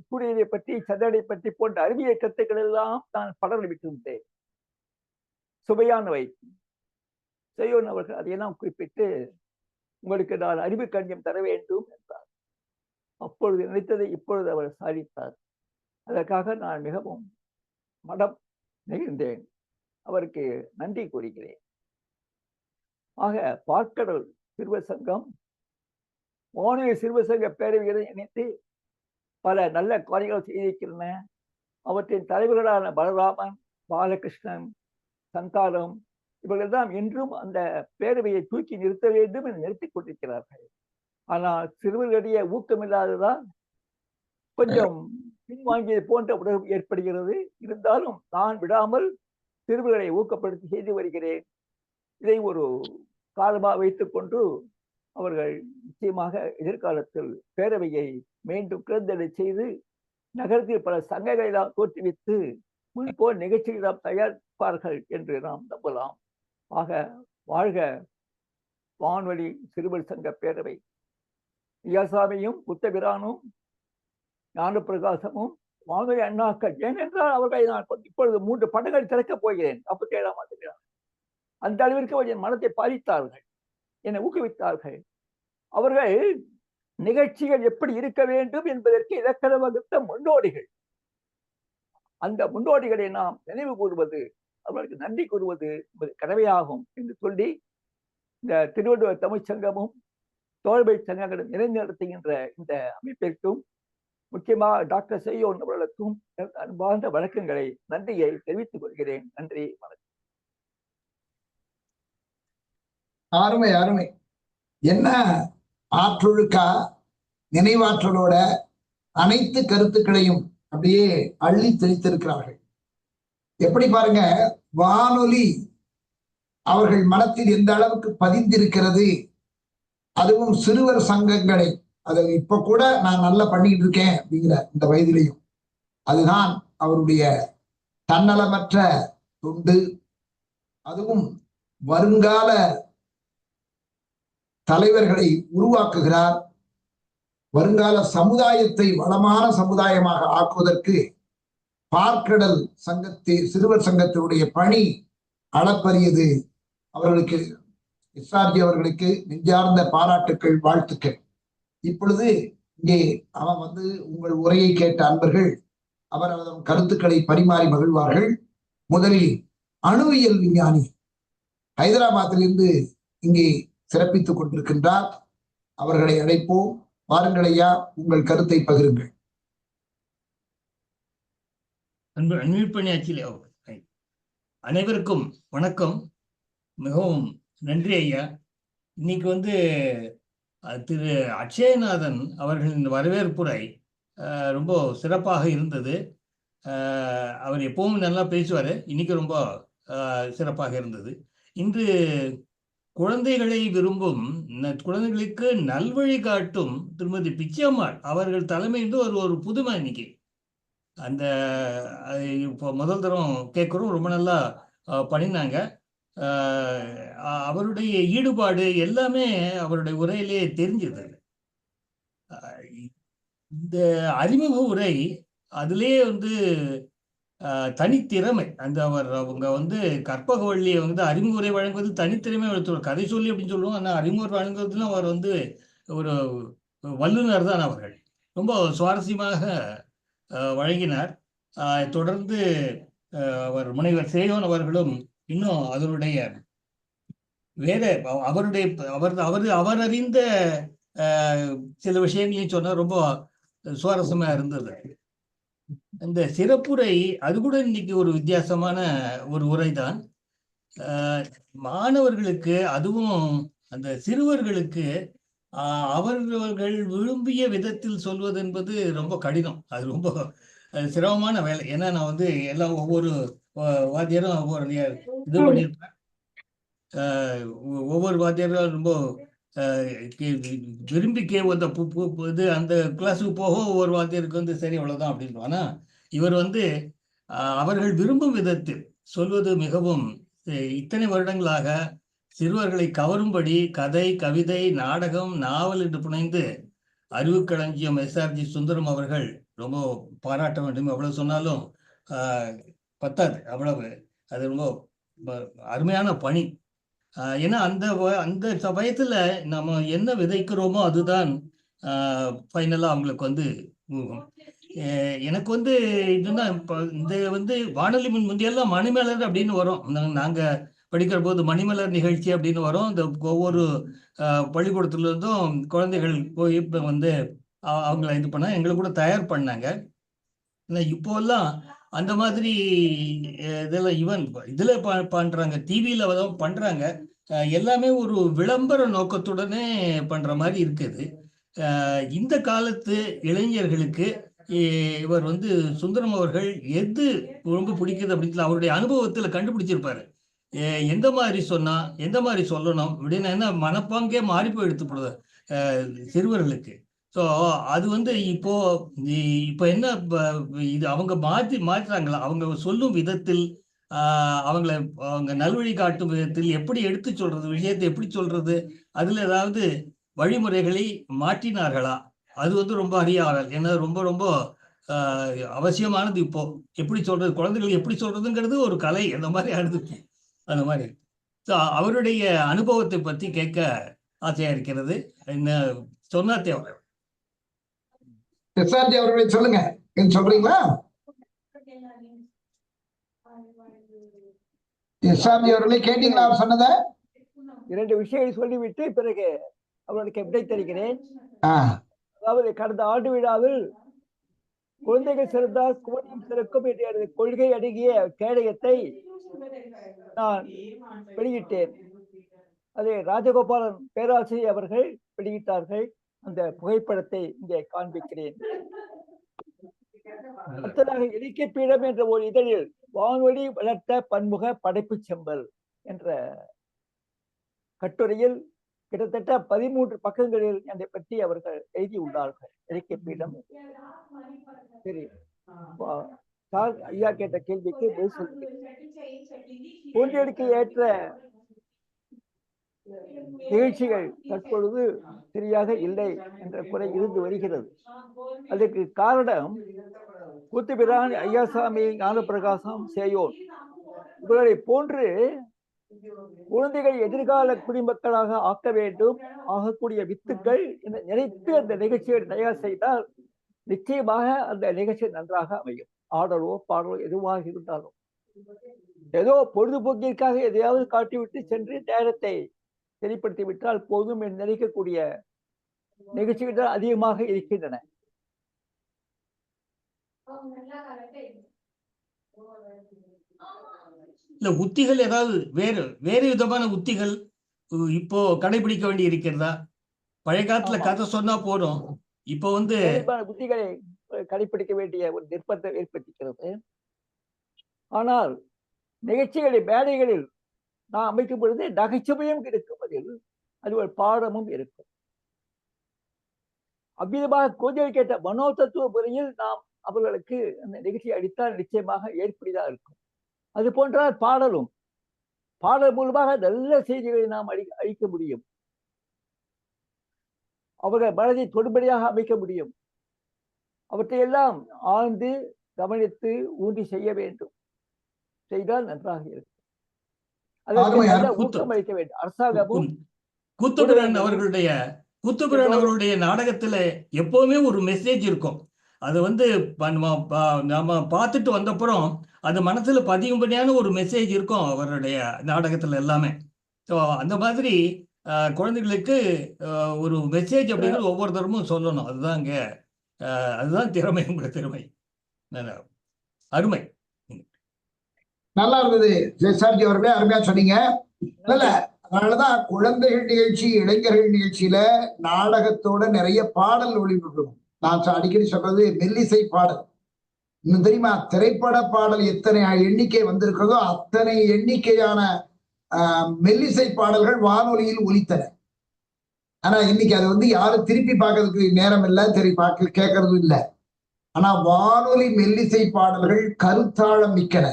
[SPEAKER 9] சூரியனை பற்றி, சந்திரனை பற்றி போன்ற அறிவியல் கருத்துக்கள் எல்லாம் நான் படர விட்டிருந்தேன். சுவையானவை. செய்யோன் அவர்கள் அதையெல்லாம் குறிப்பிட்டு, உங்களுக்கு நான் அறிவு கண்ணியம் தர வேண்டும் என்றார். அப்பொழுது நினைத்ததை இப்பொழுது அவர் சாதித்தார். அதற்காக நான் மிகவும் மனம் நெகிழ்ந்தேன். அவருக்கு நன்றி கூறுகிறேன். ஆக பார்க்கடல் சிறுவர் சங்கம், வானொலி சிறுவர் சங்க பேரவைகளை இணைத்து பல நல்ல காரியங்கள் செய்திருக்கின்றன. அவற்றின் தலைவர்களான பலராமன், பாலகிருஷ்ணன், சந்தானம் இவர்கள் தான் இன்றும் அந்த பேரவையை தூக்கி நிறுத்த வேண்டும் என்று நிறுத்திக் கொண்டிருக்கிறார்கள். ஆனால் சிறுவர்களிடையே ஊக்கமில்லாததால் கொஞ்சம் பின்வாங்கியது போன்ற உணர்வு ஏற்படுகிறது. இருந்தாலும் நான் விடாமல் சிறுவர்களை ஊக்கப்படுத்தி செய்து வருகிறேன். இதை ஒரு காரணமாக வைத்துக் கொண்டு அவர்கள் நிச்சயமாக எதிர்காலத்தில் பேரவையை மீண்டும் கிளர்ந்தடை செய்து நகரத்தில் பல சங்கங்களை எல்லாம் தோற்றுவித்து முன்போல் நிகழ்ச்சிகளை தயாரிப்பார்கள் என்று நாம் நம்பலாம். ஆக வாழ்க வான்வழி சிறுவர் சங்க பேரவை. ஐயாசாமியும் புத்தபிரானும் ஞானப்பிரகாசமும் வான்வழி அண்ணாக்கள். ஏனென்றால் அவர்களை நான் இப்பொழுது 3 படங்கள் திறக்கப் போகிறேன் 47ஆம் ஆண்டு. அந்த அளவிற்கு என் மனத்தை பாதித்தார்கள், என்னை ஊக்குவித்தார்கள். அவர்கள் நிகழ்ச்சிகள் எப்படி இருக்க வேண்டும் என்பதற்கு இலக்கண வகுத்த முன்னோடிகள். அந்த முன்னோடிகளை நாம் நினைவு கூறுவது, அவர்களுக்கு நன்றி கூறுவது என்பது கடமையாகும் என்று சொல்லி, இந்த திருவள்ளுவர் தமிழ்ச்சங்கமும் தோழமை சங்கங்களும் இணைந்து நடத்துகின்ற இந்த அமைப்பிற்கும் முக்கியமாக டாக்டர் செய்யோன் அவர்களுக்கும் அன்பார்ந்த வணக்கங்களை, நன்றியை தெரிவித்துக் கொள்கிறேன். நன்றி, வணக்கம்.
[SPEAKER 1] அருமை அருமை. என்ன ஆற்றொழுக்கா நினைவாற்றலோட அனைத்து கருத்துக்களையும் அப்படியே அள்ளி தெளித்திருக்கிறார்கள். எப்படி பாருங்க, வானொலி அவர்கள் மனத்தில் எந்த அளவுக்கு பதிந்திருக்கிறது. அதுவும் சிறுவர் சங்கங்களை, அதை இப்ப கூட நான் நல்லா பண்ணிட்டு இருக்கேன் அப்படிங்கிற இந்த வயதிலையும், அதுதான் அவருடைய தன்னலமற்ற தொண்டு. அதுவும் வருங்கால தலைவர்களை உருவாக்குகிறார். வருங்கால சமுதாயத்தை வளமான சமுதாயமாக ஆக்குவதற்கு பார்க்கடல் சிறுவர் சங்கத்தினுடைய பணி அளப்பரியது. அவர்களுக்கு எஸ்ஆர்ஜி அவர்களுக்கு நெஞ்சார்ந்த பாராட்டுக்கள், வாழ்த்துக்கள். இப்பொழுது இங்கே அவன் உங்கள் உரையை கேட்ட அன்பர்கள் அவரது கருத்துக்களை பரிமாறி மகிழ்வார்கள். முதலில் அணுவியல் விஞ்ஞானி ஹைதராபாத்திலிருந்து இங்கே சிறப்பித்துக் கொண்டிருக்கின்றார். அவர்களை அழைப்போம். வாருங்கள் ஐயா, உங்கள் கருத்தை பகிருங்கள்.
[SPEAKER 10] அனைவருக்கும் வணக்கம். மிகவும் நன்றி ஐயா. இன்னைக்கு திரு அக்ஷயநாதன் அவர்களின் வரவேற்புரை ரொம்ப சிறப்பாக இருந்தது. அவர் எப்பவும் நல்லா பேசுவார், இன்னைக்கு ரொம்ப சிறப்பாக இருந்தது. இன்று குழந்தைகளை விரும்பும், குழந்தைகளுக்கு நல்வழி காட்டும் திருமதி பிச்சைம்மாள் அவர்கள் தலைமையிலிருந்து ஒரு புதுமை இன்னைக்கு. அந்த இப்போ முதல் தரம் கேட்குறோம், ரொம்ப நல்லா பண்ணினாங்க. அவருடைய ஈடுபாடு எல்லாமே அவருடைய உரையிலே தெரிஞ்சது. இந்த அறிமுக உரை அதிலே தனித்திறமை, அவங்க கற்பகவள்ளியை அறிமுக உரை வழங்குவது தனித்திறமை. கதை சொல்லி அப்படின்னு சொல்லுவோம், ஆனால் அறிமுக வழங்குவதிலும் அவர் ஒரு வல்லுநர் தான். அவர்கள் ரொம்ப சுவாரஸ்யமாக வழங்கினார். தொடர்ந்து அவர் முனைவர் சேயோன் அவர்களும் இன்னும் அதனுடைய வேற அவர் அறிந்த சில விஷயங்களையும் சொன்னார். ரொம்ப சுவாரஸ்யமா இருந்தது. இந்த சிறப்புரை அது கூட இன்னைக்கு ஒரு வித்தியாசமான ஒரு உரைதான். மாணவர்களுக்கு, அதுவும் அந்த சிறுவர்களுக்கு அவர்கள் விரும்பிய விதத்தில் சொல்வது என்பது ரொம்ப கடினம். அது ரொம்ப சிரமமான வேலை. ஏன்னா நான் எல்லாம் ஒவ்வொரு வாத்தியாரும் ஒவ்வொரு இது பண்ணியிருப்பேன். ஒவ்வொரு வாத்தியாரும் ரொம்ப விரும்பி இது அந்த கிளாஸுக்கு போக ஒவ்வொரு வாத்தியருக்கு சரி அவ்வளவுதான் அப்படின்னு. ஆனா இவர் அவர்கள் விரும்பும் விதத்தில் சொல்வது மிகவும், இத்தனை வருடங்களாக சிறுவர்களை கவரும்படி கதை, கவிதை, நாடகம், நாவல் என்று புனைந்து அறிவுக்களஞ்சியம் எஸ்ஆர்ஜி சுந்தரம் அவர்கள் ரொம்ப பாராட்ட வேண்டும். எவ்வளவு சொன்னாலும் பத்தாது, அவ்வளவு. அது ரொம்ப அருமையான பணி. ஏன்னா அந்த சமயத்துல நம்ம என்ன விதைக்கிறோமோ அதுதான் ஃபைனலா அவங்களுக்கு எனக்கு இதுன்னா இப்போ இந்த வானொலி முந்தையெல்லாம் மணிமலர் அப்படின்னு வரும். நாங்க படிக்கிற போது மணிமலர் நிகழ்ச்சி அப்படின்னு வரும். இந்த ஒவ்வொரு பள்ளிக்கூடத்துல இருந்தும் குழந்தைகள் போய் அவங்கள இது பண்ண எங்களுக்கு கூட தயார் பண்ணாங்க. இப்போல்லாம் அந்த மாதிரி இதெல்லாம் இதுல பண்றாங்க, டிவியில பண்றாங்க. எல்லாமே ஒரு விளம்பர நோக்கத்துடனே பண்ற மாதிரி இருக்குது. இந்த காலத்து இளைஞர்களுக்கு இவர் சுந்தரம் அவர்கள் எது ரொம்ப பிடிக்குது அப்படின்னு அவருடைய அனுபவத்துல கண்டுபிடிச்சிருப்பாரு. எந்த மாதிரி சொன்னா எந்த மாதிரி சொல்லணும் அப்படின்னு என்ன மனப்பாங்கே மாறி போய் எடுத்துப்படுது சிறுவர்களுக்கு. ஸோ அது இப்போ என்ன இது அவங்க மாற்றுறாங்களா, அவங்க சொல்லும் விதத்தில் அவங்கள அவங்க நல்வழி காட்டும் விதத்தில் எப்படி எடுத்து சொல்றது, விஷயத்தை எப்படி சொல்றது, அதுல ஏதாவது வழிமுறைகளை மாற்றினார்களா? அது வந்து ரொம்ப அரிய ஆவல். ஏன்னா ரொம்ப ரொம்ப அவசியமானது. இப்போ எப்படி சொல்றது, குழந்தைகள் எப்படி சொல்றதுங்கிறது ஒரு கலை அந்த மாதிரி ஆடுது. அந்த மாதிரி அவருடைய அனுபவத்தை பத்தி கேட்க ஆசையா இருக்கிறது. என்ன சொன்னா தேவை.
[SPEAKER 1] எஸ்ஆர்ஜி அவர்களை சொல்லுங்க, சொல்றீங்களா? எஸ்ஆர்ஜி அவர்களை கேட்டீங்களா அவர் சொன்னத?
[SPEAKER 9] 2 விஷயங்களை சொல்லிவிட்டு பிறகு அவர்களுக்கு விடை தருகிறேன். அதாவது கடந்த ஆண்டு விழாவில் குழந்தைகள் சிறந்தால் குழந்தையும் சிறக்கும் என்ற எனது கொள்கை அடங்கிய கேடயத்தை நான் வெளியிட்டேன். அதை ராஜகோபாலன் பேராசிரியர் அவர்கள் வெளியிட்டார்கள். அந்த புகைப்படத்தை இங்கே காண்பிக்கிறேன். அடுத்ததாக இலக்கிய பீடம் என்ற ஒரு இதழில் வானொலி வளர்த்த பன்முக படைப்பு செம்பல் என்ற கட்டுரையில் கிட்டத்தட்ட 13 பக்கங்களில் என்னை பற்றி அவர்கள் எழுதியுள்ளார்கள். இலக்கிய பீடம். சரி, ஐயா கேட்ட கேள்விக்கு பதில் சொல்கிறேன். பூஞ்செடிக்கு ஏற்ற நிகழ்ச்சிகள் தற்பொழுது சரியாக இல்லை என்ற குறை இருந்து வருகிறது. அதற்கு காரணம் கூத்துபிரான், ஐயாசாமி, ஞானப்பிரகாசம், சேயோன் இவர்களை போன்று குழந்தைகள் எதிர்கால குடிமக்களாக ஆக்க வேண்டும், ஆகக்கூடிய வித்துக்கள் நினைத்து அந்த நிகழ்ச்சியை தயார் செய்தால் நிச்சயமாக அந்த நிகழ்ச்சி நன்றாக அமையும். ஆடலோ பாடலோ எதுவாக இருந்தாலும் ஏதோ பொழுதுபோக்கிற்காக எதையாவது காட்டிவிட்டு சென்று நேரத்தை வெளிப்படுத்தி விட்டால் போதும் என்று நினைக்கக்கூடிய நிகழ்ச்சிகள் அதிகமாக இருக்கின்றன.
[SPEAKER 10] இல்ல உத்திகள் ஏதாவது வேறு விதமான உத்திகள் இப்போ கடைபிடிக்க வேண்டி இருக்கிறதா? பழைய காலத்துல கதை சொன்னா போதும், இப்போ வந்து
[SPEAKER 9] உத்திகளை கடைபிடிக்க வேண்டிய ஒரு நிர்பந்தம் ஏற்பட்டிருக்கிறது. ஆனால் நிகழ்ச்சிகளின் மேடைகளில் நான் அமைக்கும் பொழுது நகைச்சுவையும் இருக்கும், அதில் அது ஒரு பாடமும் இருக்கும். அவ்விதமாக குழந்தைகள் கேட்ட மனோதத்துவ முறையில் நாம் அவர்களுக்கு அந்த நிகழ்ச்சியை அளித்தால் நிச்சயமாக ஏற்படுதா இருக்கும். அது போன்ற பாடல் மூலமாக நல்ல செய்திகளை நாம் அளிக்க முடியும். அவர்கள் மனதை தொடுபடியாக அமைக்க முடியும். அவற்றையெல்லாம் ஆழ்ந்து கவனித்து ஊன்றி செய்ய வேண்டும். செய்தால் நன்றாக இருக்கும். ஊக்கம் அளிக்க வேண்டும். அரசாங்கமும்
[SPEAKER 10] கூத்துபிரான் அவர்களுடைய நாடகத்துல எப்பவுமே ஒரு மெசேஜ் இருக்கும். அது வந்து நம்ம பார்த்துட்டு வந்தப்புறம் அது மனசுல பதியும்படியான ஒரு மெசேஜ் இருக்கும் அவருடைய நாடகத்துல எல்லாமே. ஸோ அந்த மாதிரி குழந்தைகளுக்கு ஒரு மெசேஜ் அப்படிங்கிறது ஒவ்வொரு தரமும் சொல்லணும். அதுதான் திறமை, உங்களோட திறமை. அருமை,
[SPEAKER 1] நல்லா இருந்தது ஜெயசார்ஜி அவர்களே, அருமையா சொன்னீங்க. இல்ல அதனாலதான் குழந்தைகள் நிகழ்ச்சி, இளைஞர்கள் நிகழ்ச்சியில நாடகத்தோட நிறைய பாடல் ஒளிபரப்பும். நான் அடிக்கடி சொல்றது மெல்லிசை பாடல். இன்னும் தெரியுமா, திரைப்பட பாடல் எத்தனை எண்ணிக்கை வந்திருக்கிறதோ அத்தனை எண்ணிக்கையான மெல்லிசை பாடல்கள் வானொலியில் ஒலித்தன. ஆனா இன்னைக்கு அது வந்து யாரும் திருப்பி பார்க்கறதுக்கு நேரம் இல்லை, கேட்கறது இல்லை. ஆனா வானொலி மெல்லிசை பாடல்கள் கருத்தாழம் மிக்கன,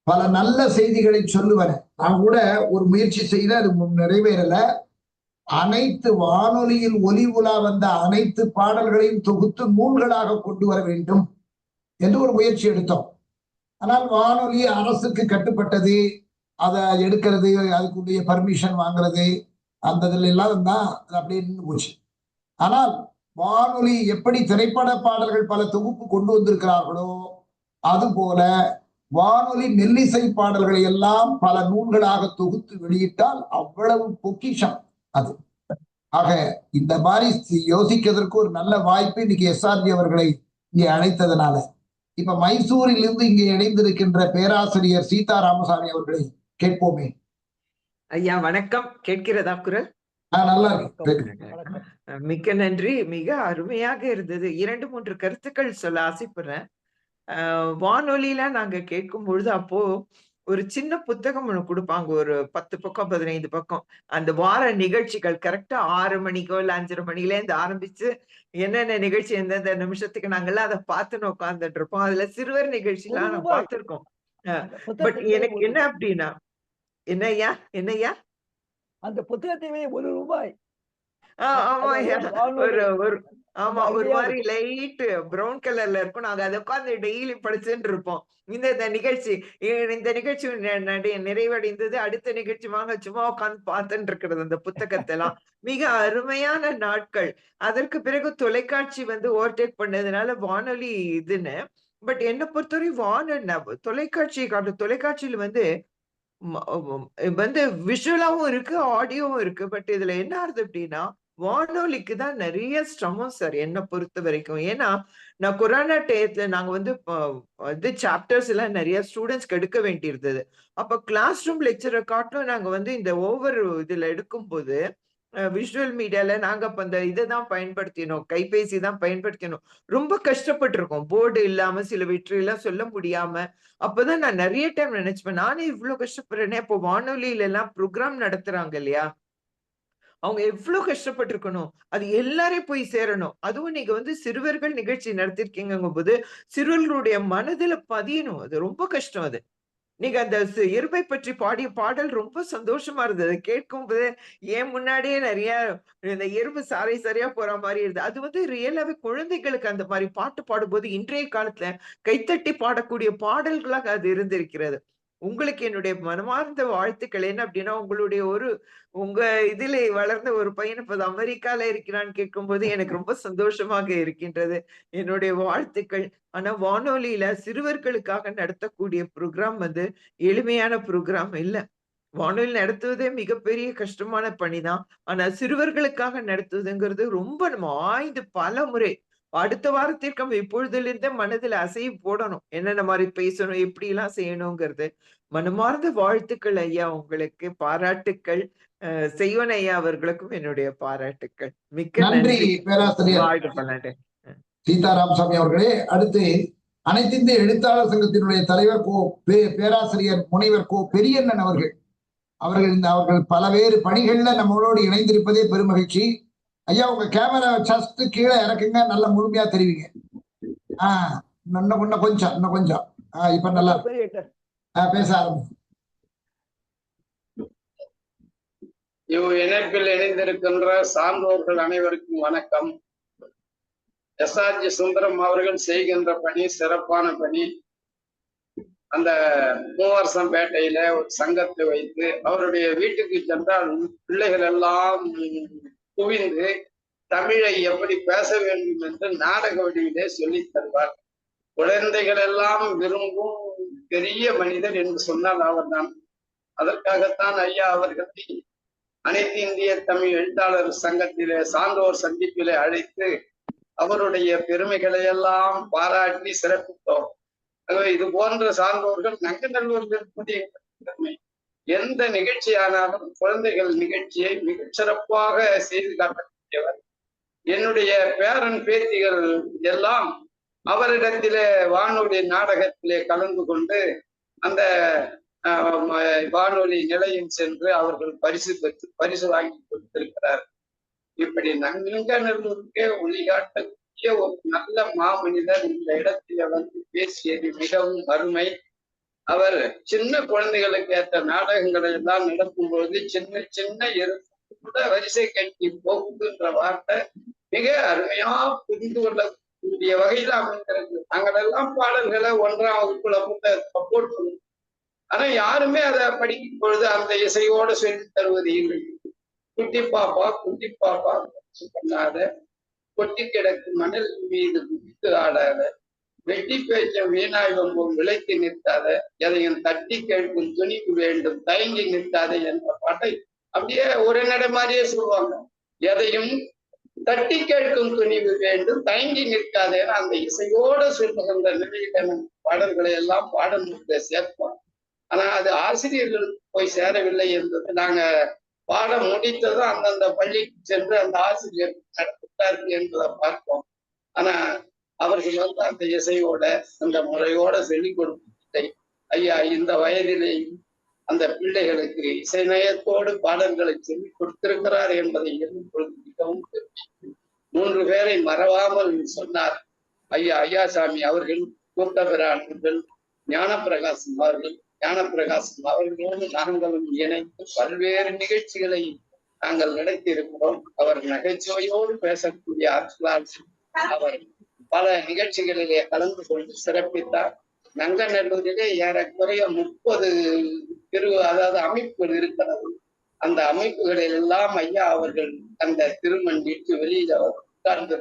[SPEAKER 1] பல நல்ல செய்திகளை சொல்லுவன. நான் கூட ஒரு முயற்சி செய்த, அது நிறைவேறல. அனைத்து வானொலியில் ஒலி உலா வந்த அனைத்து பாடல்களையும் தொகுத்து நூல்களாக கொண்டு வர வேண்டும் என்று ஒரு முயற்சி எடுத்தோம். ஆனால் வானொலி அரசுக்கு கட்டுப்பட்டது. அதை எடுக்கிறது, அதுக்குரிய பர்மிஷன் வாங்குறது, அந்த இதுல எல்லாம் தான் அப்படியே நின்று போச்சு. ஆனால் வானொலி எப்படி திரைப்பட பாடல்கள் பல தொகுப்பு கொண்டு வந்திருக்கிறார்களோ அதுபோல வானொலி மெல்லிசை பாடல்களை எல்லாம் பல நூல்களாக தொகுத்து வெளியிட்டால் அவ்வளவு பொக்கிஷம் அது. ஆக இந்த மாதிரி யோசிக்கிறதுக்கு ஒரு நல்ல வாய்ப்பு இன்னைக்கு எஸ்ஆர்ஜி அவர்களை இங்கே அழைத்ததுனால. இப்ப மைசூரில் இருந்து இங்கே இணைந்திருக்கின்ற பேராசிரியர் சீதா ராமசாமி அவர்களை கேட்போமே.
[SPEAKER 11] ஐயா வணக்கம், கேட்கிறதா குரல்?
[SPEAKER 1] நல்லா இருக்கு.
[SPEAKER 11] மிக்க நன்றி, மிக அருமையாக இருந்தது. 2-3 கருத்துக்கள் சொல்ல ஆசைப்படுறேன். வானொலியில நாங்க கேட்கும் பொழுது அப்போ ஒரு சின்ன புத்தகம் ஒண்ணு கொடுப்பாங்க, ஒரு 10 பக்கம் 15 பக்கம். அந்த வார நிகழ்ச்சிகள் கரெக்டா 6 மணிக்கோ இல்ல 5:30 மணில இருந்து ஆரம்பிச்சு என்னென்ன நிகழ்ச்சி எந்தெந்த நிமிஷத்துக்கு நாங்கெல்லாம் அதை பார்த்துன்னு உட்கார்ந்துட்டு இருப்போம். அதுல சிறுவர் நிகழ்ச்சி எல்லாம் நான் பார்த்திருக்கோம். பட் எனக்கு என்ன அப்படின்னா, என்னய்யா என்னய்யா
[SPEAKER 9] அந்த புத்தகத்தையே ₹1
[SPEAKER 11] ஆமாய்யா. ஒரு ஒரு ஆமா. ஒரு
[SPEAKER 9] அருமையா
[SPEAKER 11] மாரி லைட் ப்ரவுன் கலர்ல இருக்கும். நாங்க அத உட்கார்ந்து டெய்லி படிச்சுட்டு இருப்போம். இந்த நிகழ்ச்சி இந்த நிகழ்ச்சி நிறைவடைந்தது. அடுத்த நிகழ்ச்சி வாங்க சும்மா உட்கார்ந்து பார்த்துட்டு இருக்கிறது அந்த புத்தகத்தெல்லாம். மிக அருமையான நாட்கள். அதற்கு பிறகு தொலைக்காட்சி வந்து ஓவர்டேக் பண்ணதுனால வானொலி இதுன்னு. பட் என்ன பொறுத்தவரை தொலைக்காட்சியில வந்து வந்து விஷுவலாவும் இருக்கு, ஆடியோவும் இருக்கு. பட் இதுல என்ன ஆகுது அப்படின்னா, வானொலிக்கு தான் நெறைய சிரமம் சார் என்ன பொறுத்தவரைக்கும். ஏன்னா, நான் கொரோனா டயத்துல நாங்க வந்து இது சாப்டர்ஸ் எல்லாம் நெறைய ஸ்டூடண்ட்ஸ்க்கு எடுக்க வேண்டியிருந்தது. அப்ப கிளாஸ் ரூம் லெக்சர காட்டிலும் நாங்க வந்து இந்த இதுல எடுக்கும்போது, விஷுவல் மீடியால நாங்க அப்ப அந்த இததான் பயன்படுத்தினோம். கைபேசி தான் பயன்படுத்தினோம். ரொம்ப கஷ்டப்பட்டுருக்கோம். போர்டு இல்லாம சில வெற்றியெல்லாம் சொல்ல முடியாம. அப்பதான் நான் நெறைய டைம் நினைச்சுப்பேன். நானே இவ்ளோ கஷ்டப்படுறேனே! அப்போ வானொலியில எல்லாம் ப்ரோகிராம் நடத்துறாங்க இல்லையா? அவங்க எவ்ளோ கஷ்டப்பட்டுருக்கணும். அது எல்லாரையும் போய் சேரணும். அதுவும் நீங்க வந்து சிறுவர்கள் நிகழ்ச்சி நடத்தியிருக்கீங்கங்கும்போது, சிறுவர்களுடைய மனதுல பதியணும். அது ரொம்ப கஷ்டம் அது. நீங்க அந்த எருமை பற்றி பாடிய பாடல் ரொம்ப சந்தோஷமா இருந்தது. கேட்கும்போதே என் முன்னாடியே நெறைய இந்த எறும்பு சாறை சாறையா போற மாரி இருந்தது. அது வந்து ரியலாவே குழந்தைகளுக்கு அந்த மாரி பாட்டு பாடும்போது, இன்றைய காலத்துல கைத்தட்டி பாடக்கூடிய பாடல்களாக அது இருந்திருக்கிறது. உங்களுக்கு என்னுடைய மனமார்ந்த வாழ்த்துக்கள். என்ன அப்டின்னா, உங்க இதிலே வளர்ந்த ஒரு பையன் இப்ப அமெரிக்கால இருக்கிறான்னு கேட்கும்போது எனக்கு ரொம்ப சந்தோஷமாக இருக்கின்றது. என்னுடைய வாழ்த்துக்கள். ஆனா வானொலியில சிறுவர்களுக்காக நடத்தக்கூடிய ப்ரோகிராம் வந்து எளிமையான ப்ரோகிராம் இல்ல. வானொலி நடத்துவதே மிகப்பெரிய கஷ்டமான பணிதான். ஆனா சிறுவர்களுக்காக நடத்துவதுங்கிறது ரொம்ப நம்ம ஆய்ந்து பலமுறை அடுத்த வாரத்திற்கு நம்ம இப்பொழுதிலிருந்தே மனதில அசைவு போடணும். என்னென்ன மாரி பேசணும், எப்படிலாம் செய்யணுங்கிறது. மனமார்ந்த வாழ்த்துக்கள் ஐயா உங்களுக்கு. பாராட்டுக்கள். செய்வன் ஐயா அவர்களுக்கும் என்னுடைய பாராட்டுக்கள். மிக்க
[SPEAKER 1] நன்றி
[SPEAKER 11] நன்றி.
[SPEAKER 1] பேராசிரியர்
[SPEAKER 11] வாழ்க பல்லாண்டு.
[SPEAKER 1] சீதாராமசாமி அவர்களே. அடுத்து அனைத்து இந்திய எழுத்தாளர் சங்கத்தினுடைய தலைவர் பேராசிரியர் முனைவர் பெரியண்ணன் அவர்கள். அவர்கள் பலவேறு பணிகள்ல நம்மளோடு இணைந்திருப்பதே பெருமகிழ்ச்சி. ஐயா, உங்க கேமரா ஜஸ்ட் கீழே இறக்குங்க, நல்ல முழுமையா தெரிவிங்க. இன்னும் கொஞ்சம் இப்ப நல்லா பேச ஆரம்பிச்சு.
[SPEAKER 12] இணைப்பில் இணைந்திருக்கின்ற சான்றோர்கள் அனைவருக்கும் வணக்கம். எஸ்ஆர்ஜி சுந்தரம் அவர்கள் செய்கின்ற பணி சிறப்பான பணி. அந்த மூவரசம்பேட்டையில ஒரு சங்கத்தை வைத்து அவருடைய வீட்டுக்கு சென்றால் பிள்ளைகள் எல்லாம் குவிந்து தமிழை எப்படி பேச வேண்டும் என்று நாடக வடிவிலே சொல்லித் தருவார். குழந்தைகள் எல்லாம் விரும்பும் பெரிய மனிதர் என்று சொன்னால் அவர்தான். அதற்காகத்தான் ஐயா அவர்களை அனைத்து இந்திய தமிழ் எழுத்தாளர் சங்கத்திலே சான்றோர் சந்திப்பிலே அழைத்து அவருடைய பெருமைகளை எல்லாம் பாராட்டி சிறப்பித்தோம். இது போன்ற சான்றோர்கள் நங்கநல்லூரில் இருக்கக்கூடிய பெருமை. எந்த நிகழ்ச்சியானாலும் குழந்தைகள் நிகழ்ச்சியை மிகச் சிறப்பாக செய்து காட்டக்கூடியவர். என்னுடைய பேரன் பேத்திகள் எல்லாம் அவரிடத்திலே வானொலி நாடகத்திலே கலந்து கொண்டு அந்த வானொலி நிலையம் சென்று அவர்கள் பரிசு வாங்கி கொடுத்திருக்கிறார். இப்படி நங்கநல்லூருக்கே ஒளிகாட்டக்கூடிய ஒரு நல்ல மாமனிதர் இந்த இடத்தில வந்து பேசியது மிகவும் அருமை. அவர் சின்ன குழந்தைகளுக்கு ஏற்ற நாடகங்களை எல்லாம் நடக்கும் பொழுது சின்ன சின்ன கூட வரிசை கட்டி போகுதுன்ற வார்த்தை மிக அருமையா புரிந்து கொள்ளக்கூடிய வகையில் அமைந்திருக்கு. நாங்களெல்லாம் பாடல்களை 1ஆம் வகுப்புல போட்டு, ஆனா யாருமே அதை படிக்கும் பொழுது அந்த இசையோடு சொல்லி தருவது இல்லை. குட்டி பாப்பா பண்ணாத, கொட்டி கிடக்கு மணல் மீது குதித்து ஆடாத, வெட்டி பேச்சம் வீணாய் வம்பும் விலைக்கு நிற்காத, எதையும் தட்டி கேட்கும் துணிவு வேண்டும் தயங்கி நிற்காத என்ற பாட்டை அப்படியே ஒரு நடை மாதிரியே சொல்லுவாங்க. எதையும் தட்டி கேட்கும் துணிவு வேண்டும் தயங்கி நிற்காதேன்னு அந்த இசையோட சொல்லுகின்ற நிலையில பாடல்களை எல்லாம் பாடல்களை சேர்ப்போம். ஆனா அது ஆசிரியர்களுக்கு போய் சேரவில்லை என்பது நாங்க பாடம் முடித்ததும் அந்தந்த பள்ளிக்கு சென்று அந்த ஆசிரியர் நடத்துகிறார்கள் என்பதை பார்ப்போம். ஆனா அவர்கள் வந்து அந்த இசையோட அந்த முறையோட சொல்லிக் கொடுப்பதில்லை. ஐயா இந்த வயதிலேயும் அந்த பிள்ளைகளுக்கு இசை நயத்தோடு பாடல்களை சொல்லிக் கொடுத்திருக்கிறார் என்பதை எண்ணும் பொழுது மிகவும் 3 பேரை மறவாமல் சொன்னார். ஐயாசாமி அவர்கள், கூட்டபிரான் அவர்கள், ஞானப்பிரகாசம் அவர்களோடு நாங்களும் இணைந்து பல்வேறு நிகழ்ச்சிகளை நாங்கள் நடத்தி இருக்கிறோம். அவர் நகைச்சுவையோடு பேசக்கூடிய ஆட்களால் அவர் பல நிகழ்ச்சிகளிலே கலந்து கொண்டு சிறப்பித்தார். நங்கநல்லூரிலே ஏறக்குறைய 30 அதாவது அமைப்புகள் இருக்கிறது. அந்த அமைப்புகளில் எல்லாம் ஐயா அவர்கள் அந்த திருமண்டிற்கு வெளியில உட்கார்ந்து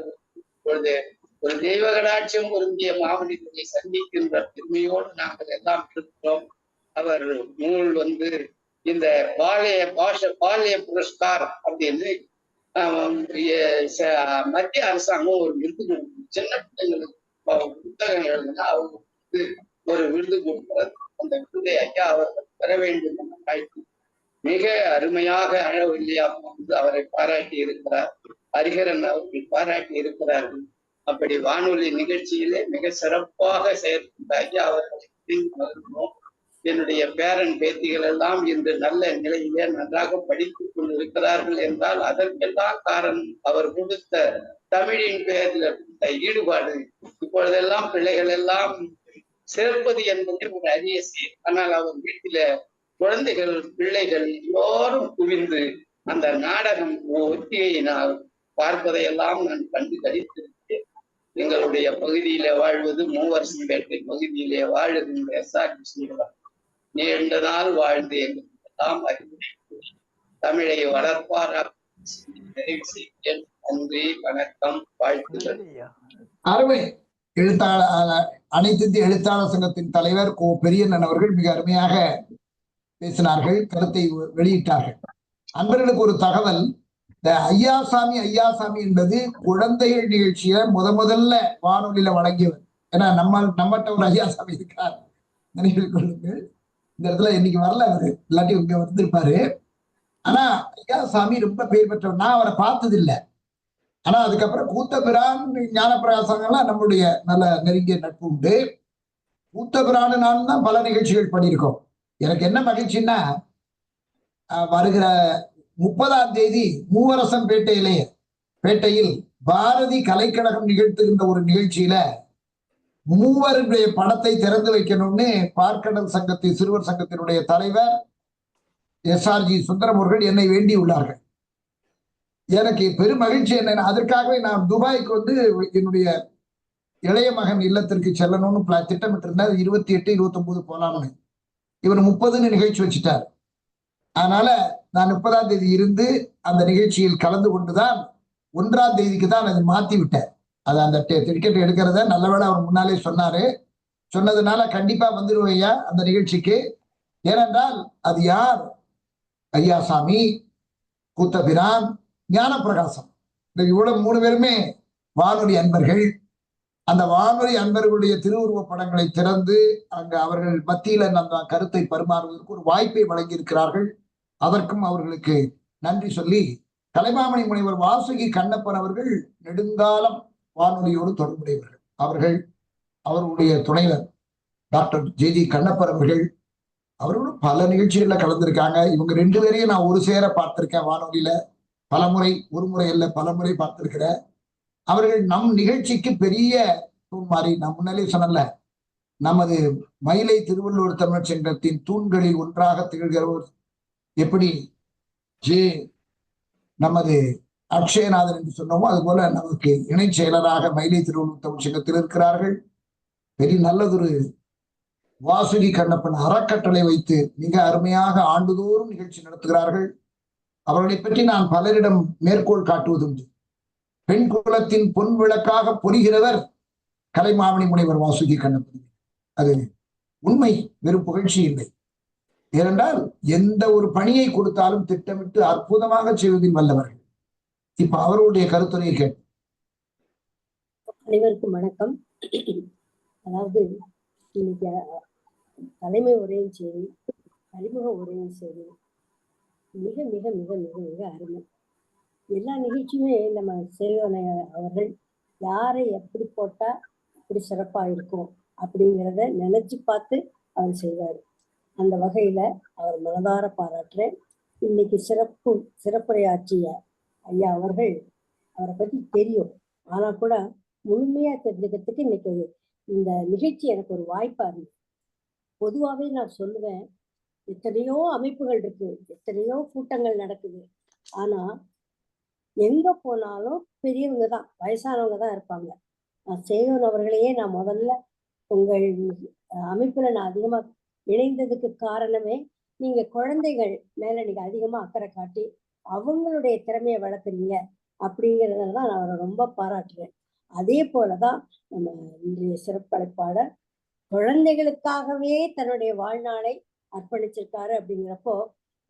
[SPEAKER 12] பொழுது ஒரு தெய்வ கடாட்சியம் பொருந்திய மாமனிதரை சந்திக்கின்ற பெருமையோடு நாங்கள் எல்லாம் இருக்கிறோம். அவர் நூல் இந்த பாலிய புரஸ்கார் அப்படின்னு மத்திய அரசாங்கம் ஒரு விருது கொடுக்கும். சின்ன பிள்ளைங்களுக்கு புத்தகம் எழுதுனா அவங்க ஒரு விருது கொடுக்கிறது. அந்த விருதை ஐயா அவர்கள் பெற வேண்டும் என்ற வாய்ப்பு மிக அருமையாக அழவில்லையா அவரை பாராட்டி இருக்கிறார். ஹரிஹரன் அவர்கள் பாராட்டி இருக்கிறார்கள். அப்படி வானொலி நிகழ்ச்சியிலே மிக சிறப்பாக செயல்பட்ட ஐயா அவர்களை என்னுடைய பேரன் பேத்திகள் எல்லாம் இன்று நல்ல நிலையிலே நன்றாக படித்துக் கொண்டிருக்கிறார்கள் என்றால் அதற்கெல்லாம் காரணம் அவர் கொடுத்த தமிழின் பெயரில் கொடுத்த ஈடுபாடு. இப்பொழுதெல்லாம் பிள்ளைகள் எல்லாம் சேர்ப்பது என்பது ஒரு அரிய செயல். ஆனால் அவர் வீட்டில குழந்தைகள் பிள்ளைகள் எல்லோரும் குவிந்து அந்த நாடகம் ஒத்திகையை நான் பார்ப்பதையெல்லாம் நான் கண்டு கழித்திருக்கிறேன். எங்களுடைய பகுதியிலே வாழ்வது மூவரசம்பேட்டை பகுதியிலே வாழுகின்ற எஸ்ஆர்டி சுந்தரம் நீண்ட நாள் வாழ்ந்து எங்களுக்கெல்லாம் அறிவுரை தமிழை வளர்ப்பாராக நிறைவு செய்கிறேன். நன்றி, வணக்கம், வாழ்த்துக்கள்.
[SPEAKER 1] அருமை. எழுத்தாளர் அனைத்து இந்திய எழுத்தாளர் சங்கத்தின் தலைவர் கோ பெரியண்ணன் அவர்கள் மிக அருமையாக பேசினார்கள், கருத்தை வெளியிட்டார்கள். அன்பர்களுக்கு ஒரு தகவல், இந்த ஐயாசாமி என்பது குழந்தைகள் நிகழ்ச்சியை முதல்ல வானொலியில வழங்கியவர். ஏன்னா நம்மகிட்ட ஒரு ஐயாசாமி இருக்கிறார், நினைவில் கொள்ளுங்கள். இந்த இடத்துல இன்னைக்கு வரல அவரு, இல்லாட்டி இங்க வந்திருப்பாரு. ஆனா ஐயாசாமி ரொம்ப பேர் பெற்றவர். நான் அவரை பார்த்தது இல்லை. ஆனா அதுக்கப்புறம் கூத்தபிரான் ஞானப்பிரகாசங்கள்லாம் நம்மளுடைய நல்ல நெருங்கிய நட்பு உண்டு. கூத்தபிரான் நான் தான் பல நிகழ்ச்சிகள் பண்ணியிருக்கோம். எனக்கு என்ன மகிழ்ச்சின்னா, வருகிற 30ஆம் தேதி பேட்டையில் பாரதி கலைக்கழகம் நிகழ்த்துகின்ற ஒரு நிகழ்ச்சியில மூவருடைய படத்தை திறந்து வைக்கணும்னு பார்க்கடல் சங்கத்தின் சிறுவர் சங்கத்தினுடைய தலைவர் எஸ்ஆர்ஜி சுந்தரம் அவர்கள் என்னை வேண்டியுள்ளார்கள். எனக்கு பெரும் மகிழ்ச்சி என்னன்னா, அதற்காகவே நான் துபாய்க்கு என்னுடைய இளைய மகன் இல்லத்திற்கு செல்லணும்னு திட்டமிட்டு இருந்தார். 28, 29 போலாம்னு. இவர் 30ன்னு நிகழ்ச்சி வச்சுட்டார். அதனால நான் 30ஆம் தேதி இருந்து அந்த நிகழ்ச்சியில் கலந்து கொண்டுதான் 1ஆம் தேதிக்கு தான் அதை மாத்தி விட்டேன். அது அந்த டிக்கெட் எடுக்கிறத நல்லவேளை அவர் முன்னாலே சொன்னதுனால கண்டிப்பா வந்துருவையா அந்த நிகழ்ச்சிக்கு. ஏனென்றால் அது யார்? ஐயாசாமி, கூத்தபிரான், ஞானப்பிரகாசம், இவ்வளவு 3 பேருமே வானொலி அன்பர்கள். அந்த வானொலி அன்பர்களுடைய திருவுருவ படங்களை திறந்து அங்க அவர்கள் மத்தியில நம்ம கருத்தை பரிமாறுவதற்கு ஒரு வாய்ப்பை வழங்கி இருக்கிறார்கள். அதற்கும் அவர்களுக்கு நன்றி சொல்லி, கலைமாமணி முனைவர் வாசுகி கண்ணப்பன் அவர்கள் நெடுங்காலம் வானொலியோடு தொடர்புடையவர்கள். அவர்களுடைய துணைவர் டாக்டர் ஜே கண்ணப்பர் அவர்களும் பல நிகழ்ச்சிகள்ல கலந்திருக்காங்க. இவங்க 2 பேரையும் நான் ஒரு சேர பார்த்திருக்கேன் வானொலியில பலமுறை, ஒரு முறை இல்ல பலமுறை பார்த்திருக்கிறேன். அவர்கள் நம் நிகழ்ச்சிக்கு பெரிய மாதிரி, நான் முன்னாலே சொன்னல, நமது மயிலை திருவள்ளுவர் தமிழ் சங்கத்தின் தூண்களில் ஒன்றாக திகழ்கிறவர் எப்படி நமது அக்ஷயநாதன் என்று சொன்னோமோ அதுபோல நமக்கு இணை செயலராக மயிலை திருவள்ளுவர் தமிழ் சங்கத்தில் இருக்கிறார்கள். பெரிய நல்லதொரு வாசுகி கண்ணப்பன் அறக்கட்டளை வைத்து மிக அருமையாக ஆண்டுதோறும் நிகழ்ச்சி நடத்துகிறார்கள். அவர்களை பற்றி நான் பலரிடம் மேற்கோள் காட்டுவதுண்டு. பெண் குலத்தின் பொன் விளக்காக பொறிகிறவர் கலைமாமணி முனைவர் வாசுகி கண்ணப்பன். அது உண்மை, வெறும் புகழ்ச்சி இல்லை. ஏனென்றால் எந்த ஒரு பணியை கொடுத்தாலும் திட்டமிட்டு அற்புதமாக செய்வதில் வல்லவர்கள். இப்ப அவருடைய கருத்துரையை கேட்டு.
[SPEAKER 3] அனைவருக்கும் வணக்கம். அதாவது இன்னைக்கு தலைமை உரையும் சரி, அறிமுக உரையும் சரி, மிக மிக மிக மிக மிக அருமை. எல்லா நிகழ்ச்சியுமே நம்ம சேவனை அவர்கள் யாரை எப்படி போட்டா இப்படி சிறப்பா இருக்கும் அப்படிங்கிறத நினைச்சு பார்த்து அவர் செய்வார். அந்த வகையில அவர் மனதார பாராட்டுறேன். இன்னைக்கு சிறப்புரையாற்றிய ஐயா அவர்கள், அவரை பத்தி தெரியும், ஆனா கூட முழுமையா தெரிஞ்சுக்கிறதுக்கு இன்னைக்கு இந்த நிகழ்ச்சி எனக்கு ஒரு வாய்ப்பா இருந்துச்சு. பொதுவாகவே நான் சொல்லுவேன், எத்தனையோ அமைப்புகள் இருக்கு, எத்தனையோ கூட்டங்கள் நடக்குது. ஆனா எங்க போனாலும் பெரியவங்க தான், வயசானவங்க தான் இருப்பாங்க. சேவன் அவர்களையே நான் முதல்ல உங்கள் அமைப்புல நான் அதிகமா இணைந்ததுக்கு காரணமே, நீங்க குழந்தைகள் மேல நீங்க அதிகமா அக்கறை காட்டி அவங்களுடைய திறமையை வளர்க்குறீங்க அப்படிங்கிறதுல தான் நான் அவரை ரொம்ப பாராட்டுறேன். அதே போலதான் நம்ம இன்றைய சிறப்பழைப்பாளர் குழந்தைகளுக்காகவே தன்னுடைய வாழ்நாளை அர்ப்பணிச்சிருக்காரு அப்படிங்கிறப்போ,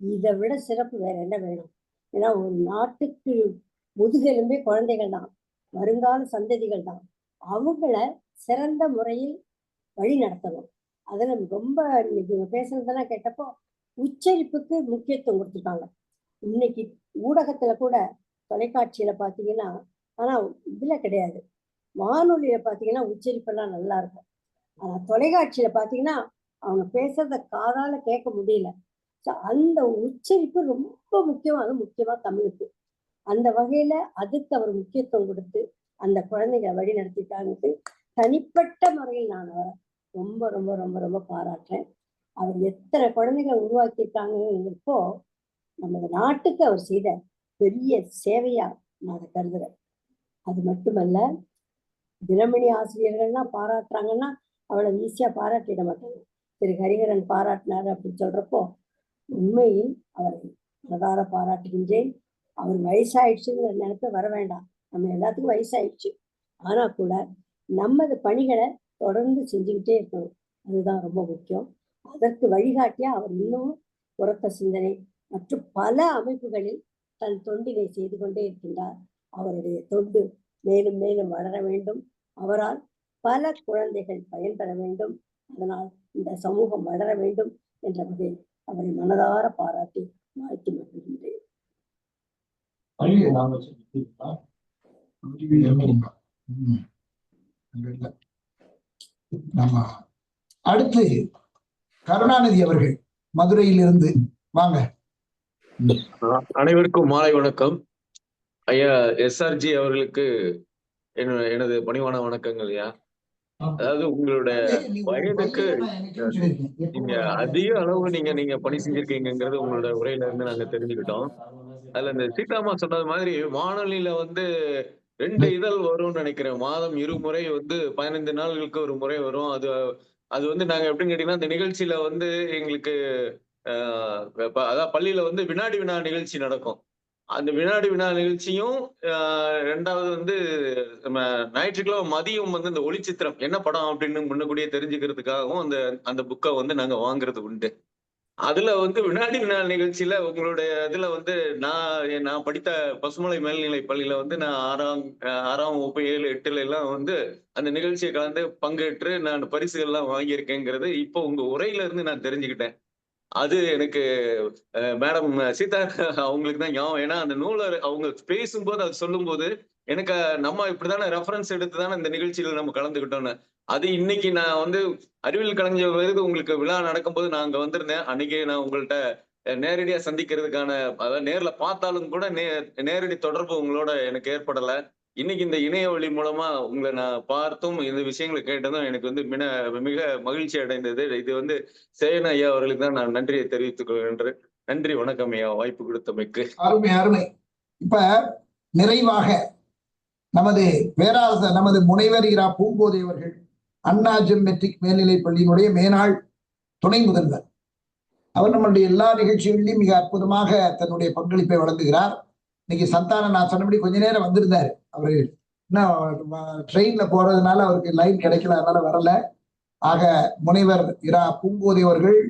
[SPEAKER 3] இதை விட சிறப்பு வேற என்ன வேணும்? ஏன்னா ஒரு நாட்டுக்கு முதுகெலும்பே குழந்தைகள் தான், வருங்கால சந்ததிகள் தான். அவங்கள சிறந்த முறையில் வழி நடத்தணும். அதுல ரொம்ப இன்னைக்கு பேசுனதெல்லாம் கேட்டப்போ உச்சரிப்புக்கு முக்கியத்துவம் கொடுத்துருக்காங்க. இன்னைக்கு ஊடகத்துல கூட, தொலைக்காட்சியில பாத்தீங்கன்னா, ஆனா இதுல கிடையாது, வானொலியில பாத்தீங்கன்னா உச்சரிப்பெல்லாம் நல்லா இருக்கும். ஆனா தொலைக்காட்சியில பாத்தீங்கன்னா அவங்க பேசுறத காதால கேட்க முடியல. அந்த உச்சரிப்பு ரொம்ப முக்கியம், அது முக்கியமா தமிழுக்கு. அந்த வகையில அதுக்கு அவர் முக்கியத்துவம் கொடுத்து அந்த குழந்தைகளை வழி நடத்திட்டாங்க. தனிப்பட்ட முறையில் நான் அவரை ரொம்ப ரொம்ப ரொம்ப ரொம்ப பாராட்டுறேன். அவர் எத்தனை குழந்தைகளை உருவாக்கியிருக்காங்கிறப்போ, நமது நாட்டுக்கு அவர் செய்த பெரிய சேவையா நான் அதை கருதுறேன். அது மட்டுமல்ல, தினமணி ஆசிரியர்கள்லாம் பாராட்டுறாங்கன்னா அவ்வளவு ஈஸியா பாராட்டிட மாட்டாங்க. திரு ஹரிஹரன் பாராட்டினாரு அப்படின்னு சொல்றப்போ உண்மையில் அவரை மனதார பாராட்டுகின்றேன். அவர் வயசாயிடுச்சுங்கிற நினைப்ப வர வேண்டாம், நம்ம எல்லாத்துக்கும் வயசாயிடுச்சு. ஆனா கூட நமது பணிகளை தொடர்ந்து செஞ்சுக்கிட்டே இருக்கணும், அதுதான் ரொம்ப முக்கியம். அதற்கு வழிகாட்டியா அவர் இன்னும் உரத்த சிந்தனை மற்றும் பல அமைப்புகளில் தன் தொண்டினை செய்து கொண்டே இருக்கின்றார். அவருடைய தொண்டு மேலும் மேலும் வளர வேண்டும். அவரால் பல குழந்தைகள் பயன்பெற வேண்டும். அதனால் இந்த சமூகம் வளர வேண்டும் என்ற வகையில் அவரை மனதார பாராட்டி வாழ்த்தி மகிழ்கின்றேன்.
[SPEAKER 1] நம்ம அடுத்து கருணாநிதி அவர்கள் மதுரையிலிருந்து வாங்க.
[SPEAKER 6] அனைவருக்கும் மாலை வணக்கம். ஐயா எஸ்ஆர்ஜி அவர்களுக்கு எனது பணிவான வணக்கங்கள் ஐயா. அதாவது உங்களுடைய வயதுக்கு நீங்க அதிக அளவு நீங்க பணி செஞ்சிருக்கீங்கிறது உங்களோட உரையில இருந்து நாங்க தெரிஞ்சுக்கிட்டோம். அதுல இந்த சீதாமா சொன்னது மாதிரி வானொலியில வந்து 2 இதழ் வரும்னு நினைக்கிறேன். மாதம் 2 முறை வந்து 15 நாள்களுக்கு ஒரு முறை வரும். அது வந்து நாங்க எப்படின்னு கேட்டீங்கன்னா, இந்த நிகழ்ச்சியில வந்து எங்களுக்கு அதான் பள்ளியில வந்து வினாடி வினா நிகழ்ச்சி நடக்கும். அந்த வினாடி வினா நிகழ்ச்சியும் 2வது வந்து நம்ம ஞாயிற்றுக்கிழமை மதியம் வந்து இந்த ஒளிச்சித்திரம் என்ன படம் அப்படின்னு முன்னக்கூடியே தெரிஞ்சுக்கிறதுக்காகவும் அந்த புக்கை வந்து நாங்க வாங்குறது உண்டு. அதுல வந்து வினாடி வினா நிகழ்ச்சியில உங்களுடைய இதுல வந்து நான் படித்த பசுமலை மேல்நிலை பள்ளியில வந்து நான் 6ஆம் வகுப்பு 7, 8ல எல்லாம் வந்து அந்த நிகழ்ச்சியை கலந்து பங்கேற்று நான் பரிசுகள் எல்லாம் வாங்கியிருக்கேங்கிறது இப்போ உங்க உரையில இருந்து நான் தெரிஞ்சுக்கிட்டேன். அது எனக்கு மேடம் சீதா அவங்களுக்கு தான் ஞாபகம். ஏன்னா அந்த நூலர் அவங்க பேசும்போது அது சொல்லும்போது எனக்கு நம்ம இப்படிதானே ரெஃபரன்ஸ் எடுத்து தானே இந்த நிகழ்ச்சியில நம்ம கலந்துக்கிட்டோம்னு. அது இன்னைக்கு நான் வந்து அறிவியல் கலைஞர் விருது உங்களுக்கு விழா நடக்கும்போது நான் அங்க வந்திருந்தேன். அன்னைக்கு நான் உங்கள்ட்ட நேரடியா சந்திக்கிறதுக்கான, அதாவது நேர்ல பார்த்தாலும் கூட நேரடி தொடர்பு உங்களோட எனக்கு ஏற்படல. இன்னைக்கு இந்த இணைய வழி மூலமா உங்களை நான் பார்த்தும் இந்த விஷயங்களை கேட்டதும் எனக்கு வந்து மிக மகிழ்ச்சி அடைந்தது. இது வந்து சேயன் ஐயா அவர்களுக்கு தான் நான் நன்றியை தெரிவித்துக் கொள்கின்றேன். நன்றி, வணக்கம் ஐயா, வாய்ப்பு கொடுத்தமைக்கு.
[SPEAKER 1] அருமை அருமை. இப்ப நிறைவாக நமது முனைவர் இரா பூங்கோதை அவர்கள் அண்ணா மெட்ரிக் மேல்நிலைப் பள்ளியினுடைய மேனாள் துணை முதல்வர். அவர் நம்மளுடைய எல்லா நிகழ்ச்சிகளிலும் மிக அற்புதமாக தன்னுடைய பங்களிப்பை வழங்குகிறார். இன்னைக்கு சந்தானம் நான் சொன்னபடி கொஞ்ச நேரம் வந்திருந்தாரு. அவரு இன்னும் ட்ரெயின்ல போறதுனால அவருக்கு லைன் கிடைக்கல, அதனால வரல. ஆக முனைவர் இரா பூங்கோதை அவர்கள்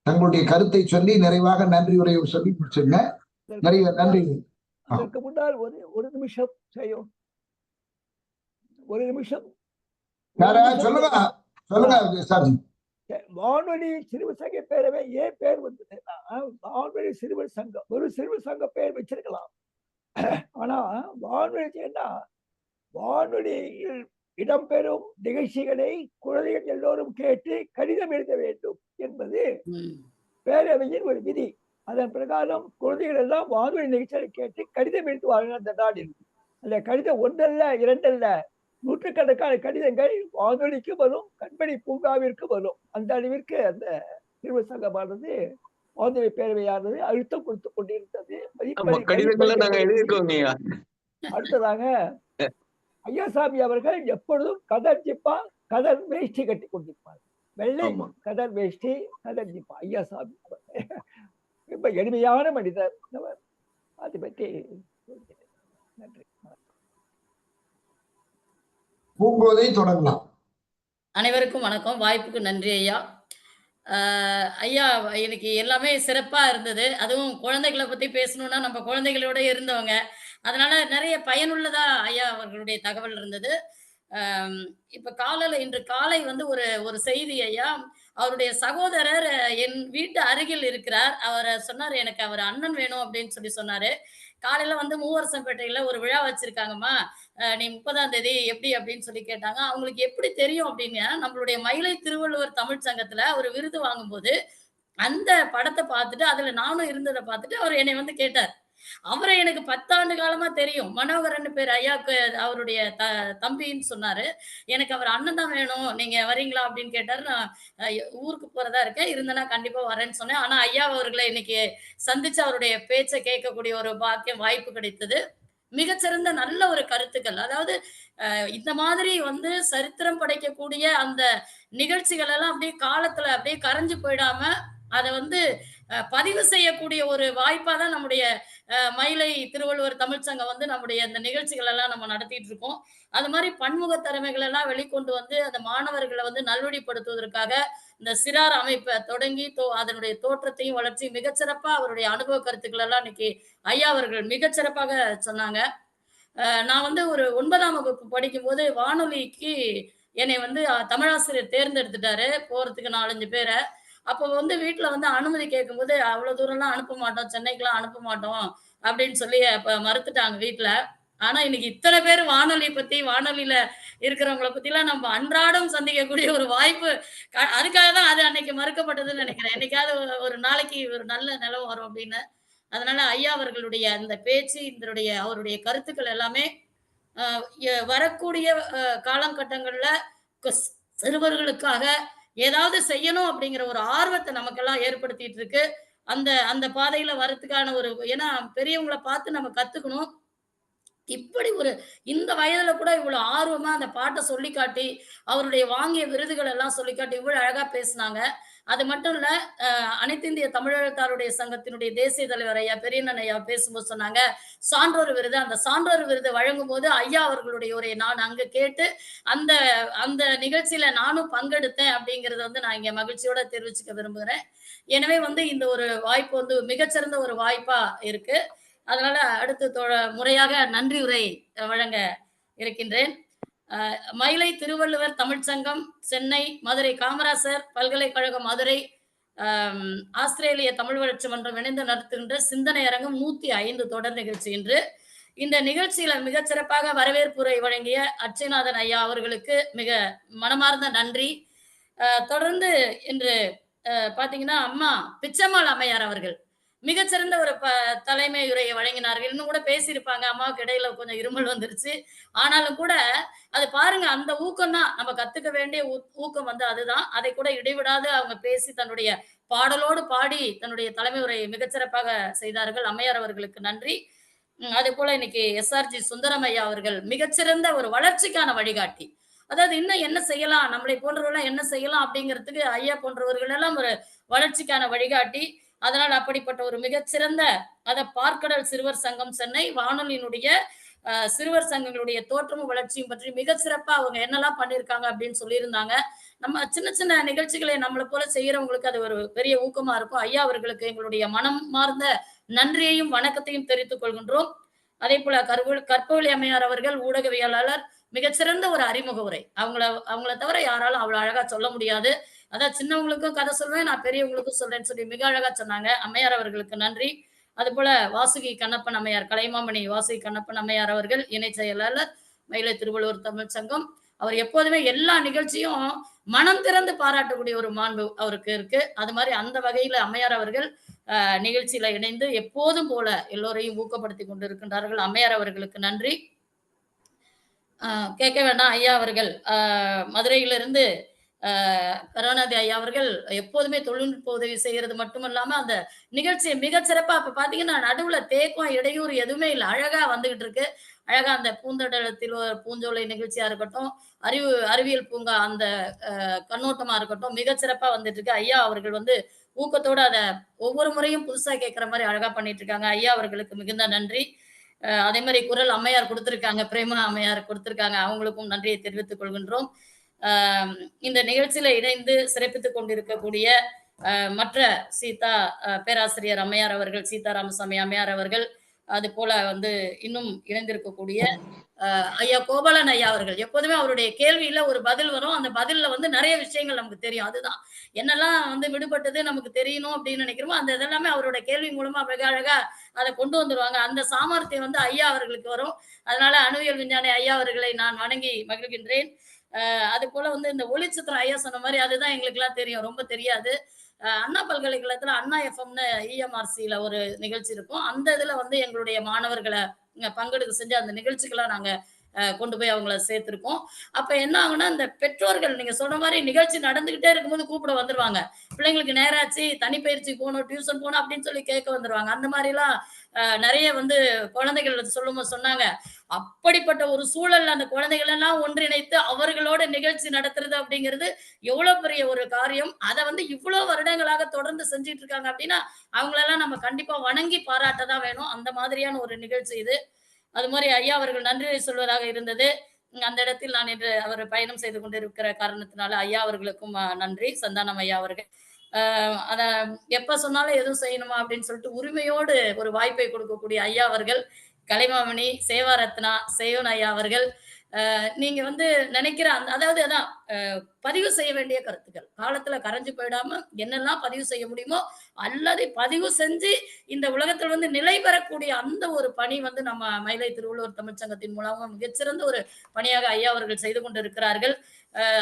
[SPEAKER 1] தங்களுடைய கருத்தை சொல்லி நிறைவாக நன்றி உரையை சொல்லி முடிச்சுங்க. நிறைய நன்றி.
[SPEAKER 9] அதற்கு முன்னால் ஒரு நிமிஷம் செய்யும். ஒரு நிமிஷம்
[SPEAKER 1] சொல்லுங்க சார்.
[SPEAKER 9] வானொலி சிறுவர் சங்க பேரவை ஏன் பேர் வந்தது? வானொலி சிறுவர் சங்கம், ஒரு சிறுவர் சங்க பேர் வச்சிருக்கலாம். ஆனா வானொலியில் இடம்பெறும் நிகழ்ச்சிகளை குழந்தைகள் எல்லோரும் கேட்டு கடிதம் எழுத வேண்டும் என்பது பேரவையின் ஒரு விதி. அதன் பிரகாரம் குழந்தைகள் எல்லாம் வானொலி நிகழ்ச்சிகளை கேட்டு கடிதம் எழுதுவார்கள் அந்த நாளில். அந்த கடிதம் 1 அல்ல 2 அல்ல நூற்றுக்கணக்கான கடிதங்கள் வானொலிக்கு வரும், கண்மணி பூங்காவிற்கு வரும். அந்த அளவிற்கு அந்த சிறுவர் சங்கமானது வானொலி பேரவையானது அழுத்தம் கொடுத்து கொண்டிருந்தது.
[SPEAKER 6] கடிதங்களை நாங்க எழுதியிருக்கோங்க.
[SPEAKER 9] அடுத்ததாக ஐயாசாமி அவர்கள் எப்பொழுதும் கதர் ஜிப்பா, கதர் வேஷ்டி கட்டி கொண்டிருப்பார். வெள்ளை கதர் வேஷ்டி, கதர் ஜிப்பா. ஐயாசாமி அவர்கள் ரொம்ப எளிமையான மனிதர். அதை பற்றி நன்றி.
[SPEAKER 1] பூங்கோதை தொடங்கலாம்.
[SPEAKER 13] அனைவருக்கும் வணக்கம். வாய்ப்புக்கு நன்றி ஐயா. ஐயா இன்னைக்கு எல்லாமே சிறப்பா இருந்தது. அதுவும் குழந்தைகள பத்தி பேசணும்னா நம்ம குழந்தைகளோட இருந்தவங்க. அதனால நிறைய பயனுள்ளதா ஐயா அவர்களுடைய தகவல் இருந்தது. இப்ப இன்று காலை வந்து ஒரு செய்தி ஐயா. அவருடைய சகோதரர் என் வீட்டு அருகில் இருக்கிறார். சொன்னாரு, எனக்கு அவர் அண்ணன் வேணும் அப்படின்னு சொன்னாரு. காலையில வந்து மூவரசம்பேட்டையில ஒரு விழா வச்சிருக்காங்கம்மா. நீ 30ஆம் தேதி எப்படி அப்படின்னு கேட்டாங்க. அவங்களுக்கு எப்படி தெரியும் அப்படின்னா, நம்மளுடைய மயிலை திருவள்ளுவர் தமிழ்ச் சங்கத்துல ஒரு விருது வாங்கும்போது, அந்த படத்த பார்த்துட்டு, அதுல நானும் இருந்தத பார்த்துட்டு அவர் என்னைய வந்து கேட்டார். அவரை எனக்கு 10 ஆண்டு காலமா தெரியும். மனோகரன்னு பேரு. ஐயாக்கு அவருடைய தம்பின்னு சொன்னாரு. எனக்கு அவர் அண்ணன் தான் வேணும். நீங்க வரீங்களா அப்படின்னு கேட்டாரு. நான் ஊருக்கு போறதா இருக்கேன். இருந்தேன்னா கண்டிப்பா வரேன்னு சொன்னேன். ஆனா ஐயா அவர்களை இன்னைக்கு சந்திச்சு அவருடைய பேச்ச கேட்கக்கூடிய ஒரு வாய்ப்பு கிடைத்தது. மிகச்சிறந்த நல்ல ஒரு கருத்துக்கள். அதாவது இந்த மாதிரி வந்து சரித்திரம் படைக்கக்கூடிய அந்த நிகழ்ச்சிகள் எல்லாம் அப்படியே காலத்துல அப்படியே கரைஞ்சு போயிடாம, அத வந்து பதிவு செய்யக்கூடிய ஒரு வாய்ப்பா தான் நம்முடைய மயிலை திருவள்ளுவர் தமிழ்ச்சங்கம் வந்து நம்முடைய இந்த நிகழ்ச்சிகள் எல்லாம் நம்ம நடத்திட்டு இருக்கோம். அது மாதிரி பன்முக திறமைகள் எல்லாம் வெளிக்கொண்டு வந்து அந்த மாணவர்களை வந்து நல்வழிப்படுத்துவதற்காக இந்த சிறார் அமைப்பை தொடங்கி அதனுடைய தோற்றத்தையும் வளர்ச்சி மிகச்சிறப்பா அவருடைய அனுபவ கருத்துக்கள் எல்லாம் இன்னைக்கு ஐயா அவர்கள் மிகச்சிறப்பாக சொன்னாங்க. நான் வந்து ஒரு 9ஆம் வகுப்பு படிக்கும்போது வானொலிக்கு என்னை வந்து தமிழாசிரியர் தேர்ந்தெடுத்துட்டாரு போறதுக்கு 4, 5 பேரை. அப்போ வந்து வீட்டுல வந்து அனுமதி கேட்கும்போது, அவ்வளவு தூரம்லாம் அனுப்ப மாட்டோம், சென்னைக்குலாம் அனுப்ப மாட்டோம் அப்படின்னு சொல்லி அப்ப மறுத்துட்டாங்க வீட்டுல. ஆனா இன்னைக்கு இத்தனை பேர் வானொலி பத்தி, வானொலியில இருக்கிறவங்கள பத்திலாம் நம்ம அன்றாடம் சந்திக்கக்கூடிய ஒரு வாய்ப்பு. அதுக்காக தான் அது அன்னைக்கு மறுக்கப்பட்டதுன்னு நினைக்கிறேன். என்னைக்காவது ஒரு நாளைக்கு ஒரு நல்ல நிலம் வரும் அப்படின்னு. அதனால ஐயா அவர்களுடைய அந்த பேச்சு, அவருடைய கருத்துக்கள் எல்லாமே வரக்கூடிய காலகட்டங்கள்ல சிறுவர்களுக்காக ஏதாவது செய்யணும் அப்படிங்கிற ஒரு ஆர்வத்தை நமக்கெல்லாம் ஏற்படுத்திட்டு இருக்கு. அந்த அந்த பாதையில வரதுக்கான ஏன்னா பெரியவங்கள பார்த்து நம்ம கத்துக்கணும். இப்படி இந்த வயதுல கூட இவ்வளவு ஆர்வமா அந்த பாட்டை சொல்லி காட்டி, அவருடைய வாங்கிய விருதுகள் எல்லாம் சொல்லி காட்டி இவ்வளவு அழகா பேசினாங்க. அது மட்டும் இல்ல, அனைத்து இந்திய தமிழெழுத்தாளருடைய சங்கத்தினுடைய தேசிய தலைவர் ஐயா பெரியண்ணன் ஐயா பேசும்போது சொன்னாங்க, சான்றோர் விருது. அந்த சான்றோர் விருது வழங்கும் போது ஐயா அவர்களுடைய உரையை நான் அங்க கேட்டு அந்த அந்த நிகழ்ச்சியில நானும் பங்கெடுத்தேன் அப்படிங்கறத வந்து நான் இங்க மகிழ்ச்சியோட தெரிவிச்சுக்க விரும்புகிறேன். எனவே வந்து இந்த ஒரு வாய்ப்பு வந்து மிகச்சிறந்த ஒரு வாய்ப்பா இருக்கு. அதனால அடுத்த முறையாக நன்றி உரை வழங்க இருக்கின்றேன். மயிலை திருவள்ளுவர் தமிழ்ச்சங்கம் சென்னை, மதுரை காமராசர் பல்கலைக்கழகம் மதுரை, ஆஸ்திரேலிய தமிழ் வளர்ச்சி மன்றம் இணைந்து நடத்துகின்ற சிந்தனை அரங்கம் 105 தொடர் நிகழ்ச்சி இன்று. இந்த நிகழ்ச்சியில மிகச்சிறப்பாக வரவேற்புரை வழங்கிய அட்சயநாதன் ஐயா அவர்களுக்கு மிக மனமார்ந்த நன்றி. தொடர்ந்து இன்று பாத்தீங்கன்னா அம்மா பிச்சம்மாள் அம்மையார் அவர்கள் மிகச்சிறந்த ஒரு தலைமை உரையை வழங்கினார்கள். இன்னும் கூட பேசியிருப்பாங்க. அம்மாவுக்கு இடையில கொஞ்சம் இருமல் வந்துருச்சு. ஆனாலும் கூட அது பாருங்க, அந்த ஊக்கம் தான் நம்ம கத்துக்க வேண்டிய ஊக்கம் வந்து அதுதான். அதை கூட இடைவிடாது அவங்க பேசி தன்னுடைய பாடலோடு பாடி தன்னுடைய தலைமை உரையை மிகச்சிறப்பாக செய்தார்கள். அம்மையார் அவர்களுக்கு நன்றி. அதே போல இன்னைக்கு SRG சுந்தரம் ஐயா அவர்கள் மிகச்சிறந்த ஒரு வளர்ச்சிக்கான வழிகாட்டி. அதாவது இன்னும் என்ன செய்யலாம், நம்மளை போன்றவர்கள் என்ன செய்யலாம் அப்படிங்கிறதுக்கு ஐயா போன்றவர்கள் எல்லாம் ஒரு வளர்ச்சிக்கான வழிகாட்டி. அதனால் அப்படிப்பட்ட ஒரு மிகச்சிறந்த பார்க்கடல் சிறுவர் சங்கம் சென்னை வானொலியினுடைய சிறுவர் சங்கங்களுடைய தோற்றமும் வளர்ச்சியும் பற்றி மிக சிறப்பா அவங்க என்னெல்லாம் பண்ணியிருக்காங்க அப்படின்னு சொல்லியிருந்தாங்க. நம்ம சின்ன சின்ன நிகழ்ச்சிகளை நம்மளை போல செய்யறவங்களுக்கு அது ஒரு பெரிய ஊக்கமா இருக்கும். ஐயா அவர்களுக்கு எங்களுடைய மனம் மார்ந்த நன்றியையும் வணக்கத்தையும் தெரிவித்துக் கொள்கின்றோம். அதே போல கற்பவழி அம்மையார் அவர்கள் ஊடகவியலாளர், மிகச்சிறந்த ஒரு அறிமுக உரை. அவங்கள தவிர யாராலும் அவ்வளவு அழகா சொல்ல முடியாது. அதான் சின்னவங்களுக்கும் கதை சொல்வேன், நான் பெரியவங்களுக்கும் சொல்றேன்னு சொல்லி மிக அழகா சொன்னாங்க. அம்மையார் அவர்களுக்கு நன்றி. அது போல வாசுகி கண்ணப்பன் அம்மையார், கலைமாமணி வாசுகி கண்ணப்பன் அம்மையார் அவர்கள் இணை செயலாளர் மயிலை திருவள்ளுவர் தமிழ் சங்கம். அவர் எப்போதுமே எல்லா நிகழ்ச்சியும் மனம் திறந்து பாராட்டக்கூடிய ஒரு மாண்பு அவருக்கு இருக்கு. அது மாதிரி அந்த வகையில அம்மையார் அவர்கள் நிகழ்ச்சியில இணைந்து எப்போதும் போல எல்லோரையும் ஊக்கப்படுத்தி கொண்டிருக்கின்றார்கள். அம்மையார் அவர்களுக்கு நன்றி. கேட்க வேண்டாம் ஐயா அவர்கள் மதுரையிலிருந்து கருணாநிதி ஐயா அவர்கள் எப்போதுமே தொழில்நுட்ப உதவி செய்யறது மட்டுமல்லாம அந்த நிகழ்ச்சியை மிகச்சிறப்பா இப்ப பாத்தீங்கன்னா நடுவுல தேக்கம் இடையூறு எதுவுமே இல்லை, அழகா வந்துகிட்டு இருக்கு. அழகா அந்த பூந்தடலத்தில் ஒரு பூஞ்சோலை நிகழ்ச்சியா இருக்கட்டும், அறிவியல் பூங்கா அந்த கண்ணோட்டமா இருக்கட்டும், மிகச்சிறப்பா வந்துட்டு இருக்கு. ஐயா அவர்கள் வந்து ஊக்கத்தோட அத ஒவ்வொரு முறையும் புதுசா கேட்கிற மாதிரி அழகா பண்ணிட்டு இருக்காங்க. ஐயா அவர்களுக்கு மிகுந்த நன்றி. அதே மாதிரி குரல் அம்மையார் கொடுத்திருக்காங்க, பிரேமா அம்மையார் கொடுத்திருக்காங்க. அவங்களுக்கும் நன்றியை தெரிவித்துக் கொள்கின்றோம். இந்த நிகழ்ச்சியில இணைந்து சிறப்பித்துக் கொண்டிருக்கக்கூடிய மற்ற பேராசிரியர் அம்மையார் அவர்கள், சீதா ராமசாமி அம்மையார் அவர்கள், அது போல வந்து இன்னும் இணைந்திருக்கக்கூடிய ஐயா கோபாலன் ஐயா அவர்கள். எப்போதுமே அவருடைய கேள்வியில ஒரு பதில் வரும், அந்த பதில்ல வந்து நிறைய விஷயங்கள் நமக்கு தெரியும். அதுதான் என்னெல்லாம் வந்து விடுபட்டது நமக்கு தெரியணும் அப்படின்னு நினைக்கிறோமோ அந்த இதெல்லாமே அவரோட கேள்வி மூலமா மிக அழகா அதை கொண்டு வந்துருவாங்க. அந்த சாமர்த்தியம் வந்து ஐயா அவர்களுக்கு வரும். அதனால அணுவியல் விஞ்ஞானி ஐயா அவர்களை நான் வணங்கி மகிழ்கின்றேன். அது போல வந்து இந்த ஒளிச்சித்திரம் ஐயா சொன்ன மாதிரி அதுதான் எங்களுக்கு எல்லாம் தெரியும், ரொம்ப தெரியாது. அண்ணா பல்கலைக்கழகத்துல அண்ணா எஃப்எம்னு இஎம்ஆர்சியில ஒரு நிகழ்ச்சி இருக்கும். அந்த இதுல வந்து எங்களுடைய மாணவர்களை பங்கெடுக்க செஞ்சு அந்த நிகழ்ச்சிகளாக நாங்க கொண்டு போய் அவங்கள சேர்த்திருக்கோம். அப்ப என்ன ஆகும்னா இந்த பெற்றோர்கள் நீங்க சொன்ன மாதிரி நிகழ்ச்சி நடந்துகிட்டே இருக்கும்போது கூப்பிட வந்துருவாங்க. பிள்ளைங்களுக்கு நேராச்சு, தனிப்பயிற்சி போகணும், டியூஷன் போகணும் அப்படின்னு சொல்லி கேட்க வந்துருவாங்க. அந்த மாதிரி எல்லாம் நிறைய வந்து குழந்தைகள் சொன்னாங்க. அப்படிப்பட்ட ஒரு சூழல்ல அந்த குழந்தைகள் எல்லாம் ஒன்றிணைத்து அவர்களோட நிகழ்ச்சி நடத்துறது அப்படிங்கிறது எவ்வளவு பெரிய ஒரு காரியம். அதை வந்து இவ்வளவு வருடங்களாக தொடர்ந்து செஞ்சுட்டு இருக்காங்க அப்படின்னா அவங்களெல்லாம் நம்ம கண்டிப்பா வணங்கி பாராட்டதான் வேணும். அந்த மாதிரியான ஒரு நிகழ்ச்சி இது. அது மாதிரி ஐயா அவர்கள் நன்றி சொல்வதாக இருந்தது. அந்த இடத்தில் நான் இன்று அவர் பயணம் செய்து கொண்டிருக்கிற காரணத்தினால ஐயா அவர்களுக்கும் நன்றி. சந்தானம் ஐயா அவர்கள் அத எப்ப சொன்னாலும் எதுவும் செய்யணுமா அப்படின்னு சொல்லிட்டு உரிமையோடு ஒரு வாய்ப்பை கொடுக்கக்கூடிய ஐயா அவர்கள், கலைமாமணி, சேவாரத்னா, சேயோன் ஐயா அவர்கள், நீங்க வந்து நினைக்கிற அதாவது அதான் பதிவு செய்ய வேண்டிய கருத்துக்கள் காலத்துல கரைஞ்சு போயிடாம என்னெல்லாம் பதிவு செய்ய முடியுமோ அல்லது பதிவு செஞ்சு இந்த உலகத்தில் வந்து நிலை பெறக்கூடிய அந்த ஒரு பணி வந்து நம்ம மயிலை திருவள்ளுவர் தமிழ்ச்சங்கத்தின் மூலமா மிகச்சிறந்த ஒரு பணியாக ஐயா அவர்கள் செய்து கொண்டு இருக்கிறார்கள்.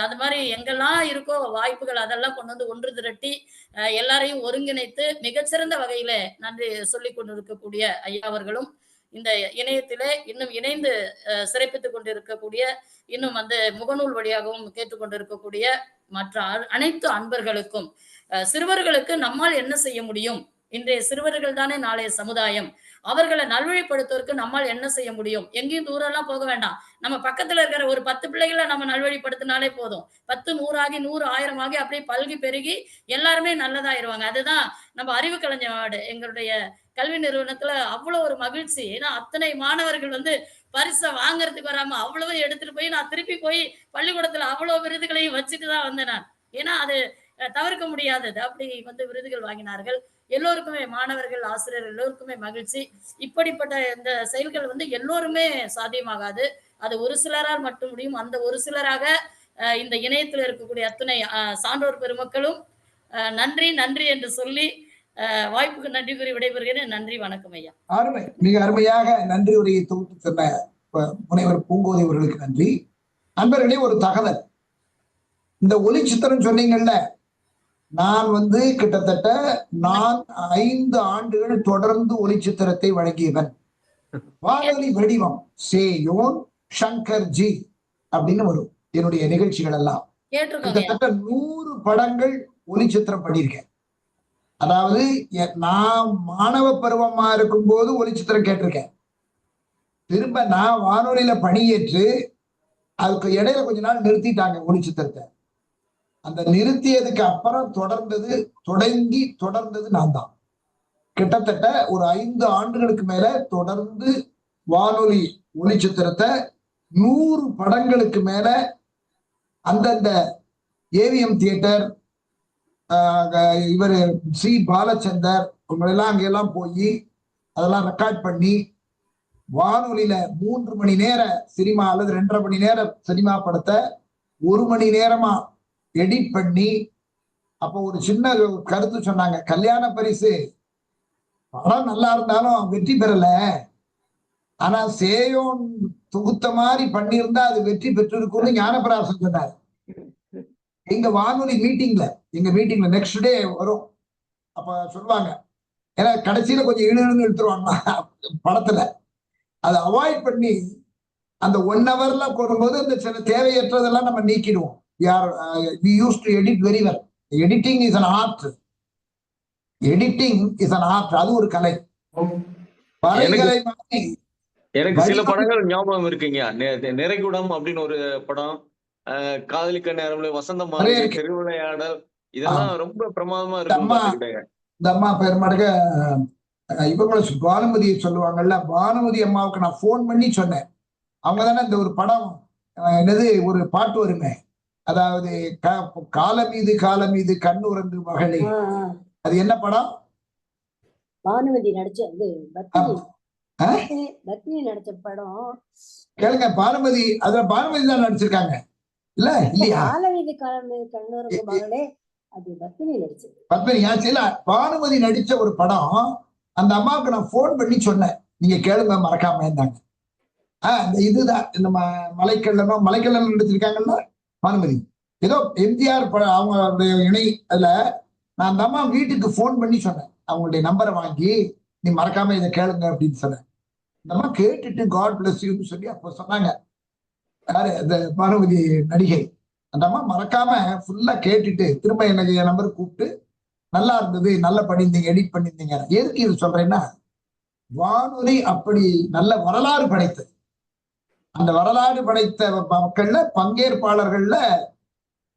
[SPEAKER 13] அது மாதிரி எங்கெல்லாம் இருக்கோ வாய்ப்புகள் அதெல்லாம் கொண்டு வந்து ஒன்று திரட்டி எல்லாரையும் ஒருங்கிணைத்து மிகச்சிறந்த வகையில நன்றி சொல்லிக் கொண்டிருக்கக்கூடிய ஐயா அவர்களும் இந்த இணையத்திலே இன்னும் இணைந்து சிறப்பித்துக் கொண்டிருக்கக்கூடிய இன்னும் வந்து முகநூல் வழியாகவும் கேட்டுக்கொண்டிருக்கக்கூடிய மற்ற அனைத்து அன்பர்களுக்கும், சிறுவர்களுக்கு நம்மால் என்ன செய்ய முடியும், இன்றைய சிறுவர்கள் தானே நாளைய சமுதாயம், அவர்களை நல்வழிப்படுத்துவதற்கு நம்மால் என்ன செய்ய முடியும், எங்கேயும் தூரம் எல்லாம் போக வேண்டாம். நம்ம பக்கத்துல இருக்கிற ஒரு 10 பிள்ளைகளை நம்ம நல்வழிப்படுத்தினாலே போதும். 10 100 ஆகி 100 1000 ஆகி அப்படியே பல்கி பெருகி எல்லாருமே நல்லதாயிருவாங்க. அதுதான் நம்ம அறிவு கலைஞர் எங்களுடைய கல்வி நிறுவனத்துல அவ்வளவு ஒரு மகிழ்ச்சி. ஏன்னா அத்தனை மாணவர்கள் வந்து பரிசை வாங்கறதுக்கு வராம அவ்வளவு எடுத்துட்டு போய் நான் திருப்பி போய் பள்ளிக்கூடத்துல அவ்வளவு விருதுகளையும் வச்சுட்டுதான் வந்தேன் நான். ஏன்னா அது தவிர்க்க முடியாதது. அப்படி வந்து விருதுகள் வாங்கினார்கள். எல்லோருக்குமே, மாணவர்கள், ஆசிரியர் எல்லோருக்குமே மகிழ்ச்சி. இப்படிப்பட்ட இந்த செயல்கள் வந்து எல்லோருமே சாத்தியமாகாது. அது ஒரு சிலரால் மட்டும் முடியும். அந்த ஒரு சிலராக இந்த இணையத்தில் இருக்கக்கூடிய அத்தனை சான்றோர் பெருமக்களும் நன்றி நன்றி என்று சொல்லி வாய்ப்புக்கு நன்றி கூறி விடைபெறுகிறேன். நன்றி, வணக்கம் ஐயா.
[SPEAKER 1] அருமை, மிக அருமையாக நன்றி உரையை தொகுத்து சொன்ன முனைவர் பூங்கோதை அவர்களுக்கு நன்றி. நண்பர்களே, ஒரு தகவல், இந்த ஒளிச்சித்திரம் சொன்னீங்கல்ல, நான் வந்து கிட்டத்தட்ட 5 ஆண்டுகள் தொடர்ந்து ஒளிச்சித்திரத்தை வழங்கியவன். வானொலி வடிவம் சேயோன் சங்கர் ஜி அப்படின்னு வரும் என்னுடைய நிகழ்ச்சிகள் எல்லாம். கிட்டத்தட்ட 100 படங்கள் ஒளிச்சித்திரம் பண்ணியிருக்கேன். அதாவது நான் மாணவ பருவமா இருக்கும் போது ஒளிச்சித்திரம் கேட்டிருக்கேன். திரும்ப நான் வானொலியில பணியேற்று அதுக்கு இடையில கொஞ்ச நாள் நிறுத்திட்டாங்க ஒளிச்சித்திரத்தை. அந்த நிறுத்தியதுக்கு அப்புறம் தொடர்ந்தது நான் தான். கிட்டத்தட்ட ஒரு 5 ஆண்டுகளுக்கு மேல தொடர்ந்து வானொலி ஒளிச்சித்திரத்தை 100 படங்களுக்கு மேல அந்தந்த ஏவிஎம் தியேட்டர், இவர் சி பாலச்சந்தர் இவங்களெல்லாம் அங்கெல்லாம் போய் அதெல்லாம் ரெக்கார்ட் பண்ணி வானொலியில 3 மணி நேர சினிமா அல்லது 2.5 மணி நேர சினிமா படத்தை 1 மணி நேரமா எடிட் பண்ணி, அப்போ ஒரு சின்ன கருத்து சொன்னாங்க, கல்யாண பரிசு படம் நல்லா இருந்தாலும் வெற்றி பெறல, ஆனா சேயோன் தொகுத்த மாதிரி பண்ணியிருந்தா அது வெற்றி பெற்றிருக்கும்னு ஞானபிராசன் சொன்னார். எங்க வானொலி மீட்டிங்ல நெக்ஸ்ட் டே வரும். அப்ப சொல்லுவாங்க, ஏன்னா கடைசியில கொஞ்சம் இழுன்னு எடுத்துருவாங்க படத்துல, அதை அவாய்ட் பண்ணி அந்த 1 hourல போடும்போது இந்த சில தேவையற்றதெல்லாம் நம்ம நீக்கிடுவோம். We used to edit very well. Editing is an art. அது ஒரு கலை. வரைகலை மாதிரி
[SPEAKER 6] எனக்கு சில படங்கள் ஞாபகம் இருக்குங்க. நிறைகுடம் அப்படின்னு ஒரு படம், காதலிக்க நேரம்ல, வசந்த மாளிகை, திருவிளையாடல், இதெல்லாம் ரொம்ப பிரமாதமா இருக்கும்.
[SPEAKER 1] இந்த அம்மா பேர் மாடுக இவங்களை பானுமதியை சொல்லுவாங்கல்ல, பானுமதி அம்மாவுக்கு நான் போன் பண்ணி சொன்னேன். அவங்க தானே இந்த ஒரு படம் என்னது ஒரு பாட்டு வருமே, அதாவது கால மீது கண்ணுறங்கு மகளே, அது என்ன படம்?
[SPEAKER 3] பானுமதி நடிச்ச பத்மினி நடிச்ச படம்
[SPEAKER 1] கேளுங்க. பானுமதி, அதுல பானுமதி தான் நடிச்சிருக்காங்க இல்ல இல்லையா?
[SPEAKER 3] காலமீது கண்ணுறங்கு மகளே, அது பத்மினி நடிச்சது.
[SPEAKER 1] பத்மினியா? இல்ல, பானுமதி நடிச்ச ஒரு படம். அந்த அம்மாவுக்கு நான் போன் பண்ணி சொன்னேன், நீங்க கேளுங்க மறக்காம இருந்தாங்க. இந்த இதுதான் நம்ம மலைக்கல்லன் நடிச்சிருக்காங்கல்ல பானுமதி, ஏதோ எம்ஜிஆர் அவங்களுடைய இணை. அதுல நான் அந்த அம்மா வீட்டுக்கு போன் பண்ணி சொன்னேன், அவங்களுடைய நம்பரை வாங்கி நீ மறக்காம இதை கேளுங்க அப்படின்னு சொன்னேன். இந்த அம்மா கேட்டுட்டு காட் பிளஸ் யூன்னு சொல்லி அப்ப சொன்னாங்க. யாரு? அந்த பானுமதி நடிகை. அந்த அம்மா மறக்காம ஃபுல்லா கேட்டுட்டு திரும்ப எனக்கு என் நம்பர் கூப்பிட்டு, நல்லா இருந்தது, நல்லா பண்ணியிருந்தீங்க, எடிட் பண்ணியிருந்தீங்க. எதுக்கு இது சொல்றேன்னா, வானொலி அப்படி நல்ல வரலாறு படைத்தது. அந்த வரலாறு படைத்த மக்கள்ல பங்கேற்பாளர்கள்ல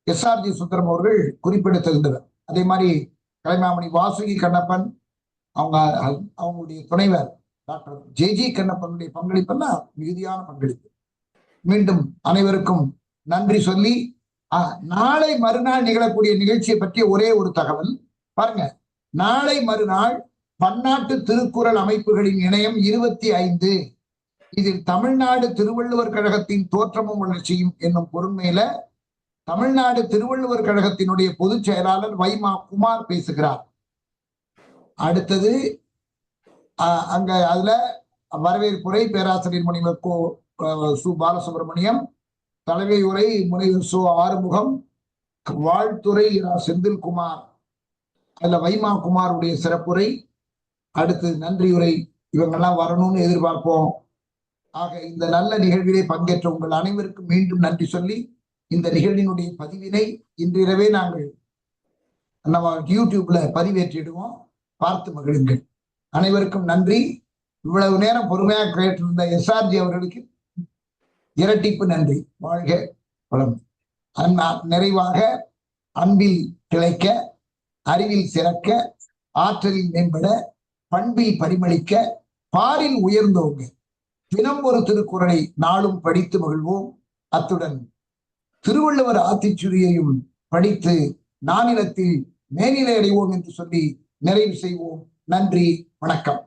[SPEAKER 1] எஸ்ஆர்ஜி சுந்தரம் அவர்கள் குறிப்பிடத்தகுந்தவர். அதே மாதிரி கலைமாமணி வாசுகி கண்ணப்பன், அவங்களுடைய துணைவர் டாக்டர் ஜே கண்ணப்பனுடைய பங்களிப்பெல்லாம் மிகுதியான பங்களிப்பு. மீண்டும் அனைவருக்கும் நன்றி சொல்லி, நாளை மறுநாள் நிகழக்கூடிய நிகழ்ச்சியை பற்றிய ஒரே ஒரு தகவல் பாருங்க. நாளை மறுநாள் பன்னாட்டு திருக்குறள் அமைப்புகளின் இணையம் 25. இதில் தமிழ்நாடு திருவள்ளுவர் கழகத்தின் தோற்றமும் வளர்ச்சியும் என்னும் பொருண்மையில தமிழ்நாடு திருவள்ளுவர் கழகத்தினுடைய பொதுச் செயலாளர் வைமா குமார் பேசுகிறார். அடுத்தது அங்க அதுல வரவேற்புரை பேராசிரியர் முனைவர் சு பாலசுப்ரமணியம், தலைமை உரை முனைவர் சு ஆறுமுகம், வாழ்த்துறை செந்தில்குமார், அதுல வைமா குமாருடைய சிறப்புரை, அடுத்து நன்றியுரை. இவங்கெல்லாம் வரணும்னு எதிர்பார்ப்போம். ஆக இந்த நல்ல நிகழ்விலே பங்கேற்ற உங்கள் அனைவருக்கும் மீண்டும் நன்றி சொல்லி, இந்த நிகழ்வினுடைய பதிவினை இன்றிரவே நாங்கள் நம்ம யூடியூப்ல பதிவேற்றிடுவோம், பார்த்து மகிழுங்கள். அனைவருக்கும் நன்றி. இவ்வளவு நேரம் பொறுமையாக கேட்டிருந்த எஸ்ஆர்ஜி அவர்களுக்கு இரட்டிப்பு நன்றி. வாழ்க வளம். நிறைவாக அன்பில் திளைக்க, அறிவில் சிறக்க, ஆற்றலில் மேம்பட, பண்பில் பரிமளிக்க, பாரில் உயர்ந்தோங்க, தினம் ஒரு திருக்குறளை நாளும் படித்து மகிழ்வோம். அத்துடன் திருவள்ளுவர் ஆத்திச்சுரியையும் படித்து நானிலத்தில் மேனிலை அடைவோம் என்று சொல்லி நிறைவு செய்வோம். நன்றி, வணக்கம்.